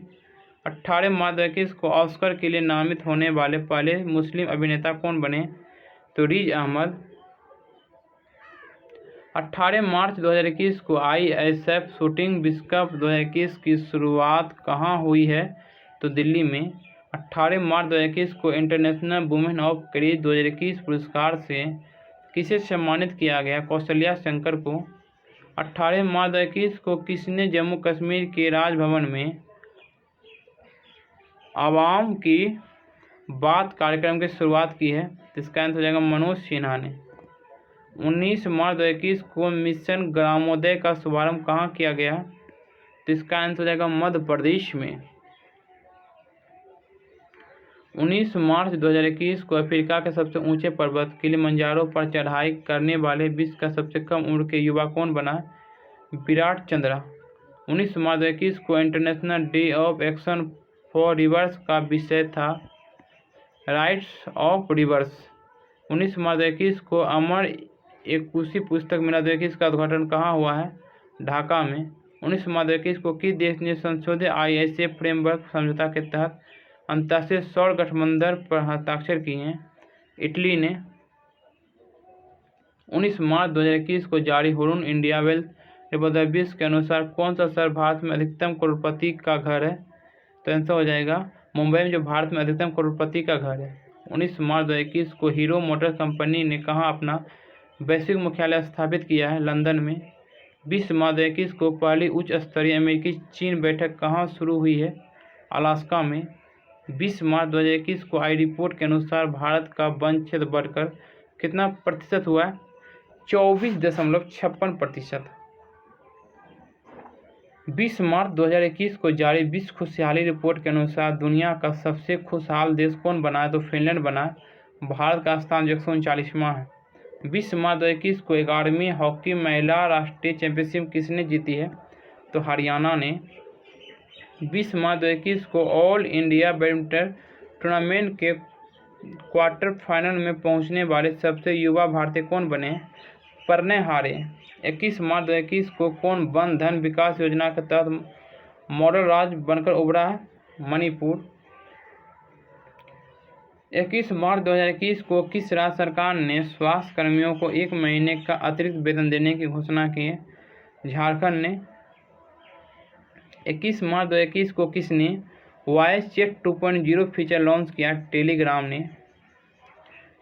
18 मार्च 2021 को ऑस्कर के लिए नामित होने वाले पहले मुस्लिम अभिनेता कौन बने? तो रिज अहमद। 18 मार्च 2021 को ISF शूटिंग विश्व कप 2021 की शुरुआत कहाँ हुई है? तो दिल्ली में। 18 मार्च 2021 को इंटरनेशनल वुमेन ऑफ करेज 2021 पुरस्कार से किसे सम्मानित किया गया? कौशल्या शंकर को। 18 मार्च 2021 को किसने जम्मू कश्मीर के राजभवन में आवाम की बात कार्यक्रम की शुरुआत की है? इसका आंसर हो जाएगा मनोज सिन्हा ने। 19 मार्च 2021 को मिशन ग्रामोदय का शुभारंभ कहाँ किया गया? तो इसका आंसर हो जाएगा मध्य प्रदेश में। 19 मार्च 2021 को अफ्रीका के सबसे ऊंचे पर्वत किलिमंजारो पर चढ़ाई करने वाले विश्व का सबसे कम उम्र के युवा कौन बना? विराट चंद्रा। 19 मार्च 2021 को international day of action for reverse का विषय था राइट्स ऑफ रिवर्स। 19 मार्च 2021 को अमर एकुशे पुस्तक मेला 2021 का उद्घाटन कहाँ हुआ है? ढाका में। 19 मार्च 2021 को किस देश ने संशोधित ISA फ्रेमवर्क समझौता के तहत अंतर्राष्ट्रीय सौर गठबंधन पर हस्ताक्षर किए हैं? इटली ने। 19 मार्च 2021 को जारी हुरून इंडिया वेल्थ रिपोर्ट 2020 के अनुसार कौन सा शहर भारत में अधिकतम करोड़पति का घर है? तो आंसर हो जाएगा मुंबई में, जो भारत में अधिकतम करोड़पति का घर है। 19 मार्च 2021 को हीरो मोटर कंपनी ने कहाँ अपना वैश्विक मुख्यालय स्थापित किया है? लंदन में। 20 मार्च 2021 को पहली उच्च स्तरीय अमेरिकी चीन बैठक कहाँ शुरू हुई है? अलास्का में। 20 मार्च 2021 को आई रिपोर्ट के अनुसार भारत का वन क्षेत्र बढ़कर कितना प्रतिशत हुआ है? 24.56%। 20 मार्च 2021 को जारी विश्व खुशहाली रिपोर्ट के अनुसार दुनिया का सबसे खुशहाल देश कौन बना है? तो फिनलैंड बना है। भारत का स्थान 139वां है। 20 मार्च 2021 को 11वीं हॉकी महिला राष्ट्रीय चैंपियनशिप किसने जीती है? तो हरियाणा ने। 20 मार्च 2021 को ऑल इंडिया बैडमिंटन टूर्नामेंट के क्वार्टर फाइनल में पहुंचने वाले सबसे युवा भारतीय कौन बने? प्रणय हारे। 21 मार्च 2021 को कौन वन धन विकास योजना के तहत मॉडल राज्य बनकर उभरा है? मणिपुर। 21 मार्च 2021 को किस राज्य सरकार ने स्वास्थ्य कर्मियों को 1 महीने का अतिरिक्त वेतन देने की घोषणा की है? झारखंड ने। 21 मार्च 2021 को किसने वॉइस चैट 2.0 फीचर लॉन्च किया? टेलीग्राम ने।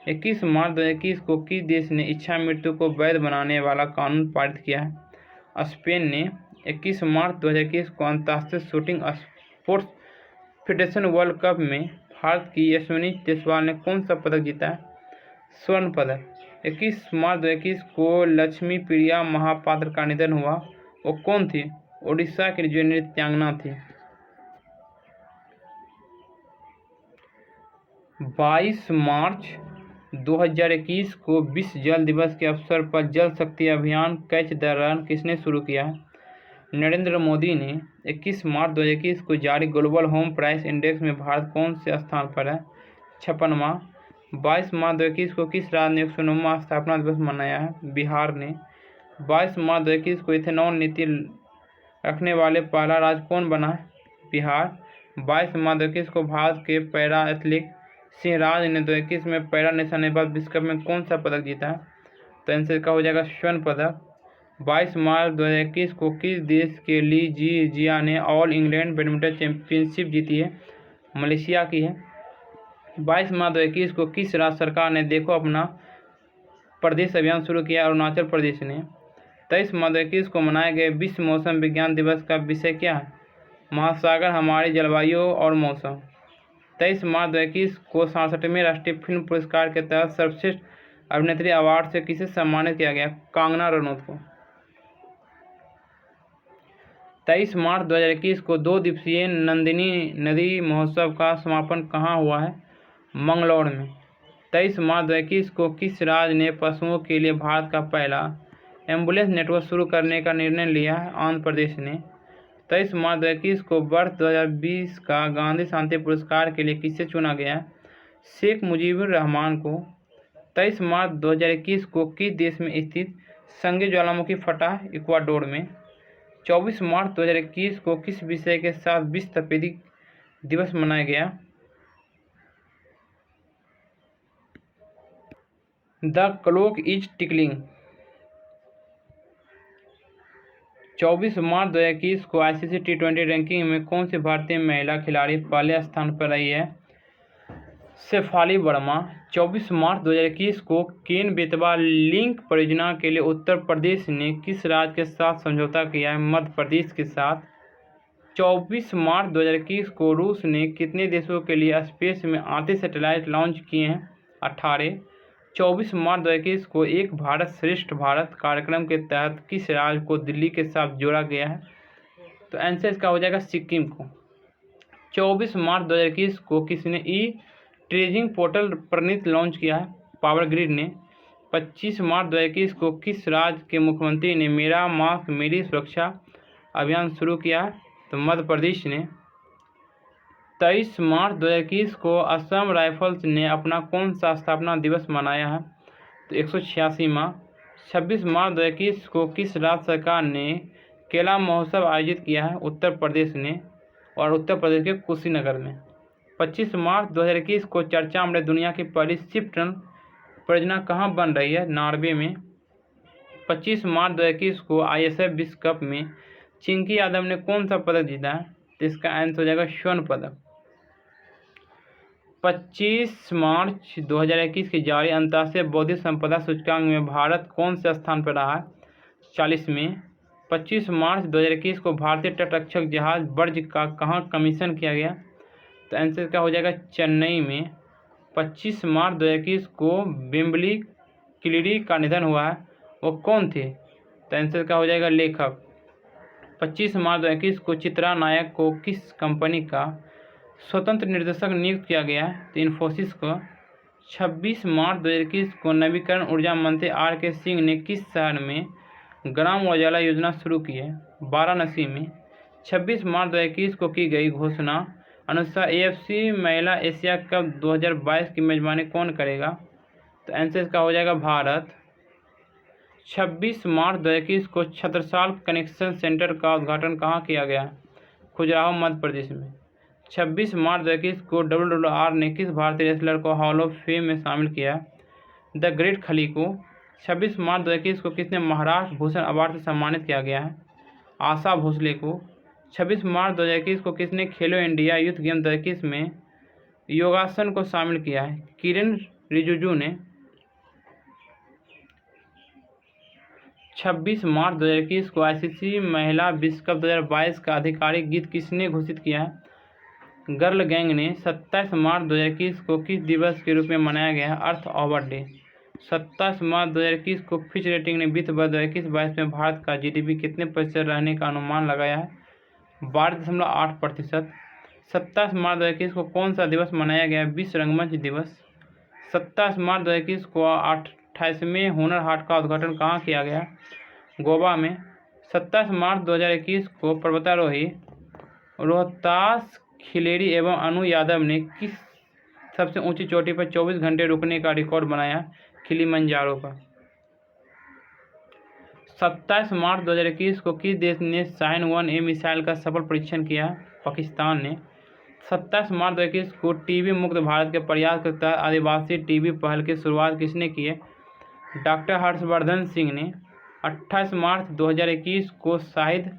21 मार्च 2021 को किस देश ने इच्छा मृत्यु को वैध बनाने वाला कानून पारित किया है? स्पेन ने। 21 मार्च 2021 को अंतर्राष्ट्रीय shooting sports federation world cup में भारत की यशस्विनी जायसवाल ने कौन सा पदक जीता है? स्वर्ण पदक। 21 मार्च 2021 को लक्ष्मी प्रिया महापात्र का निधन हुआ। वो कौन थी? ओडिशा की जो नृत्यांगना थी। 22 मार्च 2021 को विश्व जल दिवस के अवसर पर जल शक्ति अभियान कैच द रन किसने शुरू किया है? नरेंद्र मोदी ने। 21 मार्च 2021 को जारी ग्लोबल होम प्राइस इंडेक्स में भारत कौन से स्थान पर है? 56वां। 22 मार्च 2021 को किस राज्य ने 109वां स्थापना दिवस मनाया है? बिहार ने। 22 मार्च 2021 को इथेनॉल नीति रखने वाले पहला राज्य कौन बना है? बिहार। 22 मार्च 2021 को भारत के पैरा एथलीट सिंहराज ने 2021 में पैरा निशानेबाज विश्व कप में कौन सा पदक जीता है? तो आंसर का हो जाएगा स्वर्ण पदक। 22 मार्च 2021 को किस देश के ली जिया ने ऑल इंग्लैंड बैडमिंटन चैंपियनशिप जीती है? मलेशिया की है। 22 मार्च 2021 को किस राज्य सरकार ने देखो अपना प्रदेश अभियान शुरू किया? अरुणाचल प्रदेश ने। 23 मार्च 2021 को मनाए गए विश्व मौसम विज्ञान दिवस का विषय क्या है? महासागर हमारी जलवायु और मौसम। 23 मार्च 2021 को 67वें राष्ट्रीय फिल्म पुरस्कार के तहत सर्वश्रेष्ठ अभिनेत्री अवार्ड से किसे सम्मानित किया गया? कंगना रनौत को। 23 मार्च 2021 को 2 दिवसीय नंदिनी नदी महोत्सव का समापन कहाँ हुआ है? मंगलौर में। 23 मार्च 2021 को किस राज्य ने पशुओं के लिए भारत का पहला एम्बुलेंस नेटवर्क शुरू करने का निर्णय लिया है आंध्र प्रदेश ने। 23 मार्च 2021 को वर्ष 2020 का गांधी शांति पुरस्कार के लिए किसे चुना गया? शेख मुजीबुर रहमान को। 23 मार्च 2021 को किस देश में स्थित संगे ज्वालामुखी फटा? इक्वाडोर में। 24 मार्च 2021 को किस विषय के साथ विश्व तपेदिक दिवस मनाया गया? The clock is tickling. 24 मार्च 2021 को आईसीसी T20 रैंकिंग में कौन सी भारतीय महिला खिलाड़ी पहले स्थान पर रही है? शेफाली वर्मा। 24 मार्च 2021 को केन बेतवा लिंक परियोजना के लिए उत्तर प्रदेश ने किस राज्य के साथ समझौता किया है? मध्य प्रदेश के साथ। 24 मार्च 2021 को रूस ने कितने देशों के लिए स्पेस में 38 सैटेलाइट लॉन्च किए हैं? 18। 24 मार्च 2021 को एक भारत श्रेष्ठ भारत कार्यक्रम के तहत किस राज्य को दिल्ली के साथ जोड़ा गया है? तो आंसर इसका हो जाएगा सिक्किम को। 24 मार्च 2021 को किसने ई ट्रेजिंग पोर्टल प्रणीत लॉन्च किया है? पावर ग्रिड ने। 25 मार्च 2021 को किस राज्य के मुख्यमंत्री ने मेरा मास्क मेरी सुरक्षा अभियान शुरू किया है? तो मध्य प्रदेश ने। 23 मार्च 2021 को असम राइफल्स ने अपना कौन सा स्थापना दिवस मनाया है? तो 186वां। 26 मार्च 2021 को किस राज्य सरकार ने केला महोत्सव आयोजित किया है? उत्तर प्रदेश ने, और उत्तर प्रदेश के कुशीनगर में। 25 मार्च 2021 को चर्चा में दुनिया की पहली शिप टनल परियोजना कहाँ बन रही है? नॉर्वे में। 25 मार्च 2021 को ISF विश्व कप में चिंकी यादव ने कौन सा पदक जीता है? तो इसका आंसर हो जाएगा स्वर्ण पदक। 25 मार्च 2021 की जारी अंतर्राष्ट्रीय बौद्धिक संपदा सूचकांक में भारत कौन से स्थान पर रहा है? 40वें। 25 मार्च 2021 को भारतीय तटरक्षक जहाज बर्ज का कहाँ कमीशन किया गया? तो आंसर का हो जाएगा चेन्नई में। 25 मार्च 2021 को वेम्बली क्लीरी का निधन हुआ है, वो कौन थे? तो आंसर का हो जाएगा लेखक। 25 मार्च 2021 को चित्रा नायक को किस कंपनी का स्वतंत्र निर्देशक नियुक्त किया गया है? तो इन्फोसिस को। 26 मार्च 2021 को नवीकरण ऊर्जा मंत्री RK सिंह ने किस शहर में ग्राम उजाला योजना शुरू की है? वाराणसी में। 26 मार्च 2021 को की गई घोषणा अनुसार AFC महिला एशिया कप 2022 की मेजबानी कौन करेगा? तो आंसर इसका हो जाएगा भारत। 26 मार्च 2021 को छत्रसाल कनेक्शन सेंटर का उद्घाटन कहाँ किया गया? खजुराहो मध्य प्रदेश में। 26 मार्च 2021 को WWR ने किस भारतीय रेसलर को हॉल ऑफ फेम में शामिल किया? द ग्रेट खली को। 26 मार्च 2021 को किसने महाराष्ट्र भूषण अवार्ड से सम्मानित किया गया है? आशा भोसले को। 26 मार्च 2021 को किसने खेलो इंडिया यूथ गेम 2021 में योगासन को शामिल किया है? किरण रिजिजू ने। 26 मार्च 2021 को ICC महिला विश्व कप 2022 का आधिकारिक गीत किसने घोषित किया है? गर्ल गैंग ने। 27 मार्च 2021 को किस दिवस के रूप में मनाया गया है? अर्थ ओवर डे। 27 मार्च 2021 को फिच रेटिंग ने वित्त वर्ष 2021-22 में भारत का GDP कितने प्रतिशत रहने का अनुमान लगाया है? 12.8%। 27 मार्च 2021 को कौन सा दिवस मनाया गया? विश्व रंगमंच दिवस। 27 मार्च 2021 को 28वें हुनर हाट का उद्घाटन कहाँ किया गया? गोवा में। 27 मार्च 2021 को पर्वतारोही रोहतास खिलेरी एवं अनु यादव ने किस सबसे ऊंची चोटी पर 24 घंटे रुकने का रिकॉर्ड बनाया? किलिमंजारो पर। 27 मार्च 2021 को किस देश ने शाहीन 1A मिसाइल का सफल परीक्षण किया? पाकिस्तान ने। 27 मार्च 2021 को टीबी मुक्त भारत के प्रयास के तहत आदिवासी टीबी पहल की शुरुआत किसने की है? डॉक्टर हर्षवर्धन सिंह ने। 28 मार्च 2021 को शाहिद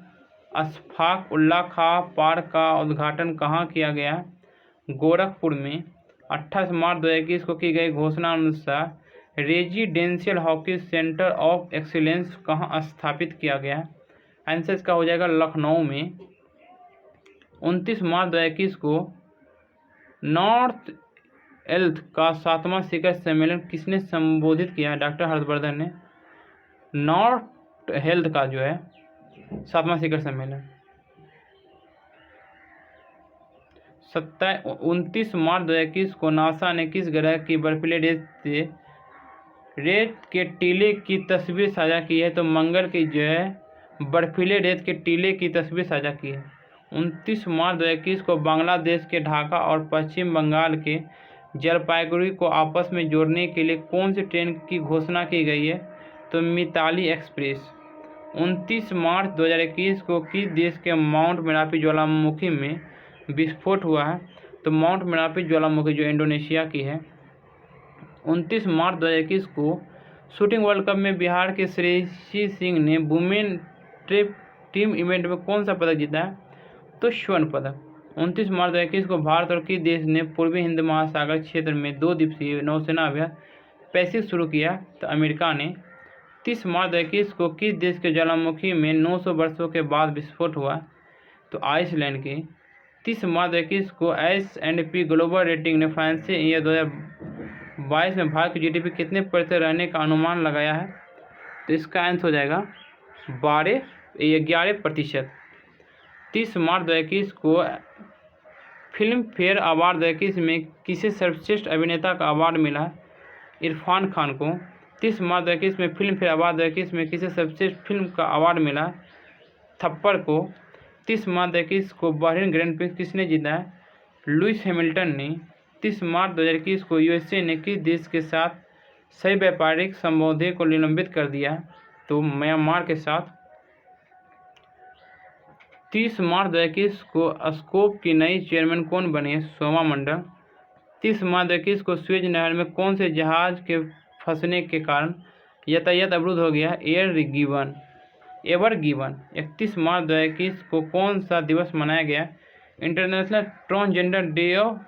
अशफाक उल्लाह खां पार्क का उद्घाटन कहाँ किया गया? गोरखपुर में। 28 मार्च 2021 को की गई घोषणा अनुसार residential hockey centre of excellence कहाँ स्थापित किया गया? आंसर इसका हो जाएगा लखनऊ में। 29 मार्च 2021 को नॉर्थ हेल्थ का 7वां शिखर सम्मेलन किसने संबोधित किया? डॉक्टर हर्षवर्धन ने। नॉर्थ हेल्थ का जो है 7वां शिखर सम्मेलन। 29 मार्च 2021 को नासा ने किस ग्रह की बर्फीले रेत से रेत के टीले की तस्वीर साझा की है? तो मंगल की जो है बर्फीले रेत के टीले की तस्वीर साझा की है। 29 मार्च 2021 को बांग्लादेश के ढाका और पश्चिम बंगाल के जलपाईगुड़ी को आपस में जोड़ने के लिए कौन सी ट्रेन की घोषणा की गई है? तो मिताली एक्सप्रेस। 29 मार्च 2021 को किस देश के माउंट मेरापी ज्वालामुखी में विस्फोट हुआ है? तो माउंट मेरापी ज्वालामुखी जो इंडोनेशिया की है। 29 मार्च 2021 को शूटिंग वर्ल्ड कप में बिहार के श्रेयसी सिंह ने वुमेन ट्रैप टीम इवेंट में कौन सा पदक जीता है? तो स्वर्ण पदक। 29 मार्च 2021 को भारत और किस देश ने पूर्वी हिंद महासागर क्षेत्र में 2 दिवसीय नौसेना अभ्यास पैसिफिक शुरू किया? तो अमेरिका ने। 30 मार्च 2021 को किस देश के ज्वालामुखी में 900 वर्षों के बाद विस्फोट हुआ? तो आइसलैंड के। 30 मार्च 2021 को S&P ग्लोबल रेटिंग ने फाइनेंशियल ईयर 2022 में भारत की GDP कितने % रहने का अनुमान लगाया है? तो इसका आंसर हो जाएगा 11%। 30 मार्च 2021 को फिल्म फेयर अवार्ड 2021 में किसे सर्वश्रेष्ठ अभिनेता का अवार्ड मिला है? इरफान खान को। 30 मार्च 2021 में फिल्म फेयर अवार्ड 2021 में किसे सर्वश्रेष्ठ फिल्म का अवार्ड मिला? थप्पड़ को। 30 मार्च 2021 को बहरीन ग्रैंड प्रिक्स किसने जीता है? लुइस हैमिल्टन ने। 30 मार्च 2021 को USA ने किस देश के साथ सही व्यापारिक समझौते को निलंबित कर दिया? तो म्यांमार के साथ। 30 मार्च 2021 को स्कोप की नई चेयरमैन कौन बने? सोमा मंडल। 30 मार्च 2021 को स्वेज नहर में कौन से जहाज के फंसने के कारण यातायात अवरुद्ध हो गया? Ever given. 31 मार्च 2021 को कौन सा दिवस मनाया गया? International transgender day of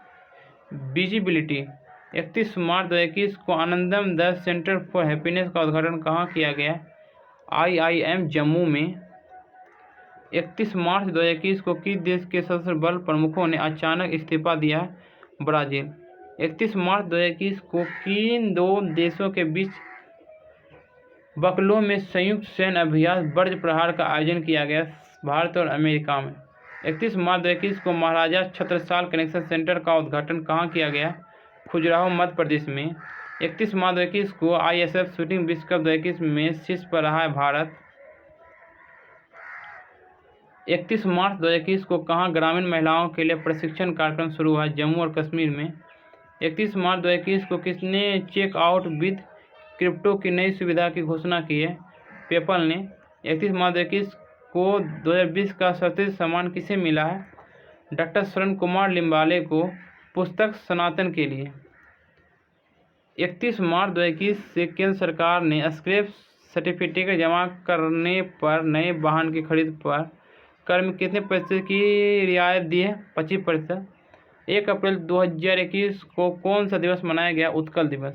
visibility. 31 मार्च 2021 को आनंदम द सेंटर फॉर हैप्पीनेस का उद्घाटन कहाँ किया गया? IIM जम्मू में। 31 मार्च 2021 को किस देश के सशस्त्र बल प्रमुखों ने अचानक इस्तीफा दिया? ब्राजील। 31 मार्च 2021 को किन 2 देशों के बीच बकलों में संयुक्त सैन्य अभ्यास वज्र प्रहार का आयोजन किया गया? भारत और अमेरिका में। 31 मार्च 2021 को महाराजा छत्रसाल कनेक्शन सेंटर का उद्घाटन कहाँ किया गया? खजुराहो मध्य प्रदेश में। 31 मार्च 2021 को ISF शूटिंग विश्व कप 2021 में शीर्ष पर रहा है भारत। 31 मार्च 2021 को कहाँ ग्रामीण महिलाओं के लिए प्रशिक्षण कार्यक्रम शुरू हुआ? जम्मू और कश्मीर में। 31 मार्च 2021 को किसने चेकआउट विद क्रिप्टो की नई सुविधा की घोषणा की है? पेपल ने। 31 मार्च 2021 को 2020 का सर्वश्रेष्ठ सम्मान किसे मिला है? डॉक्टर शरण कुमार लिम्बाले को पुस्तक सनातन के लिए। 31 मार्च 2021 से केंद्र सरकार ने स्क्रैप सर्टिफिकेट जमा करने पर नए वाहन की खरीद पर कर में कितने % की रियायत दी है? 25%। 1 अप्रैल 2021 को कौन सा दिवस मनाया गया? उत्कल दिवस।